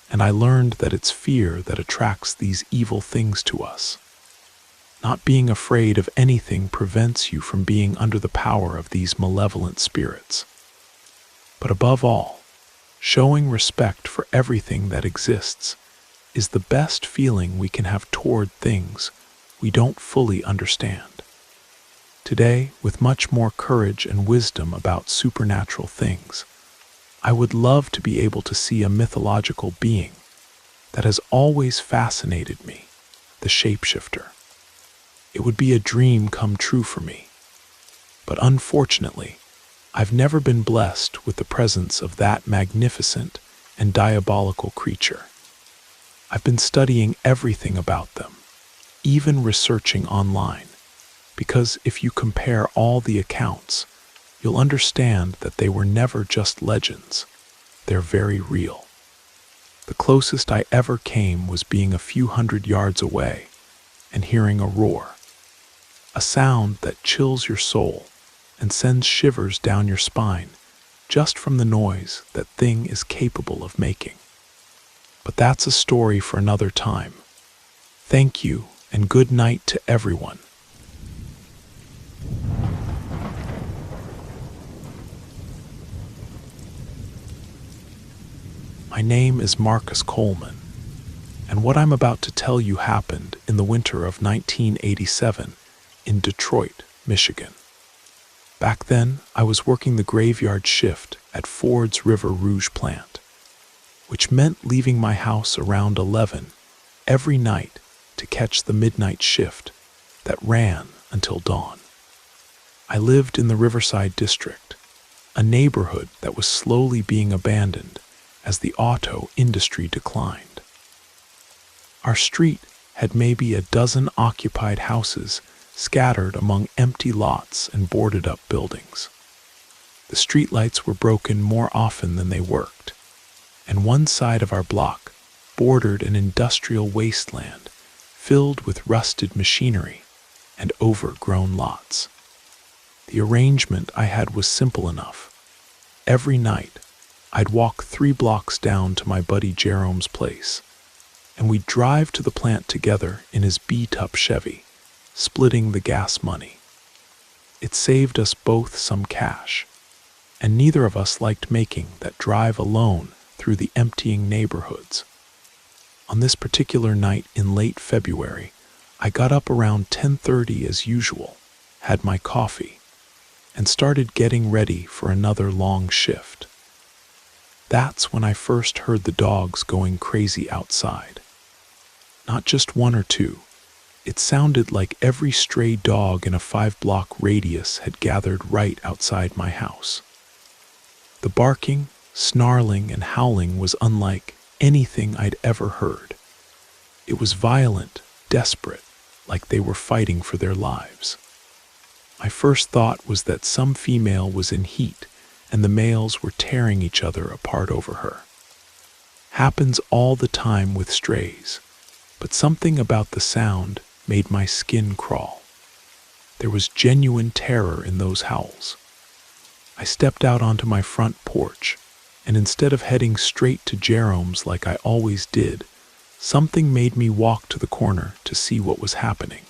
and I learned that it's fear that attracts these evil things to us. Not being afraid of anything prevents you from being under the power of these malevolent spirits. But above all, showing respect for everything that exists is the best feeling we can have toward things we don't fully understand. Today, with much more courage and wisdom about supernatural things, I would love to be able to see a mythological being that has always fascinated me, the shapeshifter. It would be a dream come true for me. But unfortunately, I've never been blessed with the presence of that magnificent and diabolical creature. I've been studying everything about them, even researching online, because if you compare all the accounts, you'll understand that they were never just legends. They're very real. The closest I ever came was being a few hundred yards away and hearing a roar, a sound that chills your soul and sends shivers down your spine just from the noise that thing is capable of making. But that's a story for another time. Thank you and good night to everyone. My name is Marcus Coleman, and what I'm about to tell you happened in the winter of 1987 in Detroit, Michigan. Back then, I was working the graveyard shift at Ford's River Rouge plant, which meant leaving my house around 11 every night to catch the midnight shift that ran until dawn. I lived in the Riverside District, a neighborhood that was slowly being abandoned as the auto industry declined. Our street had maybe a dozen occupied houses scattered among empty lots and boarded-up buildings. The streetlights were broken more often than they worked, and one side of our block bordered an industrial wasteland filled with rusted machinery and overgrown lots. The arrangement I had was simple enough. Every night, I'd walk 3 blocks down to my buddy Jerome's place, and we'd drive to the plant together in his beat-up Chevy, splitting the gas money. It saved us both some cash, and neither of us liked making that drive alone through the emptying neighborhoods. On this particular night in late February, I got up around 10:30 as usual, had my coffee, and started getting ready for another long shift. That's when I first heard the dogs going crazy outside. Not just one or two. It sounded like every stray dog in a 5-block radius had gathered right outside my house. The barking, snarling, and howling was unlike anything I'd ever heard. It was violent, desperate, like they were fighting for their lives. My first thought was that some female was in heat and the males were tearing each other apart over her. Happens all the time with strays, but something about the sound made my skin crawl. There was genuine terror in those howls. I stepped out onto my front porch, and instead of heading straight to Jerome's like I always did, something made me walk to the corner to see what was happening.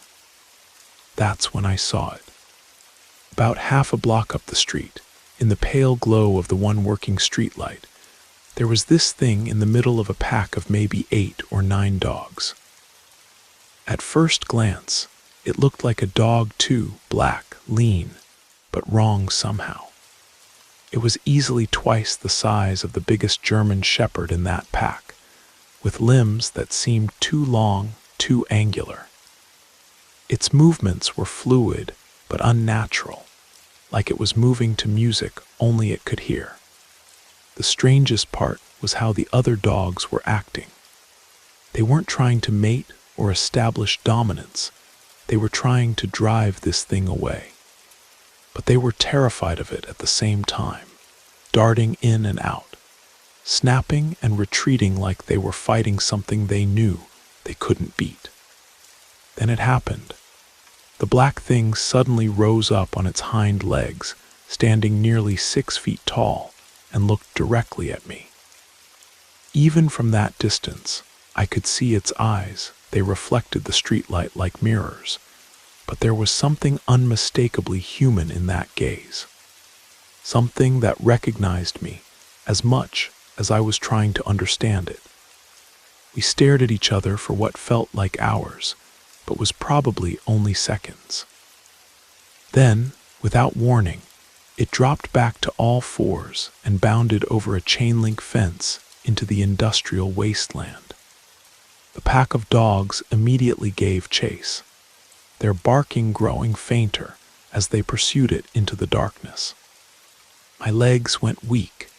That's when I saw it. About half a block up the street, in the pale glow of the one working streetlight, There was this thing in the middle of a pack of maybe 8 or 9 dogs. At first glance, it looked like a dog too, black, lean, but wrong somehow. It was easily twice the size of the biggest German shepherd in that pack, with limbs that seemed too long, too angular. Its movements were fluid but unnatural, like it was moving to music only it could hear. The strangest part was how the other dogs were acting. They weren't trying to mate or establish dominance. They were trying to drive this thing away. But they were terrified of it at the same time, darting in and out, snapping and retreating like they were fighting something they knew they couldn't beat. Then it happened. The black thing suddenly rose up on its hind legs, standing nearly 6 feet tall, and looked directly at me. Even from that distance, I could see its eyes. They reflected the streetlight like mirrors, but there was something unmistakably human in that gaze. Something that recognized me as much as I was trying to understand it. We stared at each other for what felt like hours, but was probably only seconds. Then, without warning, it dropped back to all fours and bounded over a chain-link fence into the industrial wasteland. The pack of dogs immediately gave chase, their barking growing fainter as they pursued it into the darkness. My legs went weak.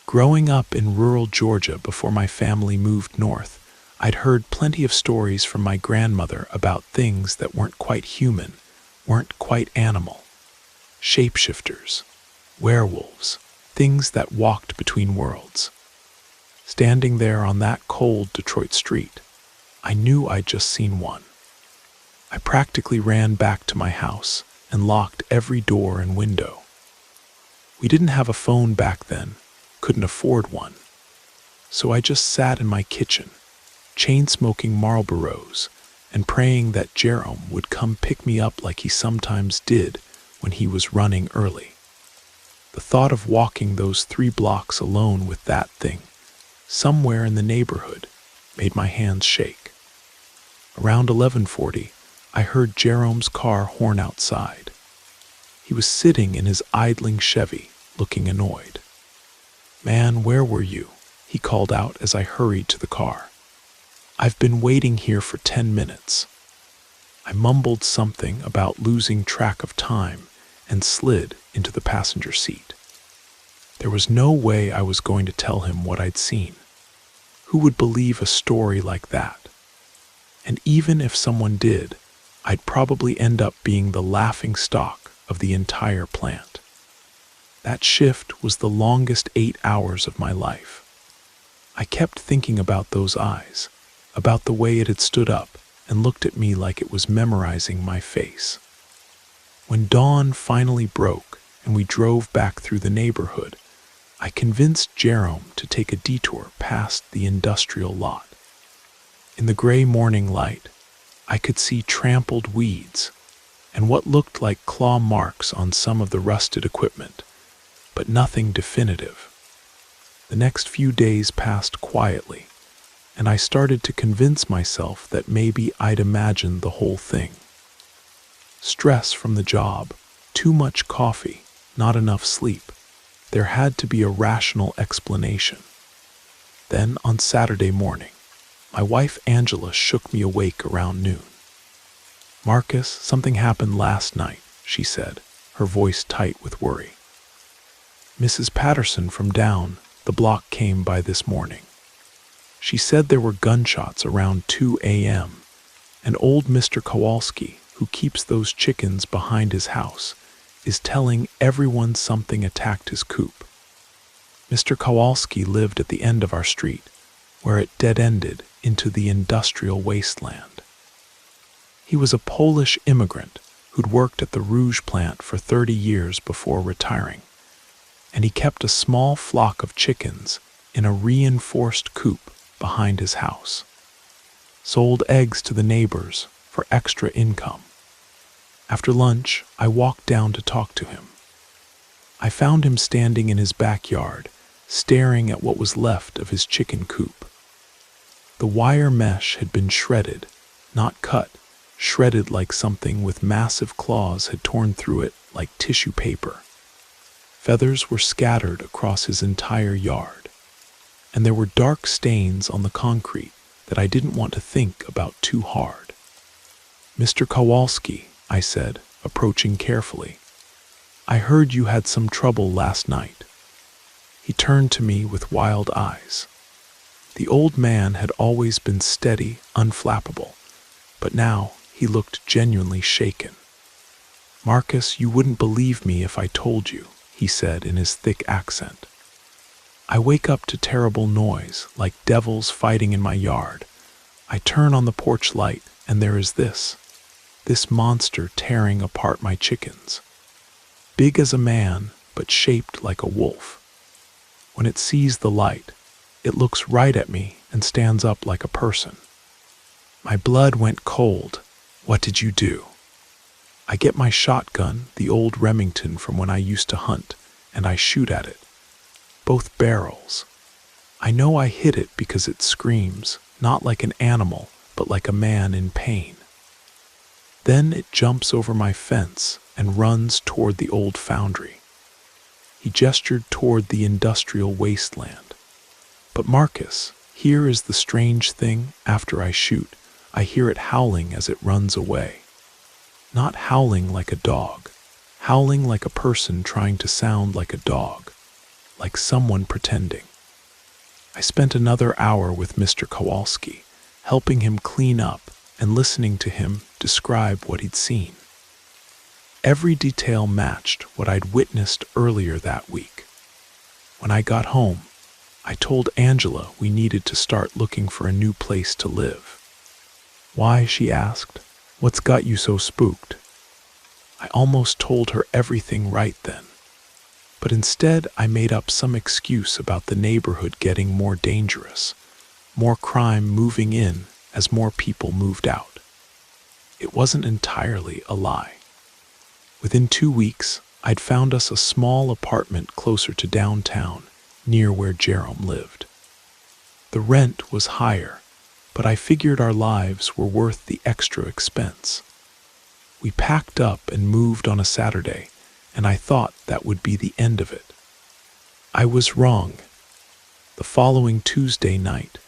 Growing up in rural Georgia before my family moved north, I'd heard plenty of stories from my grandmother about things that weren't quite human, weren't quite animal. Shapeshifters, werewolves, things that walked between worlds. Standing there on that cold Detroit street, I knew I'd just seen one. I practically ran back to my house and locked every door and window. We didn't have a phone back then, couldn't afford one. So I just sat in my kitchen, chain-smoking Marlboros and praying that Jerome would come pick me up like he sometimes did when he was running early. The thought of walking those 3 blocks alone with that thing, somewhere in the neighborhood, made my hands shake. Around 11:40, I heard Jerome's car horn outside. He was sitting in his idling Chevy, looking annoyed. "Man, where were you?" he called out as I hurried to the car. "I've been waiting here for 10 minutes. I mumbled something about losing track of time and slid into the passenger seat. There was no way I was going to tell him what I'd seen. Who would believe a story like that? And even if someone did, I'd probably end up being the laughing stock of the entire plant. That shift was the longest 8 hours of my life. I kept thinking about those eyes, about the way it had stood up and looked at me like it was memorizing my face. When dawn finally broke and we drove back through the neighborhood, I convinced Jerome to take a detour past the industrial lot. In the gray morning light, I could see trampled weeds and what looked like claw marks on some of the rusted equipment, but nothing definitive. The next few days passed quietly, and I started to convince myself that maybe I'd imagined the whole thing. Stress from the job, too much coffee, not enough sleep. There had to be a rational explanation. Then, on Saturday morning, my wife Angela shook me awake around noon. "Marcus, something happened last night," she said, her voice tight with worry. "Mrs. Patterson from down the block came by this morning. She said there were gunshots around 2 a.m., and old Mr. Kowalski, who keeps those chickens behind his house, is telling everyone something attacked his coop. Mr. Kowalski lived at the end of our street, where it dead-ended into the industrial wasteland. He was a Polish immigrant who'd worked at the Rouge plant for 30 years before retiring, and he kept a small flock of chickens in a reinforced coop behind his house. Sold eggs to the neighbors for extra income. After lunch, I walked down to talk to him. I found him standing in his backyard, staring at what was left of his chicken coop. The wire mesh had been shredded, not cut, shredded like something with massive claws had torn through it like tissue paper. Feathers were scattered across his entire yard, and there were dark stains on the concrete that I didn't want to think about too hard. "Mr. Kowalski," I said, approaching carefully, "I heard you had some trouble last night." He turned to me with wild eyes. The old man had always been steady, unflappable, but now he looked genuinely shaken. "Marcus, you wouldn't believe me if I told you," he said in his thick accent. "I wake up to terrible noise, like devils fighting in my yard. I turn on the porch light, and there is this monster tearing apart my chickens. Big as a man, but shaped like a wolf. When it sees the light, it looks right at me and stands up like a person. My blood went cold. What did you do?" I get my shotgun, the old Remington from when I used to hunt, and I shoot at it. Both barrels. I know I hit it because it screams, not like an animal, but like a man in pain. Then it jumps over my fence and runs toward the old foundry. He gestured toward the industrial wasteland. But Marcus, here is the strange thing. After I shoot, I hear it howling as it runs away. Not howling like a dog, howling like a person trying to sound like a dog, like someone pretending. I spent another hour with Mr. Kowalski, helping him clean up and listening to him describe what he'd seen. Every detail matched what I'd witnessed earlier that week. When I got home, I told Angela we needed to start looking for a new place to live. "Why?" she asked. "What's got you so spooked?" I almost told her everything right then, but instead I made up some excuse about the neighborhood getting more dangerous, more crime moving in as more people moved out. It wasn't entirely a lie. Within 2 weeks, I'd found us a small apartment closer to downtown, near where Jerome lived. The rent was higher, but I figured our lives were worth the extra expense. We packed up and moved on a Saturday, and I thought that would be the end of it. I was wrong. The following Tuesday night,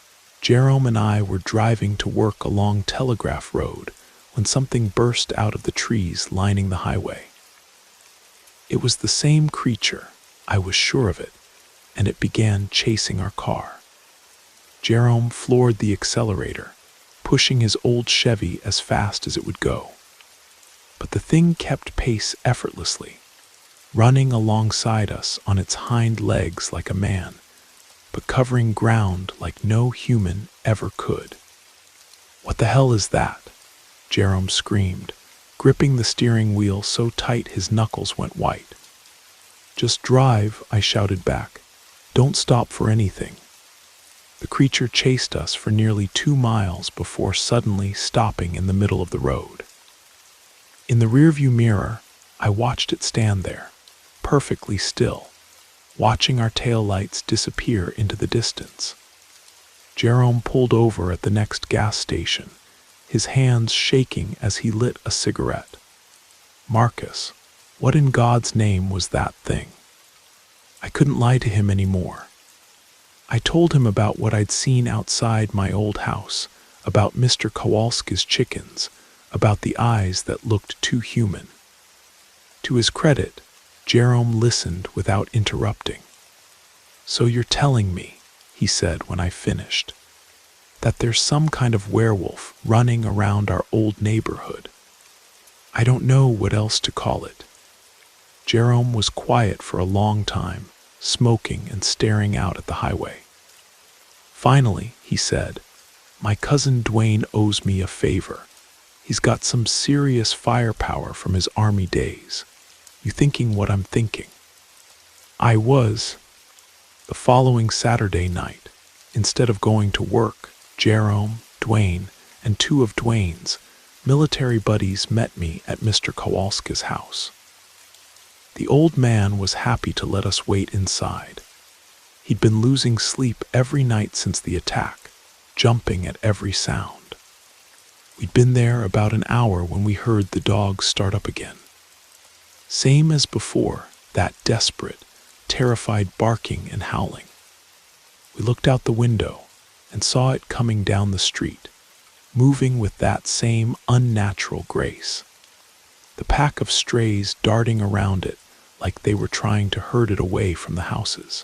Jerome and I were driving to work along Telegraph Road when something burst out of the trees lining the highway. It was the same creature, I was sure of it, and it began chasing our car. Jerome floored the accelerator, pushing his old Chevy as fast as it would go. But the thing kept pace effortlessly, running alongside us on its hind legs like a man, but covering ground like no human ever could. "What the hell is that?" Jerome screamed, gripping the steering wheel so tight his knuckles went white. "Just drive," I shouted back. "Don't stop for anything." The creature chased us for nearly 2 miles before suddenly stopping in the middle of the road. In the rearview mirror, I watched it stand there, perfectly still, watching our taillights disappear into the distance. Jerome pulled over at the next gas station, his hands shaking as he lit a cigarette. "Marcus, what in God's name was that thing?" I couldn't lie to him anymore. I told him about what I'd seen outside my old house, about Mr. Kowalski's chickens, about the eyes that looked too human. To his credit, Jerome listened without interrupting. "So you're telling me," he said when I finished, "that there's some kind of werewolf running around our old neighborhood. I don't know what else to call it." Jerome was quiet for a long time, smoking and staring out at the highway. Finally, he said, "My cousin Dwayne owes me a favor. He's got some serious firepower from his army days. You thinking what I'm thinking?" I was. The following Saturday night, instead of going to work, Jerome, Dwayne, and 2 of Dwayne's military buddies met me at Mr. Kowalski's house. The old man was happy to let us wait inside. He'd been losing sleep every night since the attack, jumping at every sound. We'd been there about an hour when we heard the dogs start up again. Same as before, that desperate, terrified barking and howling. We looked out the window and saw it coming down the street, moving with that same unnatural grace. The pack of strays darting around it like they were trying to herd it away from the houses.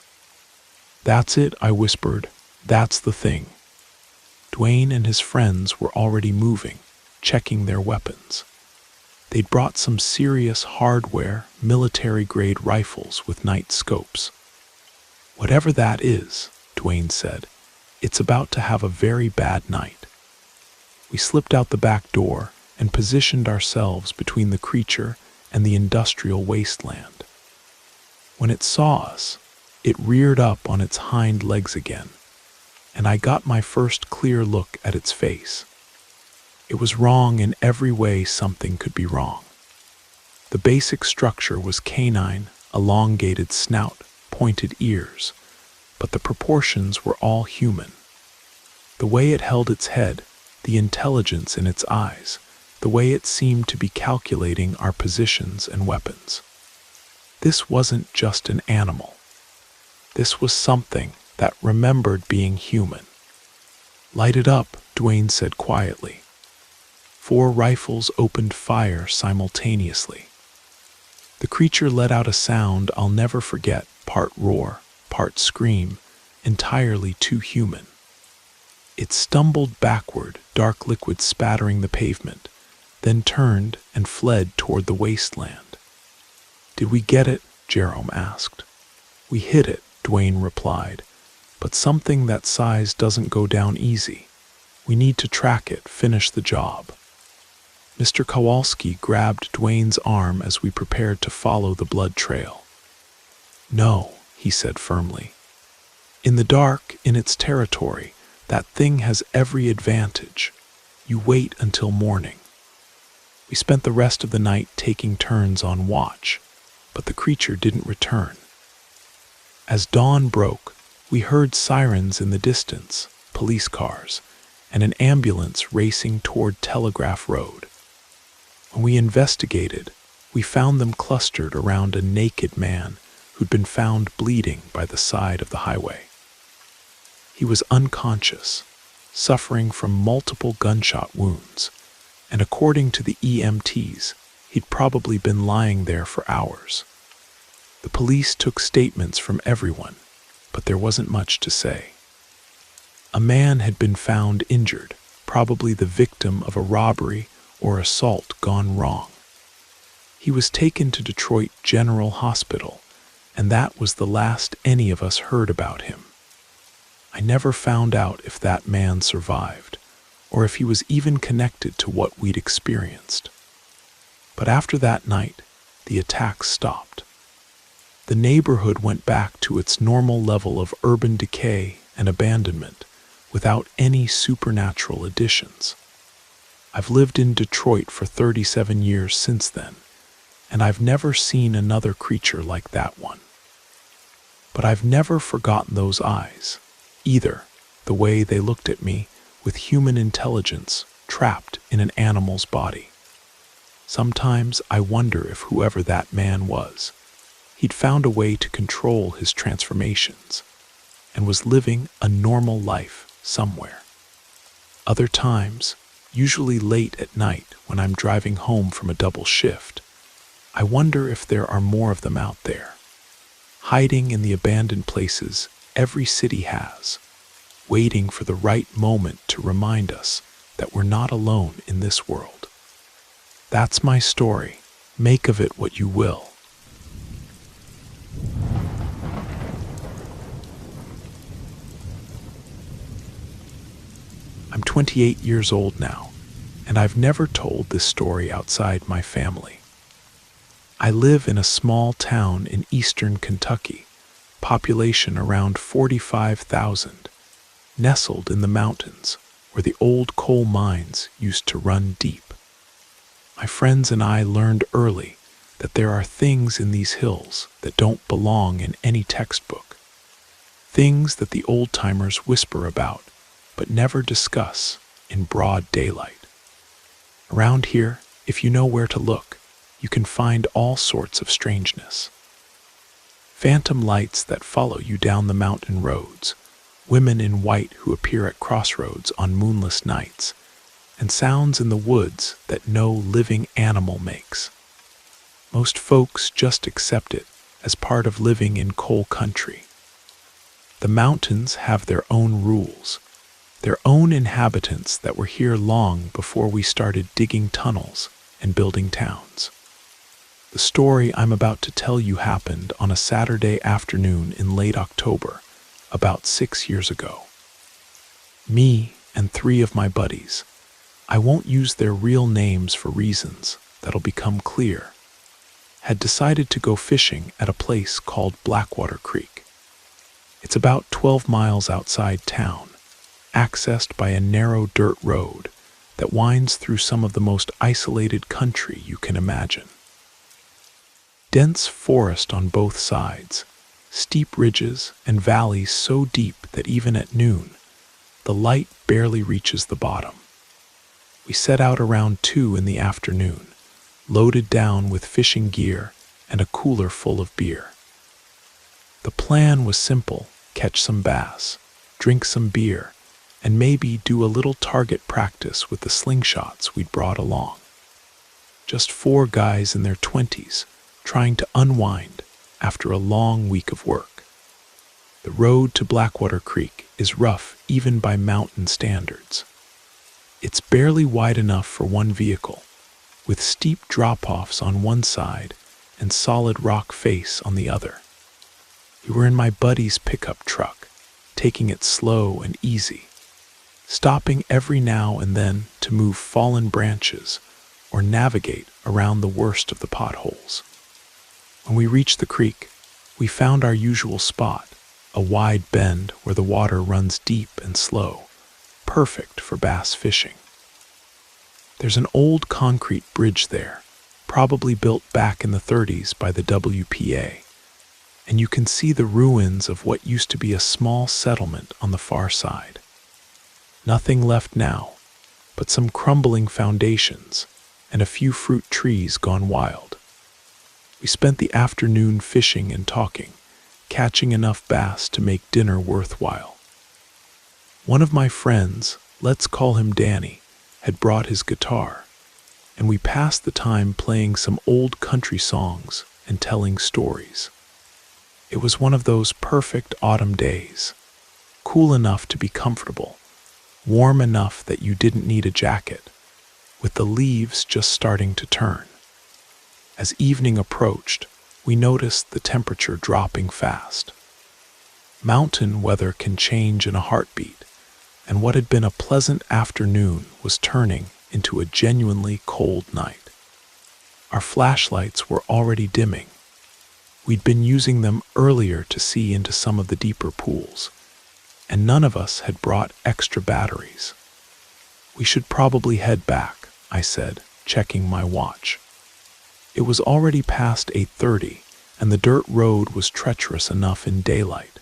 "That's it," I whispered. "That's the thing." Dwayne and his friends were already moving, checking their weapons. They'd brought some serious hardware, military-grade rifles with night scopes. "Whatever that is," Dwayne said, "it's about to have a very bad night." We slipped out the back door and positioned ourselves between the creature and the industrial wasteland. When it saw us, it reared up on its hind legs again, and I got my first clear look at its face. It was wrong in every way something could be wrong. The basic structure was canine, elongated snout, pointed ears, but the proportions were all human. The way it held its head, the intelligence in its eyes, the way it seemed to be calculating our positions and weapons. This wasn't just an animal. This was something that remembered being human. "Light it up," Dwayne said quietly. 4 rifles opened fire simultaneously. The creature let out a sound I'll never forget, part roar, part scream, entirely too human. It stumbled backward, dark liquid spattering the pavement, then turned and fled toward the wasteland. "Did we get it?" Jerome asked. "We hit it," Dwayne replied, "but something that size doesn't go down easy. We need to track it, finish the job." Mr. Kowalski grabbed Dwayne's arm as we prepared to follow the blood trail. "No," he said firmly. "In the dark, in its territory, that thing has every advantage. You wait until morning." We spent the rest of the night taking turns on watch, but the creature didn't return. As dawn broke, we heard sirens in the distance, police cars, and an ambulance racing toward Telegraph Road. When we investigated, we found them clustered around a naked man who'd been found bleeding by the side of the highway. He was unconscious, suffering from multiple gunshot wounds, and according to the EMTs, he'd probably been lying there for hours. The police took statements from everyone, but there wasn't much to say. A man had been found injured, probably the victim of a robbery or assault gone wrong. He was taken to Detroit General Hospital, and that was the last any of us heard about him. I never found out if that man survived, or if he was even connected to what we'd experienced. But after that night, the attacks stopped. The neighborhood went back to its normal level of urban decay and abandonment, without any supernatural additions. I've lived in Detroit for 37 years since then, and I've never seen another creature like that one. But I've never forgotten those eyes, either, the way they looked at me with human intelligence trapped in an animal's body. Sometimes I wonder if whoever that man was, he'd found a way to control his transformations and was living a normal life somewhere. Other times, usually late at night when I'm driving home from a double shift, I wonder if there are more of them out there, hiding in the abandoned places every city has, waiting for the right moment to remind us that we're not alone in this world. That's my story. Make of it what you will. I'm 28 years old now, and I've never told this story outside my family. I live in a small town in eastern Kentucky, population around 45,000, nestled in the mountains where the old coal mines used to run deep. My friends and I learned early that there are things in these hills that don't belong in any textbook. things that the old-timers whisper about, but never discuss in broad daylight. Around here, if you know where to look, you can find all sorts of strangeness. Phantom lights that follow you down the mountain roads, women in white who appear at crossroads on moonless nights, and sounds in the woods that no living animal makes. Most folks just accept it as part of living in coal country. The mountains have their own rules, their own inhabitants that were here long before we started digging tunnels and building towns. The story I'm about to tell you happened on a Saturday afternoon in late October, about 6 years ago. Me and 3 of my buddies, I won't use their real names for reasons that'll become clear, had decided to go fishing at a place called Blackwater Creek. It's about 12 miles outside town, accessed by a narrow dirt road that winds through some of the most isolated country you can imagine. Dense forest on both sides, steep ridges and valleys so deep that even at noon, the light barely reaches the bottom. We set out around 2 in the afternoon, loaded down with fishing gear and a cooler full of beer. The plan was simple: catch some bass, drink some beer, and maybe do a little target practice with the slingshots we'd brought along. Just 4 guys in their 20s, trying to unwind after a long week of work. The road to Blackwater Creek is rough even by mountain standards. It's barely wide enough for one vehicle, with steep drop-offs on one side and solid rock face on the other. We were in my buddy's pickup truck, taking it slow and easy, stopping every now and then to move fallen branches or navigate around the worst of the potholes. When we reached the creek, we found our usual spot, a wide bend where the water runs deep and slow, perfect for bass fishing. There's an old concrete bridge there, probably built back in the 30s by the WPA, and you can see the ruins of what used to be a small settlement on the far side. Nothing left now, but some crumbling foundations and a few fruit trees gone wild. We spent the afternoon fishing and talking, catching enough bass to make dinner worthwhile. One of my friends, let's call him Danny, had brought his guitar, and we passed the time playing some old country songs and telling stories. It was one of those perfect autumn days, cool enough to be comfortable, warm enough that you didn't need a jacket, with the leaves just starting to turn. As evening approached, we noticed the temperature dropping fast. Mountain weather can change in a heartbeat, and what had been a pleasant afternoon was turning into a genuinely cold night. Our flashlights were already dimming. We'd been using them earlier to see into some of the deeper pools, and none of us had brought extra batteries. "We should probably head back," I said, checking my watch. It was already past 8:30, and the dirt road was treacherous enough in daylight.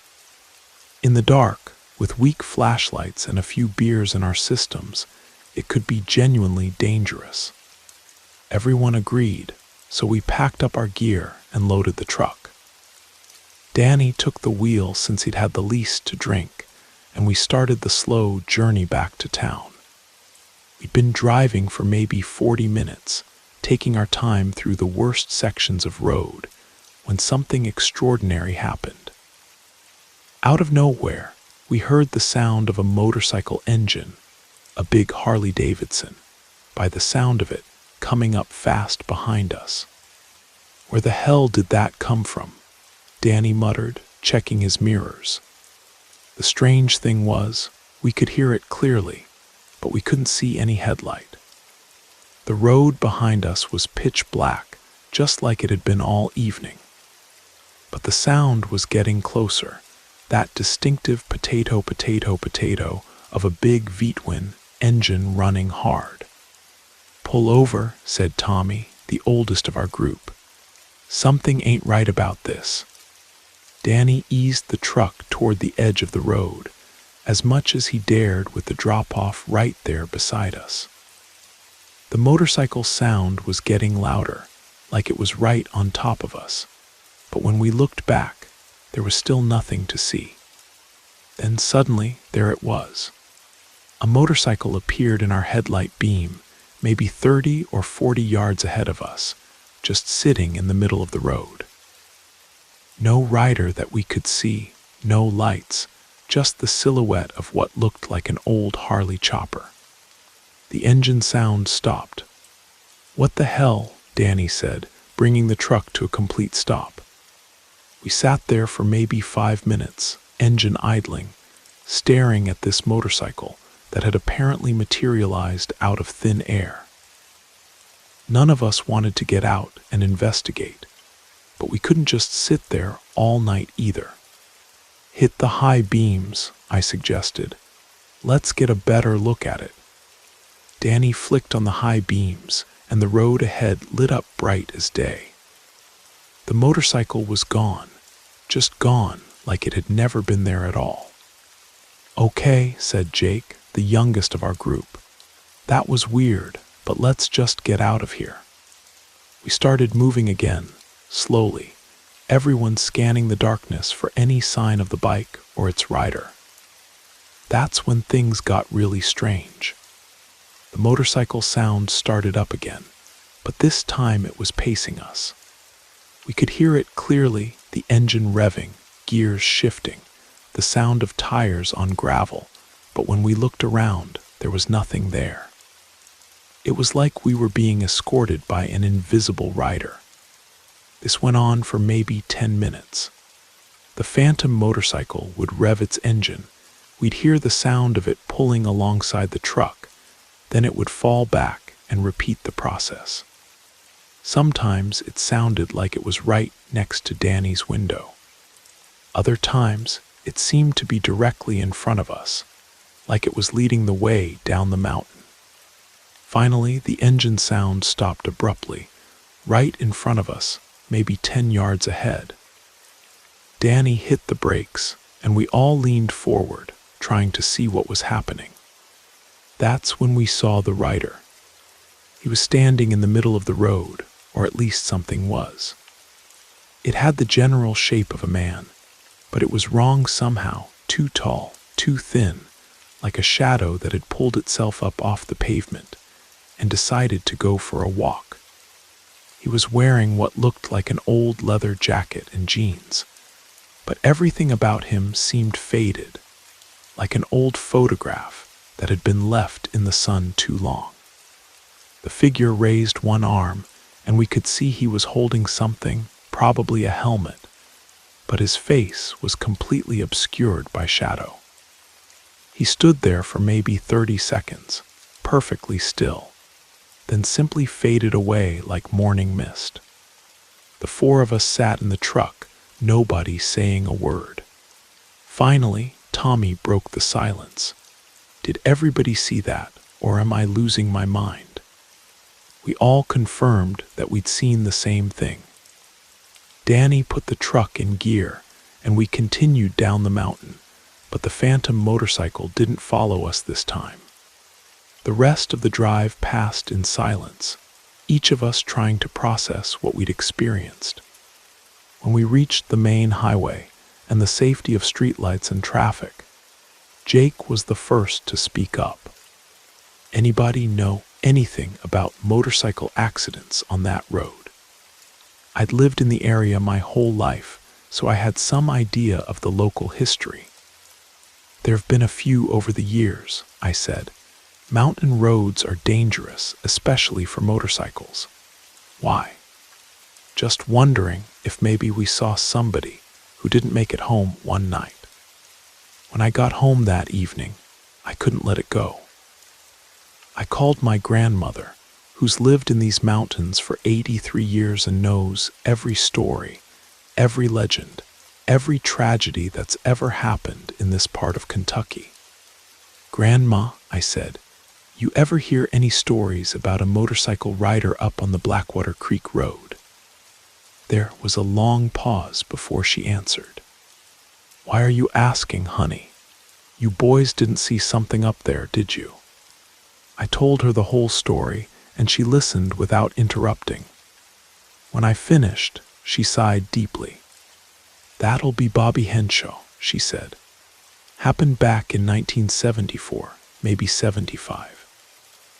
In the dark, with weak flashlights and a few beers in our systems, it could be genuinely dangerous. Everyone agreed, so we packed up our gear and loaded the truck. Danny took the wheel since he'd had the least to drink, and we started the slow journey back to town. We'd been driving for maybe 40 minutes, taking our time through the worst sections of road, when something extraordinary happened. Out of nowhere, we heard the sound of a motorcycle engine, a big Harley Davidson, by the sound of it, coming up fast behind us. "Where the hell did that come from?" Danny muttered, checking his mirrors. The strange thing was, we could hear it clearly, but we couldn't see any headlight. The road behind us was pitch black, just like it had been all evening. But the sound was getting closer, that distinctive potato of a big V-twin engine running hard. "Pull over," said Tommy, the oldest of our group. "Something ain't right about this." Danny eased the truck toward the edge of the road, as much as he dared with the drop-off right there beside us. The motorcycle sound was getting louder, like it was right on top of us, but when we looked back, there was still nothing to see. Then suddenly, there it was. A motorcycle appeared in our headlight beam, maybe 30 or 40 yards ahead of us, just sitting in the middle of the road. No rider that we could see, no lights, just the silhouette of what looked like an old Harley chopper. The engine sound stopped. "What the hell?" Danny said, bringing the truck to a complete stop. We sat there for maybe 5 minutes, engine idling, staring at this motorcycle that had apparently materialized out of thin air. None of us wanted to get out and investigate, but we couldn't just sit there all night either. "Hit the high beams," I suggested. "Let's get a better look at it." Danny flicked on the high beams, and the road ahead lit up bright as day. The motorcycle was gone, just gone, like it had never been there at all. "Okay," said Jake, the youngest of our group. "That was weird, but let's just get out of here." We started moving again, slowly, everyone scanning the darkness for any sign of the bike or its rider. That's when things got really strange. The motorcycle sound started up again, but this time it was pacing us. We could hear it clearly, the engine revving, gears shifting, the sound of tires on gravel, but when we looked around, there was nothing there. It was like we were being escorted by an invisible rider. This went on for maybe 10 minutes. The phantom motorcycle would rev its engine. We'd hear the sound of it pulling alongside the truck. Then it would fall back and repeat the process. Sometimes it sounded like it was right next to Danny's window. Other times, it seemed to be directly in front of us, like it was leading the way down the mountain. Finally, the engine sound stopped abruptly, right in front of us, maybe 10 yards ahead. Danny hit the brakes, and we all leaned forward, trying to see what was happening. That's when we saw the rider. He was standing in the middle of the road, or at least something was. It had the general shape of a man, but it was wrong somehow, too tall, too thin, like a shadow that had pulled itself up off the pavement and decided to go for a walk. He was wearing what looked like an old leather jacket and jeans, but everything about him seemed faded, like an old photograph that had been left in the sun too long. The figure raised one arm, and we could see he was holding something, probably a helmet, but his face was completely obscured by shadow. He stood there for maybe 30 seconds, perfectly still, then simply faded away like morning mist. The 4 of us sat in the truck, nobody saying a word. Finally, Tommy broke the silence. "Did everybody see that, or am I losing my mind?" We all confirmed that we'd seen the same thing. Danny put the truck in gear, and we continued down the mountain, but the phantom motorcycle didn't follow us this time. The rest of the drive passed in silence, each of us trying to process what we'd experienced. When we reached the main highway and the safety of streetlights and traffic, Jake was the first to speak up. "Anybody know anything about motorcycle accidents on that road?" I'd lived in the area my whole life, so I had some idea of the local history. "There have been a few over the years," I said. "Mountain roads are dangerous, especially for motorcycles." "Why?" "Just wondering if maybe we saw somebody who didn't make it home one night. When I got home that evening, I couldn't let it go. I called my grandmother, who's lived in these mountains for 83 years and knows every story, every legend, every tragedy that's ever happened in this part of Kentucky. "Grandma," I said, "you ever hear any stories about a motorcycle rider up on the Blackwater Creek Road?" There was a long pause before she answered. "Why are you asking, honey? You boys didn't see something up there, did you?" I told her the whole story, and she listened without interrupting. When I finished, she sighed deeply. "That'll be Bobby Henshaw," she said. "Happened back in 1974, maybe 75.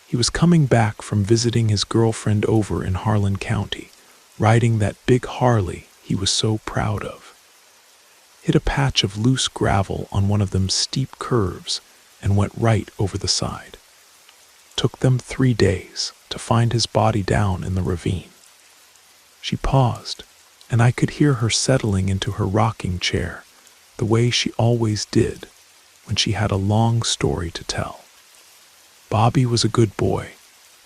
He was coming back from visiting his girlfriend over in Harlan County, riding that big Harley he was so proud of. Hit a patch of loose gravel on one of them steep curves and went right over the side. Took them 3 days to find his body down in the ravine." She paused, and I could hear her settling into her rocking chair, the way she always did when she had a long story to tell. Bobby was a good boy,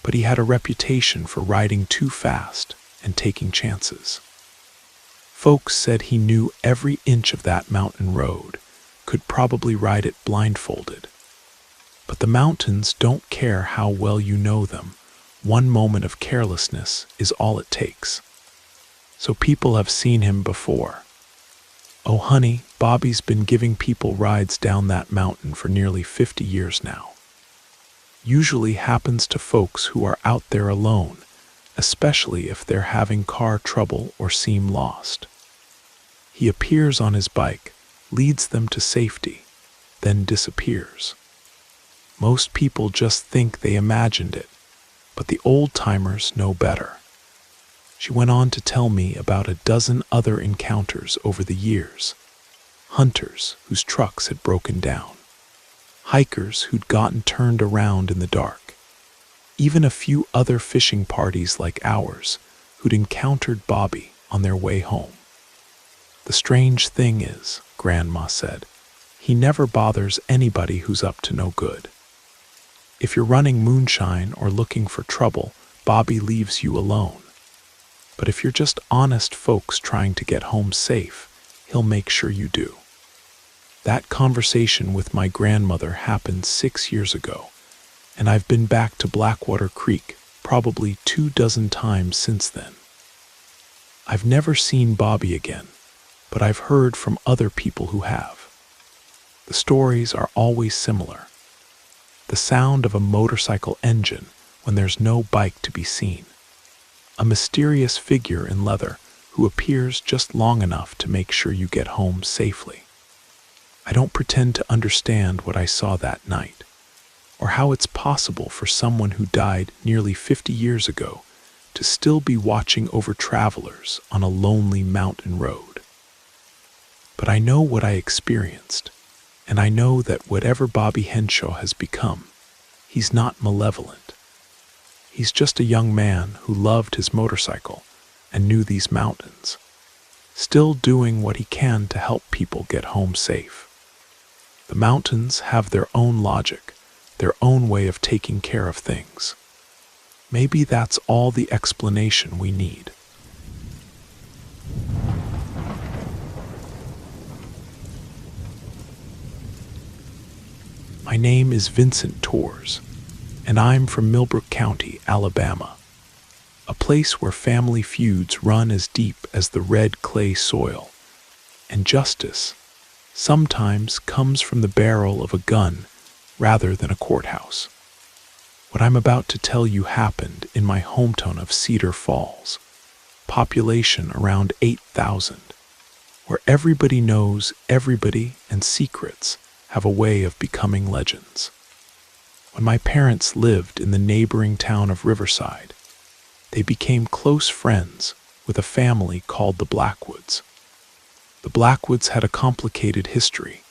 but he had a reputation for riding too fast and taking chances. Folks said he knew every inch of that mountain road, could probably ride it blindfolded. But the mountains don't care how well you know them. One moment of carelessness is all it takes. So people have seen him before. Oh honey, Bobby's been giving people rides down that mountain for nearly 50 years now. Usually happens to folks who are out there alone, especially if they're having car trouble or seem lost. He appears on his bike, leads them to safety, then disappears. Most people just think they imagined it, but the old-timers know better. She went on to tell me about a dozen other encounters over the years. Hunters whose trucks had broken down. Hikers who'd gotten turned around in the dark. Even a few other fishing parties like ours who'd encountered Bobby on their way home. "The strange thing is," Grandma said, "he never bothers anybody who's up to no good. If you're running moonshine or looking for trouble, Bobby leaves you alone. But if you're just honest folks trying to get home safe, he'll make sure you do." That conversation with my grandmother happened 6 years ago, and I've been back to Blackwater Creek probably 24 times since then. I've never seen Bobby again, but I've heard from other people who have. The stories are always similar. The sound of a motorcycle engine when there's no bike to be seen. A mysterious figure in leather who appears just long enough to make sure you get home safely. I don't pretend to understand what I saw that night, or how it's possible for someone who died nearly 50 years ago to still be watching over travelers on a lonely mountain road. But I know what I experienced, and I know that whatever Bobby Henshaw has become, he's not malevolent. He's just a young man who loved his motorcycle and knew these mountains, still doing what he can to help people get home safe. The mountains have their own logic, their own way of taking care of things. Maybe that's all the explanation we need. My name is Vincent Torres, and I'm from Millbrook County, Alabama, a place where family feuds run as deep as the red clay soil, and justice sometimes comes from the barrel of a gun rather than a courthouse. What I'm about to tell you happened in my hometown of Cedar Falls, population around 8,000, where everybody knows everybody and secrets have a way of becoming legends. When my parents lived in the neighboring town of Riverside, they became close friends with a family called the Blackwoods. The Blackwoods had a complicated history.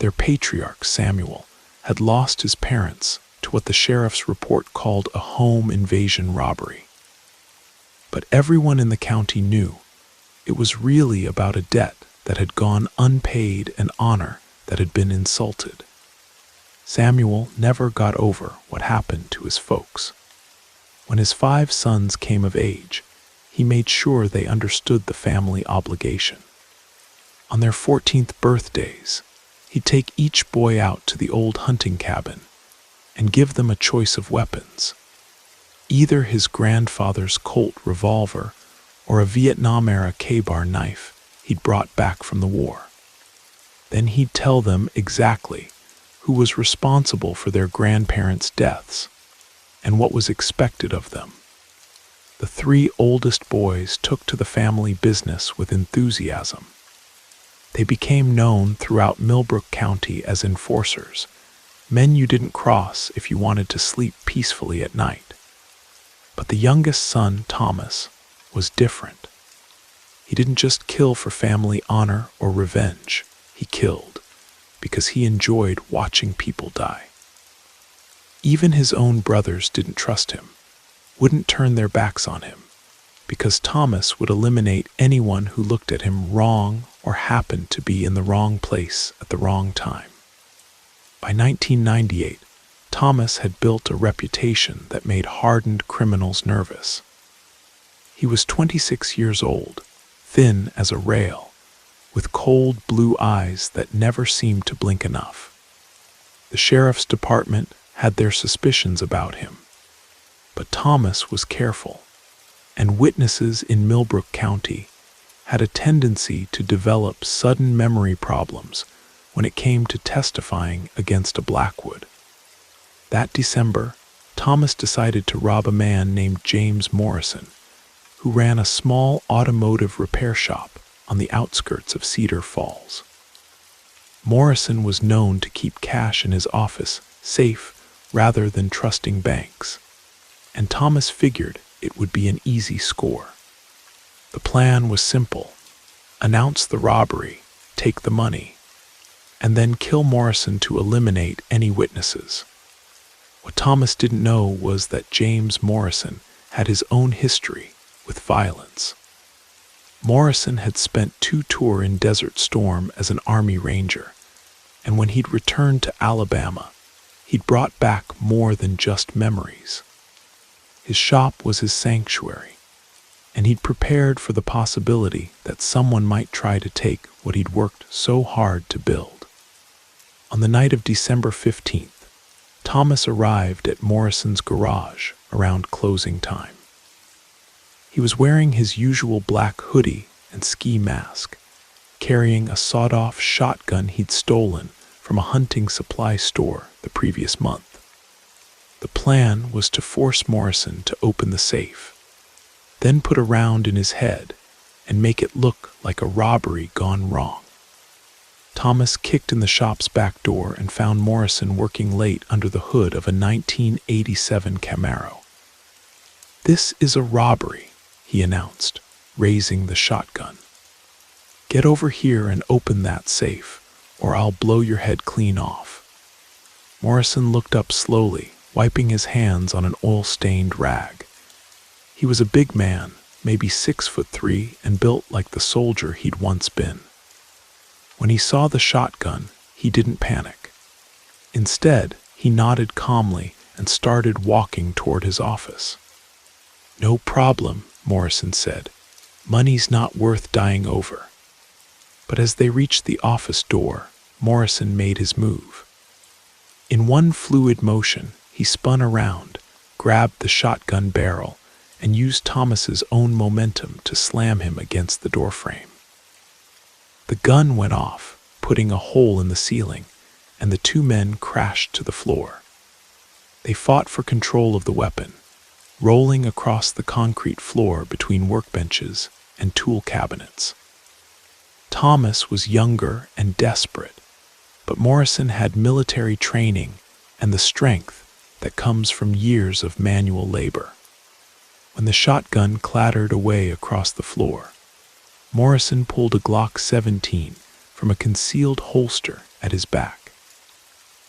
Their patriarch, Samuel, had lost his parents to what the sheriff's report called a home invasion robbery. But everyone in the county knew it was really about a debt that had gone unpaid and honor that had been insulted. Samuel never got over what happened to his folks. When his 5 sons came of age, he made sure they understood the family obligation. On their 14th birthdays, he'd take each boy out to the old hunting cabin and give them a choice of weapons, either his grandfather's Colt revolver or a Vietnam-era K-bar knife he'd brought back from the war. Then he'd tell them exactly who was responsible for their grandparents' deaths and what was expected of them. The three oldest boys took to the family business with enthusiasm. They became known throughout Millbrook County as enforcers, men you didn't cross if you wanted to sleep peacefully at night. But the youngest son, Thomas, was different. He didn't just kill for family honor or revenge. He killed because he enjoyed watching people die. Even his own brothers didn't trust him, wouldn't turn their backs on him, because Thomas would eliminate anyone who looked at him wrong or happened to be in the wrong place at the wrong time. By 1998, Thomas had built a reputation that made hardened criminals nervous. He was 26 years old, thin as a rail, with cold blue eyes that never seemed to blink enough. The sheriff's department had their suspicions about him, but Thomas was careful, and witnesses in Millbrook County had a tendency to develop sudden memory problems when it came to testifying against a Blackwood. That December, Thomas decided to rob a man named James Morrison, who ran a small automotive repair shop on the outskirts of Cedar Falls. Morrison was known to keep cash in his office safe rather than trusting banks, and Thomas figured it would be an easy score. The plan was simple: announce the robbery, take the money, and then kill Morrison to eliminate any witnesses. What Thomas didn't know was that James Morrison had his own history with violence. Morrison had spent 2 tours in Desert Storm as an Army Ranger, and when he'd returned to Alabama, he'd brought back more than just memories. His shop was his sanctuary, and he'd prepared for the possibility that someone might try to take what he'd worked so hard to build. On the night of December 15th, Thomas arrived at Morrison's garage around closing time. He was wearing his usual black hoodie and ski mask, carrying a sawed-off shotgun he'd stolen from a hunting supply store the previous month. The plan was to force Morrison to open the safe, then put a round in his head and make it look like a robbery gone wrong. Thomas kicked in the shop's back door and found Morrison working late under the hood of a 1987 Camaro. "This is a robbery," he announced, raising the shotgun. "Get over here and open that safe, or I'll blow your head clean off." Morrison looked up slowly, wiping his hands on an oil-stained rag. He was a big man, maybe 6'3", and built like the soldier he'd once been. When he saw the shotgun, he didn't panic. Instead, he nodded calmly and started walking toward his office. "No problem," Morrison said. "Money's not worth dying over." But as they reached the office door, Morrison made his move. In one fluid motion, he spun around, grabbed the shotgun barrel, and used Thomas's own momentum to slam him against the doorframe. The gun went off, putting a hole in the ceiling, and the 2 men crashed to the floor. They fought for control of the weapon, rolling across the concrete floor between workbenches and tool cabinets. Thomas was younger and desperate, but Morrison had military training and the strength that comes from years of manual labor. When the shotgun clattered away across the floor, Morrison pulled a Glock 17 from a concealed holster at his back.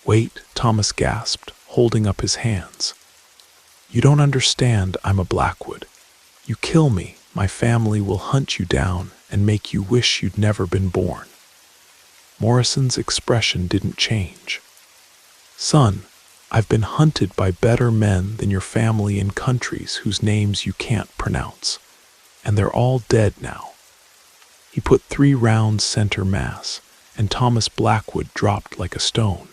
"Wait," Thomas gasped, holding up his hands. "You don't understand, I'm a Blackwood. You kill me, my family will hunt you down and make you wish you'd never been born." Morrison's expression didn't change. "Son, I've been hunted by better men than your family in countries whose names you can't pronounce, and they're all dead now." He put 3 rounds center mass, and Thomas Blackwood dropped like a stone.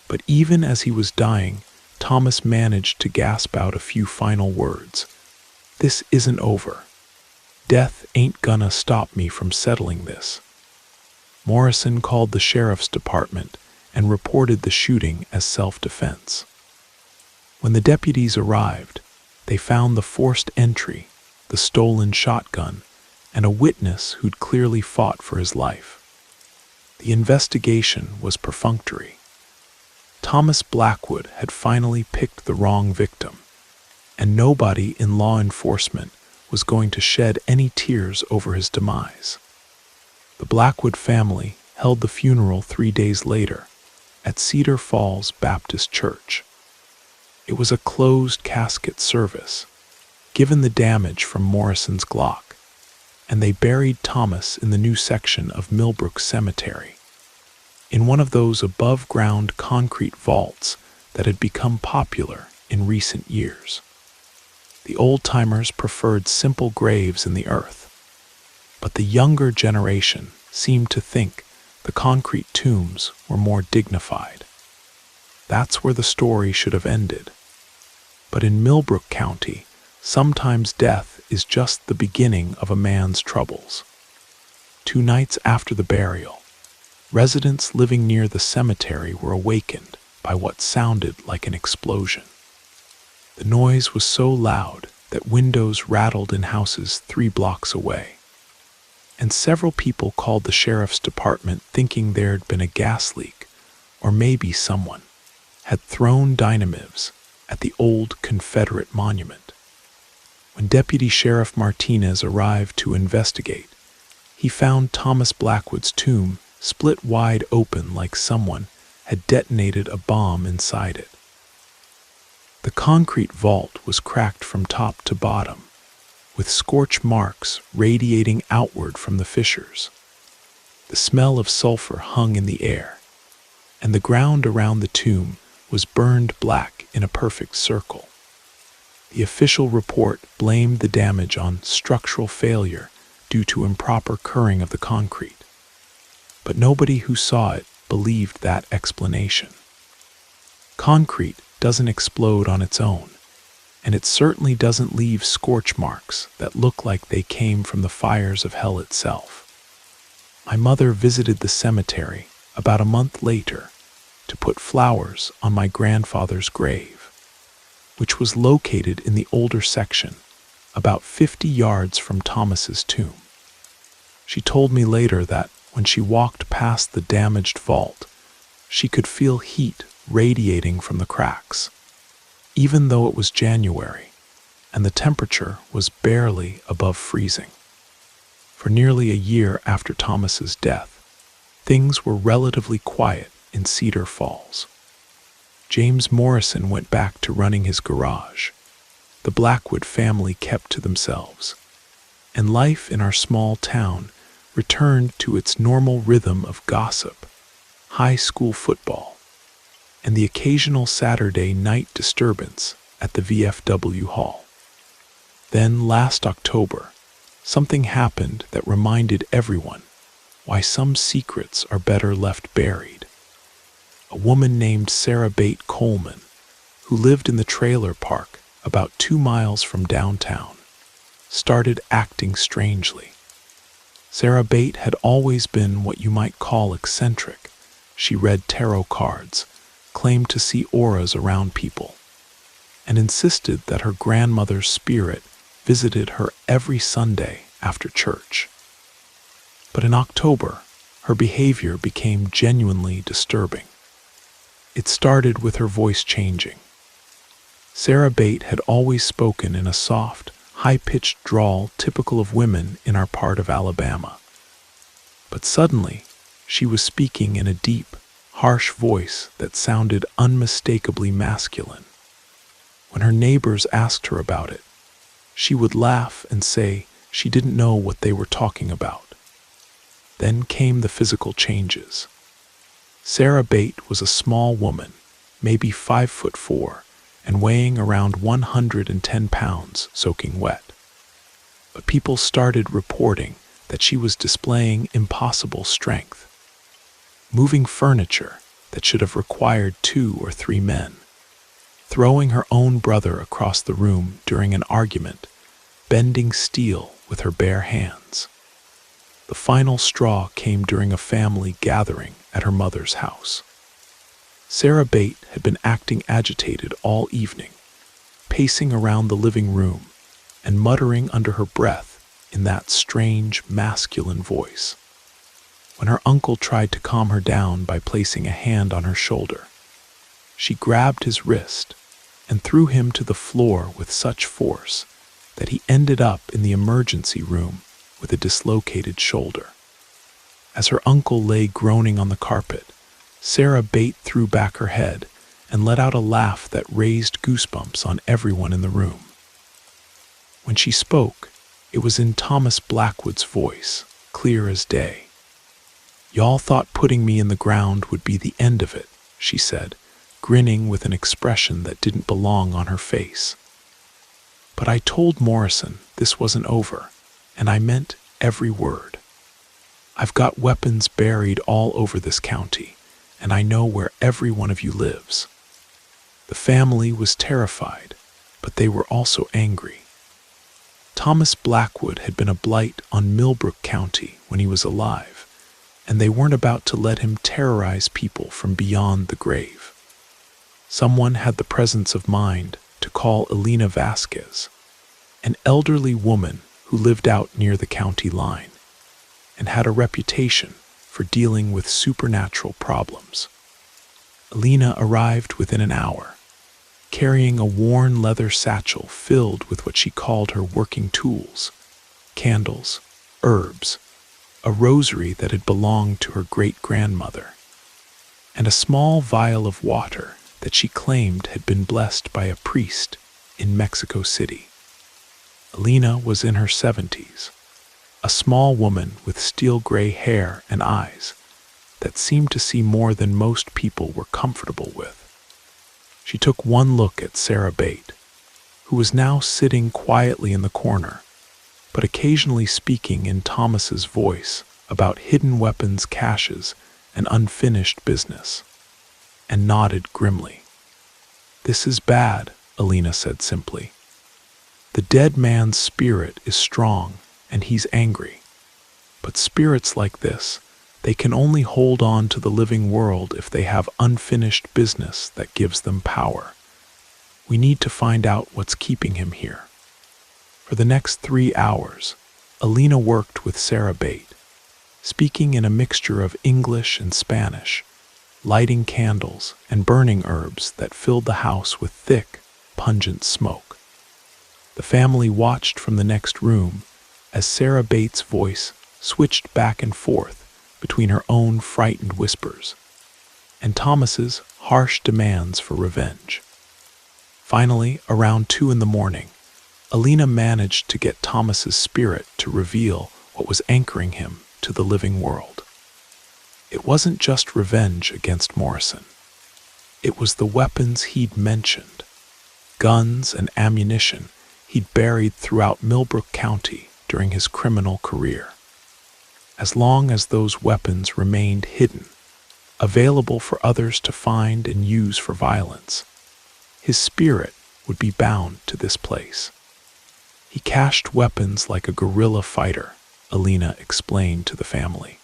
But even as he was dying, Thomas managed to gasp out a few final words. "This isn't over. Death ain't gonna stop me from settling this." Morrison called the sheriff's department and reported the shooting as self-defense. When the deputies arrived, they found the forced entry, the stolen shotgun, and a witness who'd clearly fought for his life. The investigation was perfunctory. Thomas Blackwood had finally picked the wrong victim, and nobody in law enforcement was going to shed any tears over his demise. The Blackwood family held the funeral 3 days later at Cedar Falls Baptist Church. It was a closed casket service, given the damage from Morrison's Glock, and they buried Thomas in the new section of Millbrook Cemetery, in one of those above-ground concrete vaults that had become popular in recent years. The old-timers preferred simple graves in the earth, but the younger generation seemed to think the concrete tombs were more dignified. That's where the story should have ended. But in Millbrook County, sometimes death is just the beginning of a man's troubles. 2 nights after the burial, residents living near the cemetery were awakened by what sounded like an explosion. The noise was so loud that windows rattled in houses 3 blocks away, and several people called the sheriff's department thinking there had been a gas leak, or maybe someone had thrown dynamites at the old Confederate monument. When Deputy Sheriff Martinez arrived to investigate, he found Thomas Blackwood's tomb split wide open like someone had detonated a bomb inside it. The concrete vault was cracked from top to bottom, with scorch marks radiating outward from the fissures. The smell of sulfur hung in the air, and the ground around the tomb was burned black in a perfect circle. The official report blamed the damage on structural failure due to improper curing of the concrete, but nobody who saw it believed that explanation. Concrete doesn't explode on its own, and it certainly doesn't leave scorch marks that look like they came from the fires of hell itself. My mother visited the cemetery about a month later to put flowers on my grandfather's grave, which was located in the older section, about 50 yards from Thomas's tomb. She told me later that when she walked past the damaged vault, she could feel heat radiating from the cracks, even though it was January and the temperature was barely above freezing. For nearly a year after Thomas's death, things were relatively quiet in Cedar Falls. James Morrison went back to running his garage. The Blackwood family kept to themselves, and life in our small town returned to its normal rhythm of gossip, high school football, and the occasional Saturday night disturbance at the VFW hall. Then last October, something happened that reminded everyone why some secrets are better left buried. A woman named Sarah Bate Coleman, who lived in the trailer park about 2 miles from downtown, started acting strangely. Sarah Bate had always been what you might call eccentric. She read tarot cards, claimed to see auras around people, and insisted that her grandmother's spirit visited her every Sunday after church. But in October, her behavior became genuinely disturbing. It started with her voice changing. Sarah Bate had always spoken in a soft, high-pitched drawl typical of women in our part of Alabama. But suddenly, she was speaking in a deep, harsh voice that sounded unmistakably masculine. When her neighbors asked her about it, she would laugh and say she didn't know what they were talking about. Then came the physical changes. Sarah Bate was a small woman, maybe 5'4", and weighing around 110 pounds, soaking wet. But people started reporting that she was displaying impossible strength, moving furniture that should have required 2 or 3 men, throwing her own brother across the room during an argument, bending steel with her bare hands. The final straw came during a family gathering at her mother's house. Sarah Bate had been acting agitated all evening, pacing around the living room and muttering under her breath in that strange masculine voice. When her uncle tried to calm her down by placing a hand on her shoulder, she grabbed his wrist and threw him to the floor with such force that he ended up in the emergency room with a dislocated shoulder. As her uncle lay groaning on the carpet, Sarah Bate threw back her head and let out a laugh that raised goosebumps on everyone in the room. When she spoke, it was in Thomas Blackwood's voice, clear as day. "Y'all thought putting me in the ground would be the end of it," she said, grinning with an expression that didn't belong on her face. "But I told Morrison this wasn't over, and I meant every word. I've got weapons buried all over this county, and I know where every one of you lives." The family was terrified, but they were also angry. Thomas Blackwood had been a blight on Millbrook County when he was alive, and they weren't about to let him terrorize people from beyond the grave. Someone had the presence of mind to call Elena Vasquez, an elderly woman who lived out near the county line and had a reputation for dealing with supernatural problems. Elena arrived within an hour, carrying a worn leather satchel filled with what she called her working tools, candles, herbs, a rosary that had belonged to her great-grandmother, and a small vial of water that she claimed had been blessed by a priest in Mexico City. Elena was in her 70s, a small woman with steel-gray hair and eyes that seemed to see more than most people were comfortable with. She took one look at Sarah Bate, who was now sitting quietly in the corner, but occasionally speaking in Thomas's voice about hidden weapons caches and unfinished business, and nodded grimly. "This is bad," Elena said simply. "The dead man's spirit is strong, and he's angry. But spirits like this, they can only hold on to the living world if they have unfinished business that gives them power. We need to find out what's keeping him here." For the next 3 hours, Elena worked with Sarah Bate, speaking in a mixture of English and Spanish, lighting candles and burning herbs that filled the house with thick, pungent smoke. The family watched from the next room as Sarah Bates' voice switched back and forth between her own frightened whispers and Thomas's harsh demands for revenge. Finally, around 2 in the morning, Elena managed to get Thomas's spirit to reveal what was anchoring him to the living world. It wasn't just revenge against Morrison. It was the weapons he'd mentioned, guns and ammunition he'd buried throughout Millbrook County during his criminal career. As long as those weapons remained hidden, available for others to find and use for violence, his spirit would be bound to this place. He cached weapons like a guerrilla fighter, Elena explained to the family.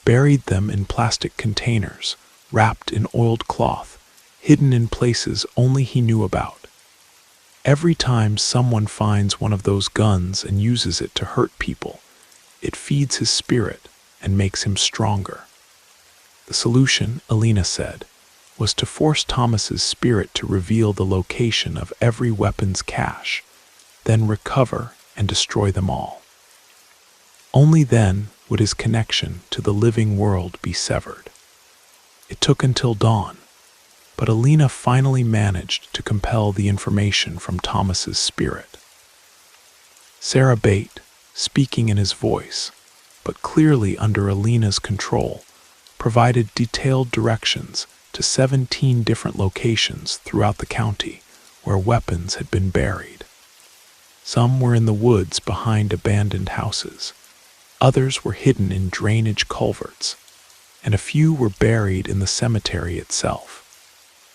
Buried them in plastic containers, wrapped in oiled cloth, hidden in places only he knew about. Every time someone finds one of those guns and uses it to hurt people, it feeds his spirit and makes him stronger. The solution, Elena said, was to force Thomas's spirit to reveal the location of every weapon's cache, then recover and destroy them all. Only then would his connection to the living world be severed. It took until dawn, but Elena finally managed to compel the information from Thomas's spirit. Sarah Bate, speaking in his voice, but clearly under Elena's control, provided detailed directions to 17 different locations throughout the county where weapons had been buried. Some were in the woods behind abandoned houses, others were hidden in drainage culverts, and a few were buried in the cemetery itself,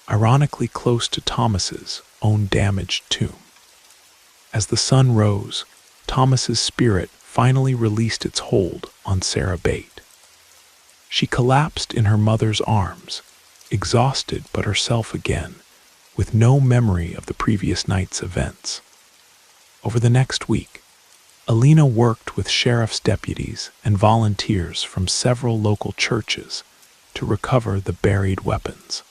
ironically close to Thomas's own damaged tomb. As the sun rose, Thomas's spirit finally released its hold on Sarah Bate. She collapsed in her mother's arms, exhausted but herself again, with no memory of the previous night's events. Over the next week, Alina worked with sheriff's deputies and volunteers from several local churches to recover the buried weapons.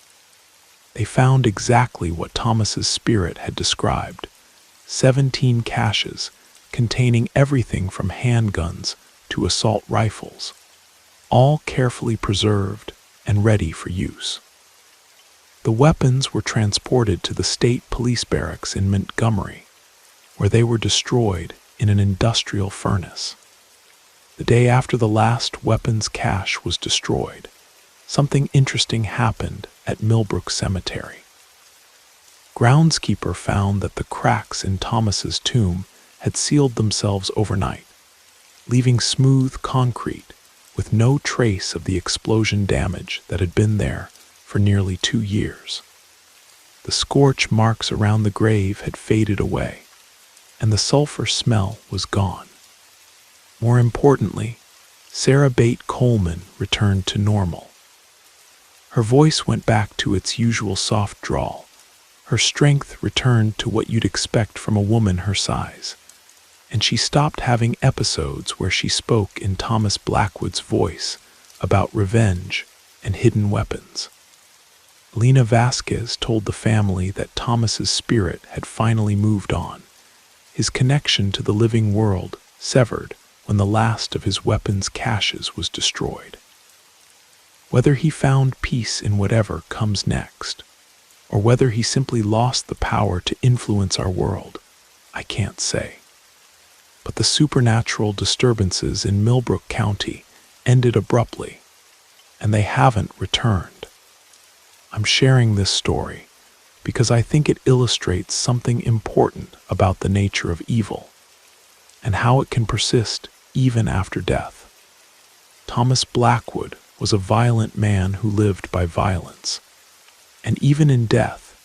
They found exactly what Thomas's spirit had described: 17 caches containing everything from handguns to assault rifles, all carefully preserved and ready for use. The weapons were transported to the state police barracks in Montgomery, where they were destroyed in an industrial furnace. The day after the last weapons cache was destroyed, something interesting happened at Millbrook Cemetery. Groundskeeper found that the cracks in Thomas's tomb had sealed themselves overnight, leaving smooth concrete with no trace of the explosion damage that had been there for nearly 2 years. The scorch marks around the grave had faded away, and the sulfur smell was gone. More importantly, Sarah Bate Coleman returned to normal. Her voice went back to its usual soft drawl. Her strength returned to what you'd expect from a woman her size, and she stopped having episodes where she spoke in Thomas Blackwood's voice about revenge and hidden weapons. Lena Vasquez told the family that Thomas's spirit had finally moved on, his connection to the living world severed when the last of his weapons caches was destroyed. Whether he found peace in whatever comes next, or whether he simply lost the power to influence our world, I can't say. But the supernatural disturbances in Millbrook County ended abruptly, and they haven't returned. I'm sharing this story because I think it illustrates something important about the nature of evil and how it can persist even after death. Thomas Blackwood was a violent man who lived by violence, and even in death,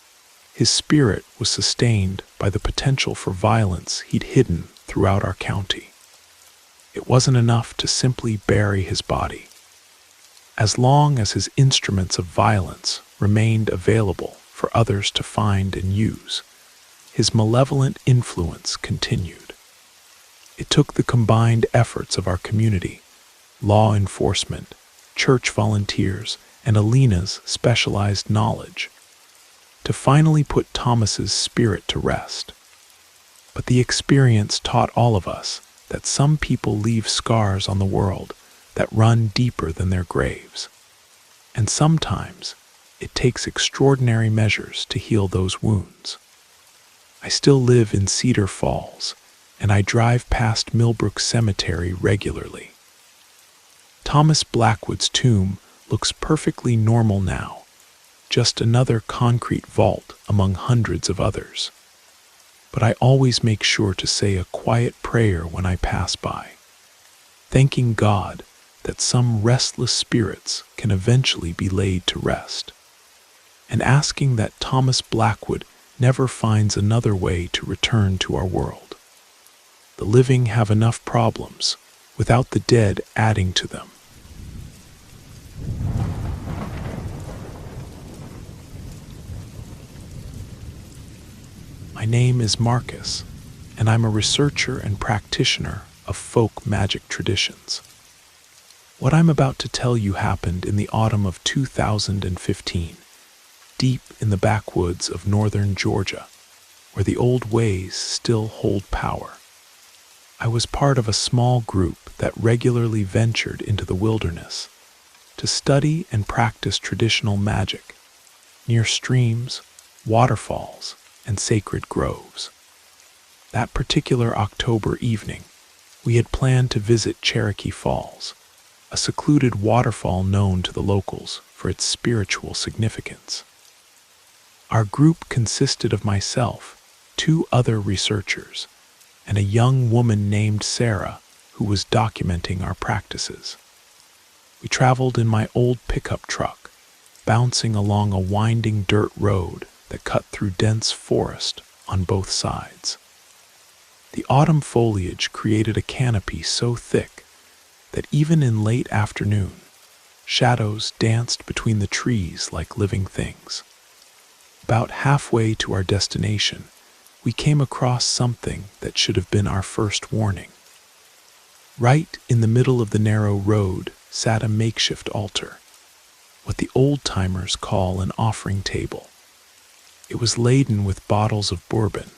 his spirit was sustained by the potential for violence he'd hidden throughout our county. It wasn't enough to simply bury his body. As long as his instruments of violence remained available for others to find and use, his malevolent influence continued. It took the combined efforts of our community, law enforcement, church volunteers, and Alina's specialized knowledge to finally put Thomas's spirit to rest. But the experience taught all of us that some people leave scars on the world that run deeper than their graves. And sometimes it takes extraordinary measures to heal those wounds. I still live in Cedar Falls, and I drive past Millbrook Cemetery regularly. Thomas Blackwood's tomb looks perfectly normal now, just another concrete vault among hundreds of others. But I always make sure to say a quiet prayer when I pass by, thanking God that some restless spirits can eventually be laid to rest, and asking that Thomas Blackwood never finds another way to return to our world. The living have enough problems without the dead adding to them. My name is Marcus, and I'm a researcher and practitioner of folk magic traditions. What I'm about to tell you happened in the autumn of 2015, deep in the backwoods of northern Georgia, where the old ways still hold power. I was part of a small group that regularly ventured into the wilderness to study and practice traditional magic near streams, waterfalls, and sacred groves. That particular October evening, we had planned to visit Cherokee Falls, a secluded waterfall known to the locals for its spiritual significance. Our group consisted of myself, 2 other researchers, and a young woman named Sarah who was documenting our practices. We traveled in my old pickup truck, bouncing along a winding dirt road that cut through dense forest on both sides. The autumn foliage created a canopy so thick that even in late afternoon, shadows danced between the trees like living things. About halfway to our destination, we came across something that should have been our first warning. Right in the middle of the narrow road sat a makeshift altar, what the old-timers call an offering table. It was laden with bottles of bourbon,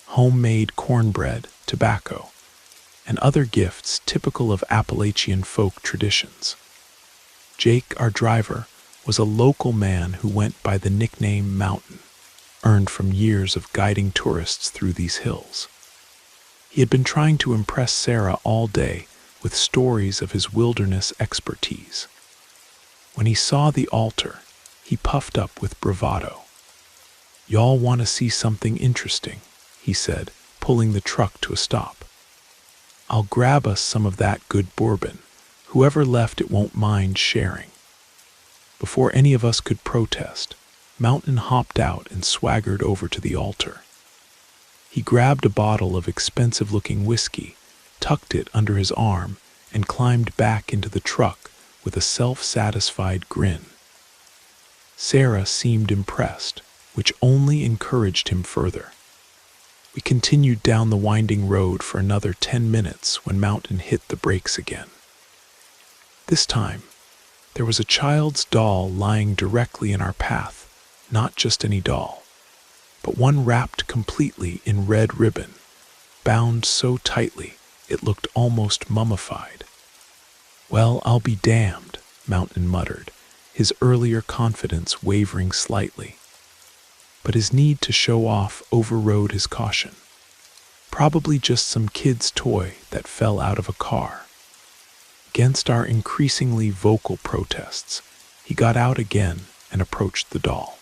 homemade cornbread, tobacco, and other gifts typical of Appalachian folk traditions. Jake, our driver, was a local man who went by the nickname Mountain, earned from years of guiding tourists through these hills. He had been trying to impress Sarah all day with stories of his wilderness expertise. When he saw the altar, he puffed up with bravado. "Y'all want to see something interesting," he said, pulling the truck to a stop. "I'll grab us some of that good bourbon. Whoever left it won't mind sharing." Before any of us could protest, Mountain hopped out and swaggered over to the altar. He grabbed a bottle of expensive-looking whiskey, tucked it under his arm, and climbed back into the truck with a self-satisfied grin. Sarah seemed impressed, which only encouraged him further. We continued down the winding road for another 10 minutes when Mountain hit the brakes again. This time, there was a child's doll lying directly in our path, not just any doll, but one wrapped completely in red ribbon, bound so tightly it looked almost mummified. "Well, I'll be damned," Mountain muttered, his earlier confidence wavering slightly. But his need to show off overrode his caution. Probably just some kid's toy that fell out of a car. Against our increasingly vocal protests, he got out again and approached the doll.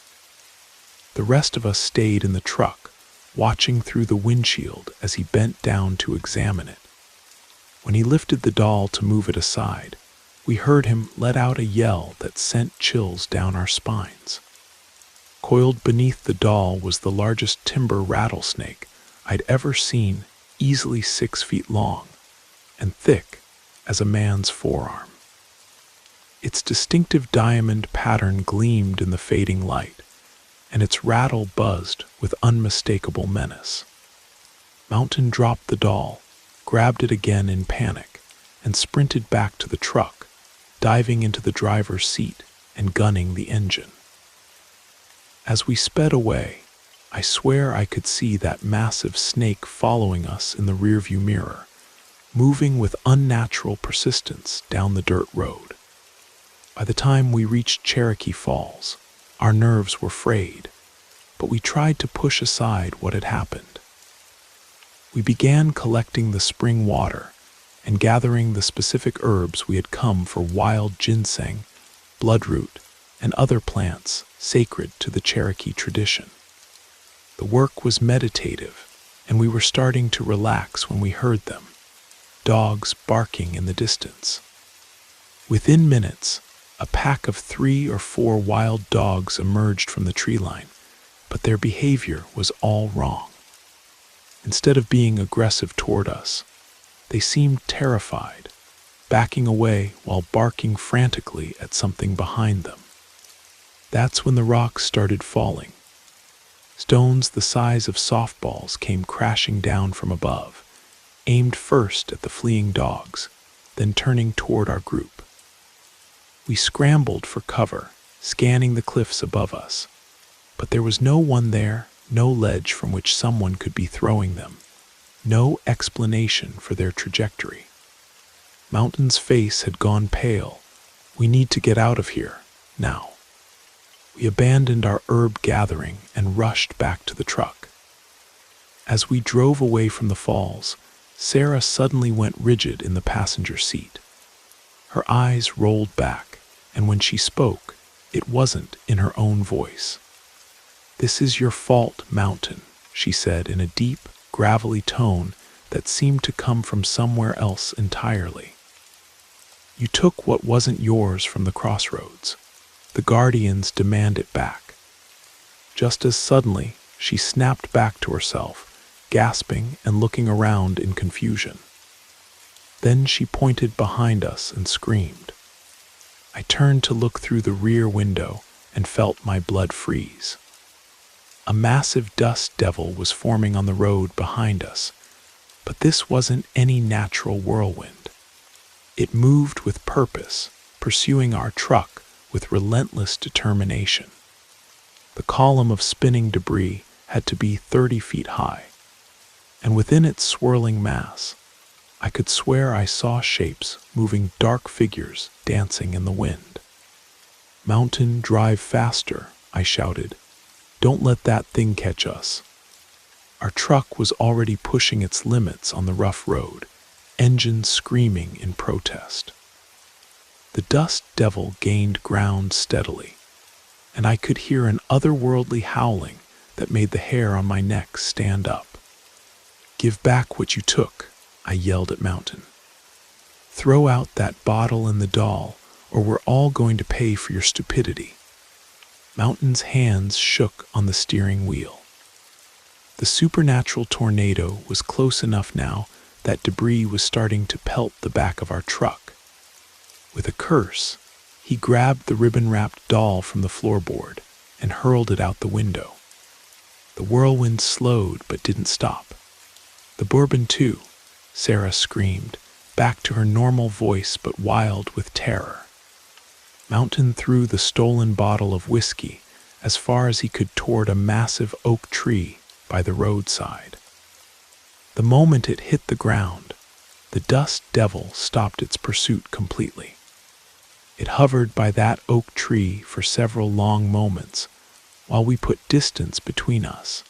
The rest of us stayed in the truck, watching through the windshield as he bent down to examine it. When he lifted the doll to move it aside, we heard him let out a yell that sent chills down our spines. Coiled beneath the doll was the largest timber rattlesnake I'd ever seen, easily 6 feet long and thick as a man's forearm. Its distinctive diamond pattern gleamed in the fading light, and its rattle buzzed with unmistakable menace. Mountain dropped the doll, grabbed it again in panic, and sprinted back to the truck, diving into the driver's seat and gunning the engine. As we sped away, I swear I could see that massive snake following us in the rearview mirror, moving with unnatural persistence down the dirt road. By the time we reached Cherokee Falls, our nerves were frayed, but we tried to push aside what had happened. We began collecting the spring water and gathering the specific herbs we had come for: wild ginseng, bloodroot, and other plants sacred to the Cherokee tradition. The work was meditative, and we were starting to relax when we heard them, dogs barking in the distance. Within minutes, a pack of 3 or 4 wild dogs emerged from the tree line, but their behavior was all wrong. Instead of being aggressive toward us, they seemed terrified, backing away while barking frantically at something behind them. That's when the rocks started falling. Stones the size of softballs came crashing down from above, aimed first at the fleeing dogs, then turning toward our group. We scrambled for cover, scanning the cliffs above us, but there was no one there, no ledge from which someone could be throwing them, no explanation for their trajectory. Mountain's face had gone pale. "We need to get out of here, now." We abandoned our herb gathering and rushed back to the truck. As we drove away from the falls, Sarah suddenly went rigid in the passenger seat. Her eyes rolled back, and when she spoke, it wasn't in her own voice. "This is your fault, Mountain," she said in a deep, gravelly tone that seemed to come from somewhere else entirely. "You took what wasn't yours from the crossroads. The Guardians demand it back." Just as suddenly, she snapped back to herself, gasping and looking around in confusion. Then she pointed behind us and screamed. I turned to look through the rear window and felt my blood freeze. A massive dust devil was forming on the road behind us, but this wasn't any natural whirlwind. It moved with purpose, pursuing our truck with relentless determination. The column of spinning debris had to be 30 feet high, and within its swirling mass, I could swear I saw shapes moving, dark figures dancing in the wind. "Mountain, drive faster," I shouted. "Don't let that thing catch us." Our truck was already pushing its limits on the rough road, engines screaming in protest. The dust devil gained ground steadily, and I could hear an otherworldly howling that made the hair on my neck stand up. "Give back what you took," I yelled at Mountain. "Throw out that bottle and the doll, or we're all going to pay for your stupidity." Mountain's hands shook on the steering wheel. The supernatural tornado was close enough now that debris was starting to pelt the back of our truck. With a curse, he grabbed the ribbon-wrapped doll from the floorboard and hurled it out the window. The whirlwind slowed but didn't stop. "The bourbon too," Sarah screamed, back to her normal voice but wild with terror. Mountain threw the stolen bottle of whiskey as far as he could toward a massive oak tree by the roadside. The moment it hit the ground, the dust devil stopped its pursuit completely. It hovered by that oak tree for several long moments while we put distance between us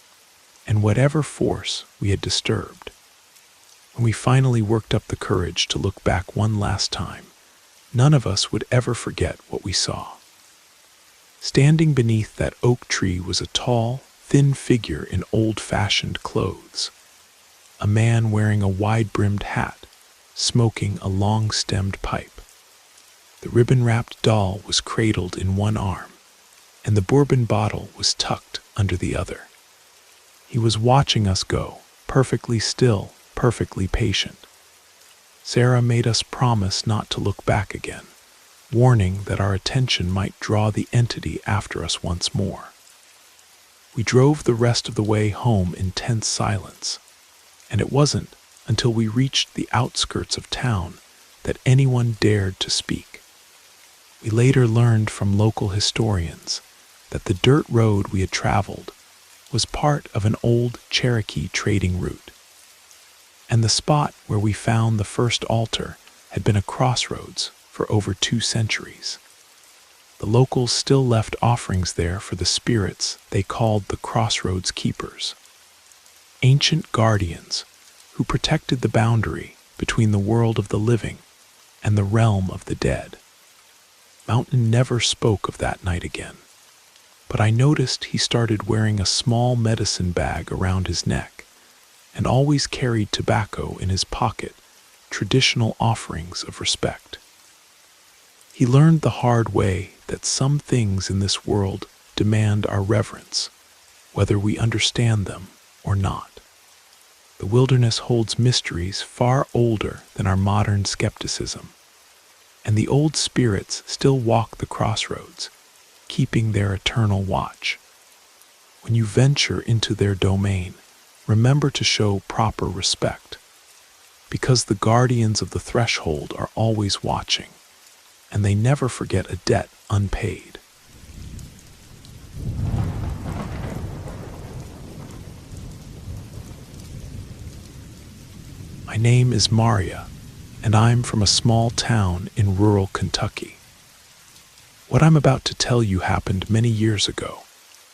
and whatever force we had disturbed. When we finally worked up the courage to look back one last time, none of us would ever forget what we saw. Standing beneath that oak tree was a tall, thin figure in old-fashioned clothes. A man wearing a wide-brimmed hat, smoking a long-stemmed pipe. The ribbon-wrapped doll was cradled in one arm, and the bourbon bottle was tucked under the other. He was watching us go, perfectly still, perfectly patient. Sarah made us promise not to look back again, warning that our attention might draw the entity after us once more. We drove the rest of the way home in tense silence, and it wasn't until we reached the outskirts of town that anyone dared to speak. We later learned from local historians that the dirt road we had traveled was part of an old Cherokee trading route, and the spot where we found the first altar had been a crossroads for over 2 centuries. The locals still left offerings there for the spirits they called the Crossroads Keepers, ancient guardians who protected the boundary between the world of the living and the realm of the dead. Mountain never spoke of that night again, but I noticed he started wearing a small medicine bag around his neck and always carried tobacco in his pocket, traditional offerings of respect. He learned the hard way that some things in this world demand our reverence, whether we understand them or not. The wilderness holds mysteries far older than our modern skepticism, and the old spirits still walk the crossroads, keeping their eternal watch. When you venture into their domain, remember to show proper respect, because the guardians of the threshold are always watching, and they never forget a debt unpaid. My name is Maria, and I'm from a small town in rural Kentucky. What I'm about to tell you happened many years ago,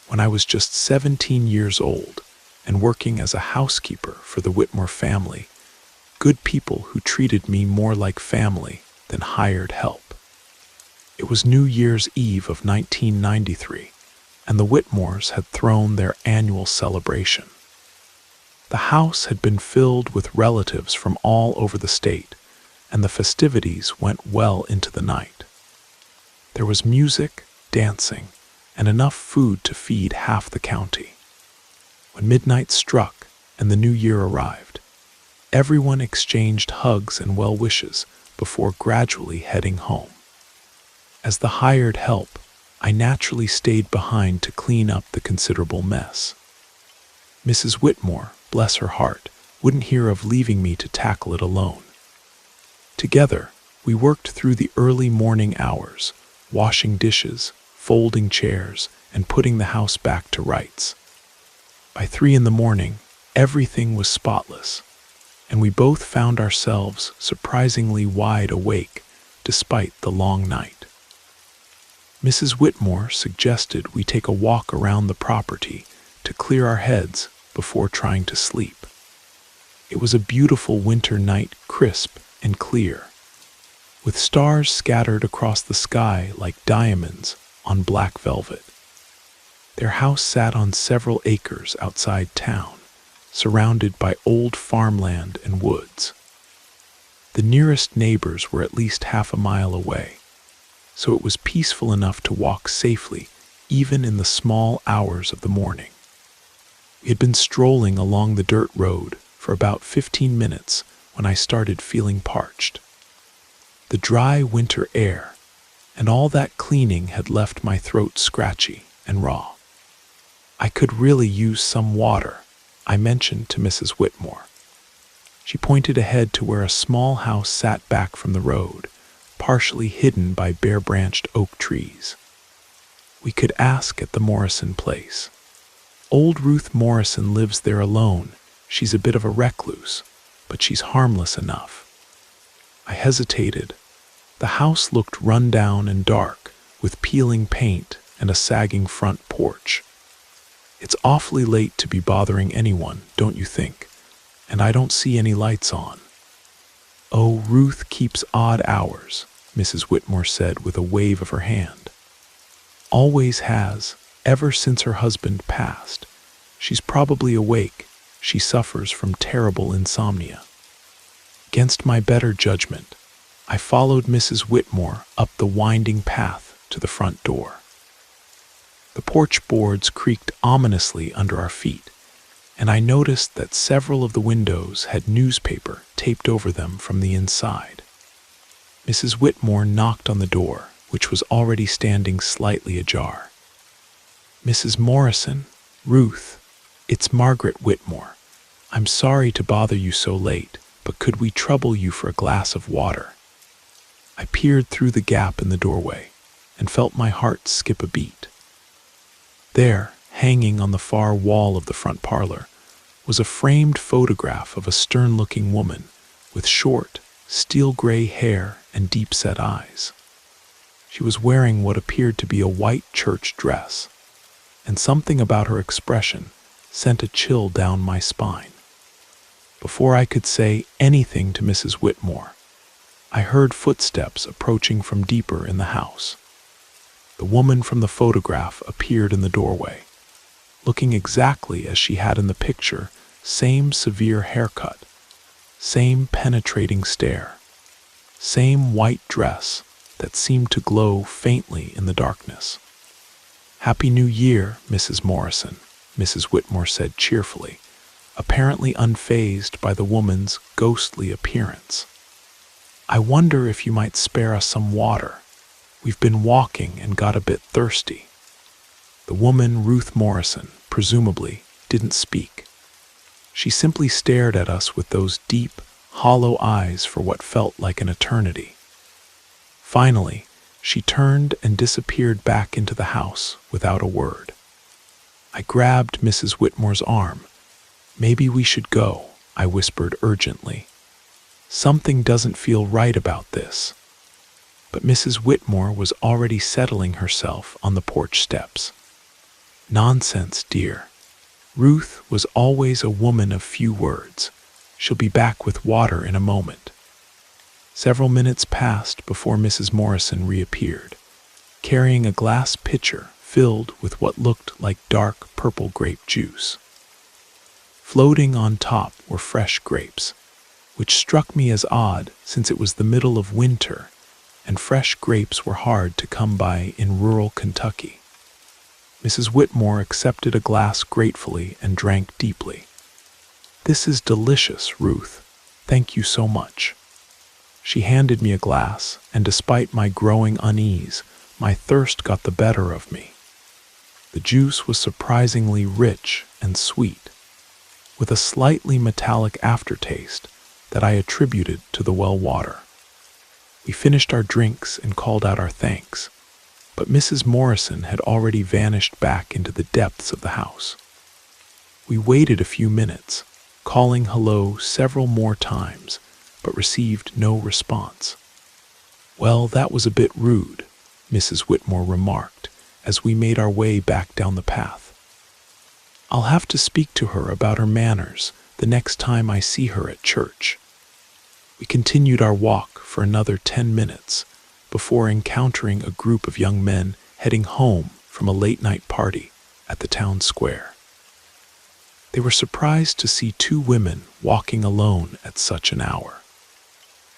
when I was just 17 years old and working as a housekeeper for the Whitmore family, good people who treated me more like family than hired help. It was New Year's Eve of 1993, and the Whitmores had thrown their annual celebration. The house had been filled with relatives from all over the state, and the festivities went well into the night. There was music, dancing, and enough food to feed half the county. When midnight struck and the new year arrived. Everyone exchanged hugs and well wishes before gradually heading home. As the hired help, I naturally stayed behind to clean up the considerable mess. Mrs. Whitmore, bless her heart, wouldn't hear of leaving me to tackle it alone. Together, we worked through the early morning hours, washing dishes, folding chairs, and putting the house back to rights. By 3 a.m, everything was spotless, and we both found ourselves surprisingly wide awake despite the long night. Mrs. Whitmore suggested we take a walk around the property to clear our heads before trying to sleep. It was a beautiful winter night, crisp and clear, with stars scattered across the sky like diamonds on black velvet. Their house sat on several acres outside town, surrounded by old farmland and woods. The nearest neighbors were at least half a mile away, so it was peaceful enough to walk safely even in the small hours of the morning. We had been strolling along the dirt road for about 15 minutes when I started feeling parched. The dry winter air and all that cleaning had left my throat scratchy and raw. I could really use some water, I mentioned to Mrs. Whitmore. She pointed ahead to where a small house sat back from the road, partially hidden by bare-branched oak trees. We could ask at the Morrison place. Old Ruth Morrison lives there alone. She's a bit of a recluse, but she's harmless enough. I hesitated. The house looked run down and dark, with peeling paint and a sagging front porch. It's awfully late to be bothering anyone, don't you think? And I don't see any lights on. Oh, Ruth keeps odd hours, Mrs. Whitmore said with a wave of her hand. Always has, ever since her husband passed. She's probably awake. She suffers from terrible insomnia. Against my better judgment, I followed Mrs. Whitmore up the winding path to the front door. The porch boards creaked ominously under our feet, and I noticed that several of the windows had newspaper taped over them from the inside. Mrs. Whitmore knocked on the door, which was already standing slightly ajar. Mrs. Morrison, Ruth, it's Margaret Whitmore. I'm sorry to bother you so late, but could we trouble you for a glass of water? I peered through the gap in the doorway and felt my heart skip a beat. There, hanging on the far wall of the front parlor, was a framed photograph of a stern-looking woman with short, steel-gray hair and deep-set eyes. She was wearing what appeared to be a white church dress, and something about her expression sent a chill down my spine. Before I could say anything to Mrs. Whitmore, I heard footsteps approaching from deeper in the house. The woman from the photograph appeared in the doorway, looking exactly as she had in the picture, same severe haircut, same penetrating stare, same white dress that seemed to glow faintly in the darkness. "Happy New Year, Mrs. Morrison," Mrs. Whitmore said cheerfully, apparently unfazed by the woman's ghostly appearance. "I wonder if you might spare us some water. We've been walking and got a bit thirsty." The woman, Ruth Morrison, presumably, didn't speak. She simply stared at us with those deep, hollow eyes for what felt like an eternity. Finally, she turned and disappeared back into the house without a word. I grabbed Mrs. Whitmore's arm. "Maybe we should go," I whispered urgently. "Something doesn't feel right about this." But Mrs. Whitmore was already settling herself on the porch steps. "Nonsense, dear. Ruth was always a woman of few words. She'll be back with water in a moment." Several minutes passed before Mrs. Morrison reappeared, carrying a glass pitcher filled with what looked like dark purple grape juice. Floating on top were fresh grapes, which struck me as odd since it was the middle of winter and fresh grapes were hard to come by in rural Kentucky. Mrs. Whitmore accepted a glass gratefully and drank deeply. "This is delicious, Ruth. Thank you so much." She handed me a glass, and despite my growing unease, my thirst got the better of me. The juice was surprisingly rich and sweet, with a slightly metallic aftertaste that I attributed to the well water. We finished our drinks and called out our thanks, but Mrs. Morrison had already vanished back into the depths of the house. We waited a few minutes, calling hello several more times, but received no response. "Well, that was a bit rude," Mrs. Whitmore remarked as we made our way back down the path. "I'll have to speak to her about her manners the next time I see her at church." We continued our walk for another 10 minutes before encountering a group of young men heading home from a late-night party at the town square. They were surprised to see 2 women walking alone at such an hour.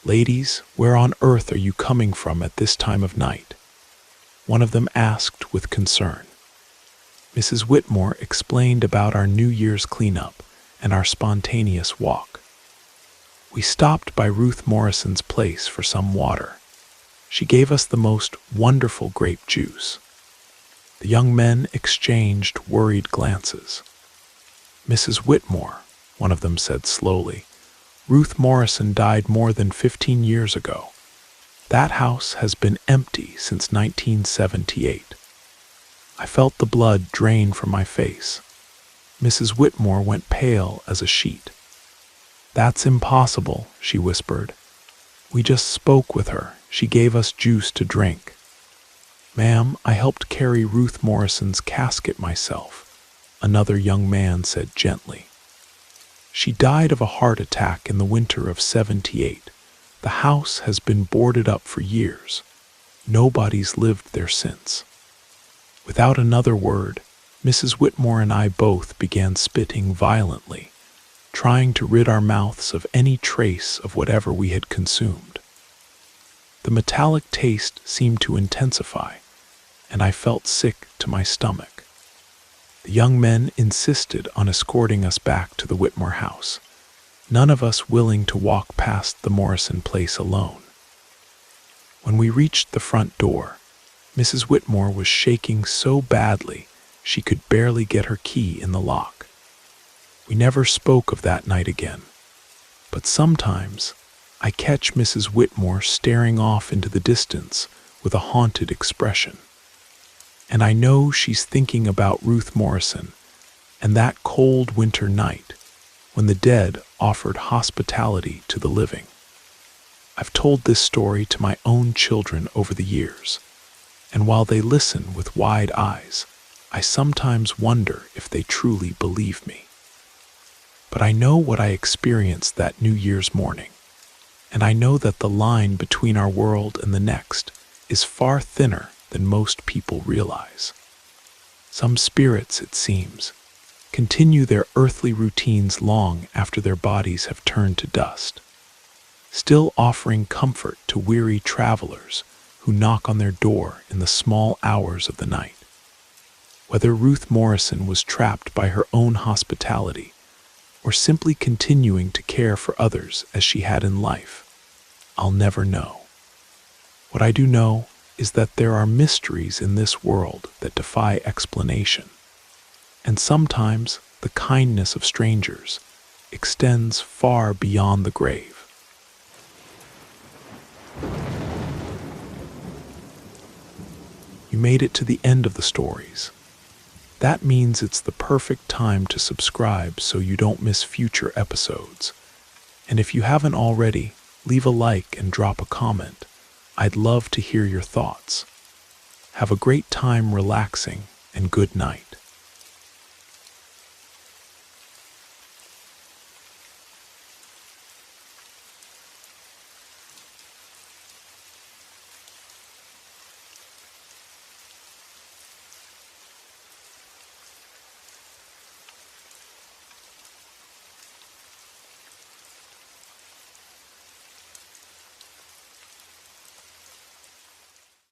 "Ladies, where on earth are you coming from at this time of night?" one of them asked with concern. Mrs. Whitmore explained about our New Year's cleanup and our spontaneous walk. We stopped by Ruth Morrison's place for some water. She gave us the most wonderful grape juice. The young men exchanged worried glances. "Mrs. Whitmore," one of them said slowly, "Ruth Morrison died more than 15 years ago. That house has been empty since 1978. I felt the blood drain from my face. Mrs. Whitmore went pale as a sheet. "That's impossible," she whispered. "We just spoke with her. She gave us juice to drink." "Ma'am, I helped carry Ruth Morrison's casket myself," another young man said gently. "She died of a heart attack in the winter of 78. The house has been boarded up for years. Nobody's lived there since." Without another word, Mrs. Whitmore and I both began spitting violently, trying to rid our mouths of any trace of whatever we had consumed. The metallic taste seemed to intensify, and I felt sick to my stomach. The young men insisted on escorting us back to the Whitmore house, none of us willing to walk past the Morrison place alone. When we reached the front door, Mrs. Whitmore was shaking so badly she could barely get her key in the lock. We never spoke of that night again, but sometimes I catch Mrs. Whitmore staring off into the distance with a haunted expression. And I know she's thinking about Ruth Morrison and that cold winter night when the dead offered hospitality to the living. I've told this story to my own children over the years, and while they listen with wide eyes, I sometimes wonder if they truly believe me. But I know what I experienced that New Year's morning, and I know that the line between our world and the next is far thinner than most people realize. Some spirits, it seems, continue their earthly routines long after their bodies have turned to dust, still offering comfort to weary travelers who knock on their door in the small hours of the night. Whether Ruth Morrison was trapped by her own hospitality or simply continuing to care for others as she had in life, I'll never know. What I do know is that there are mysteries in this world that defy explanation, and sometimes the kindness of strangers extends far beyond the grave. You made it to the end of the stories. That means it's the perfect time to subscribe so you don't miss future episodes. And if you haven't already, leave a like and drop a comment. I'd love to hear your thoughts. Have a great time relaxing, and good night.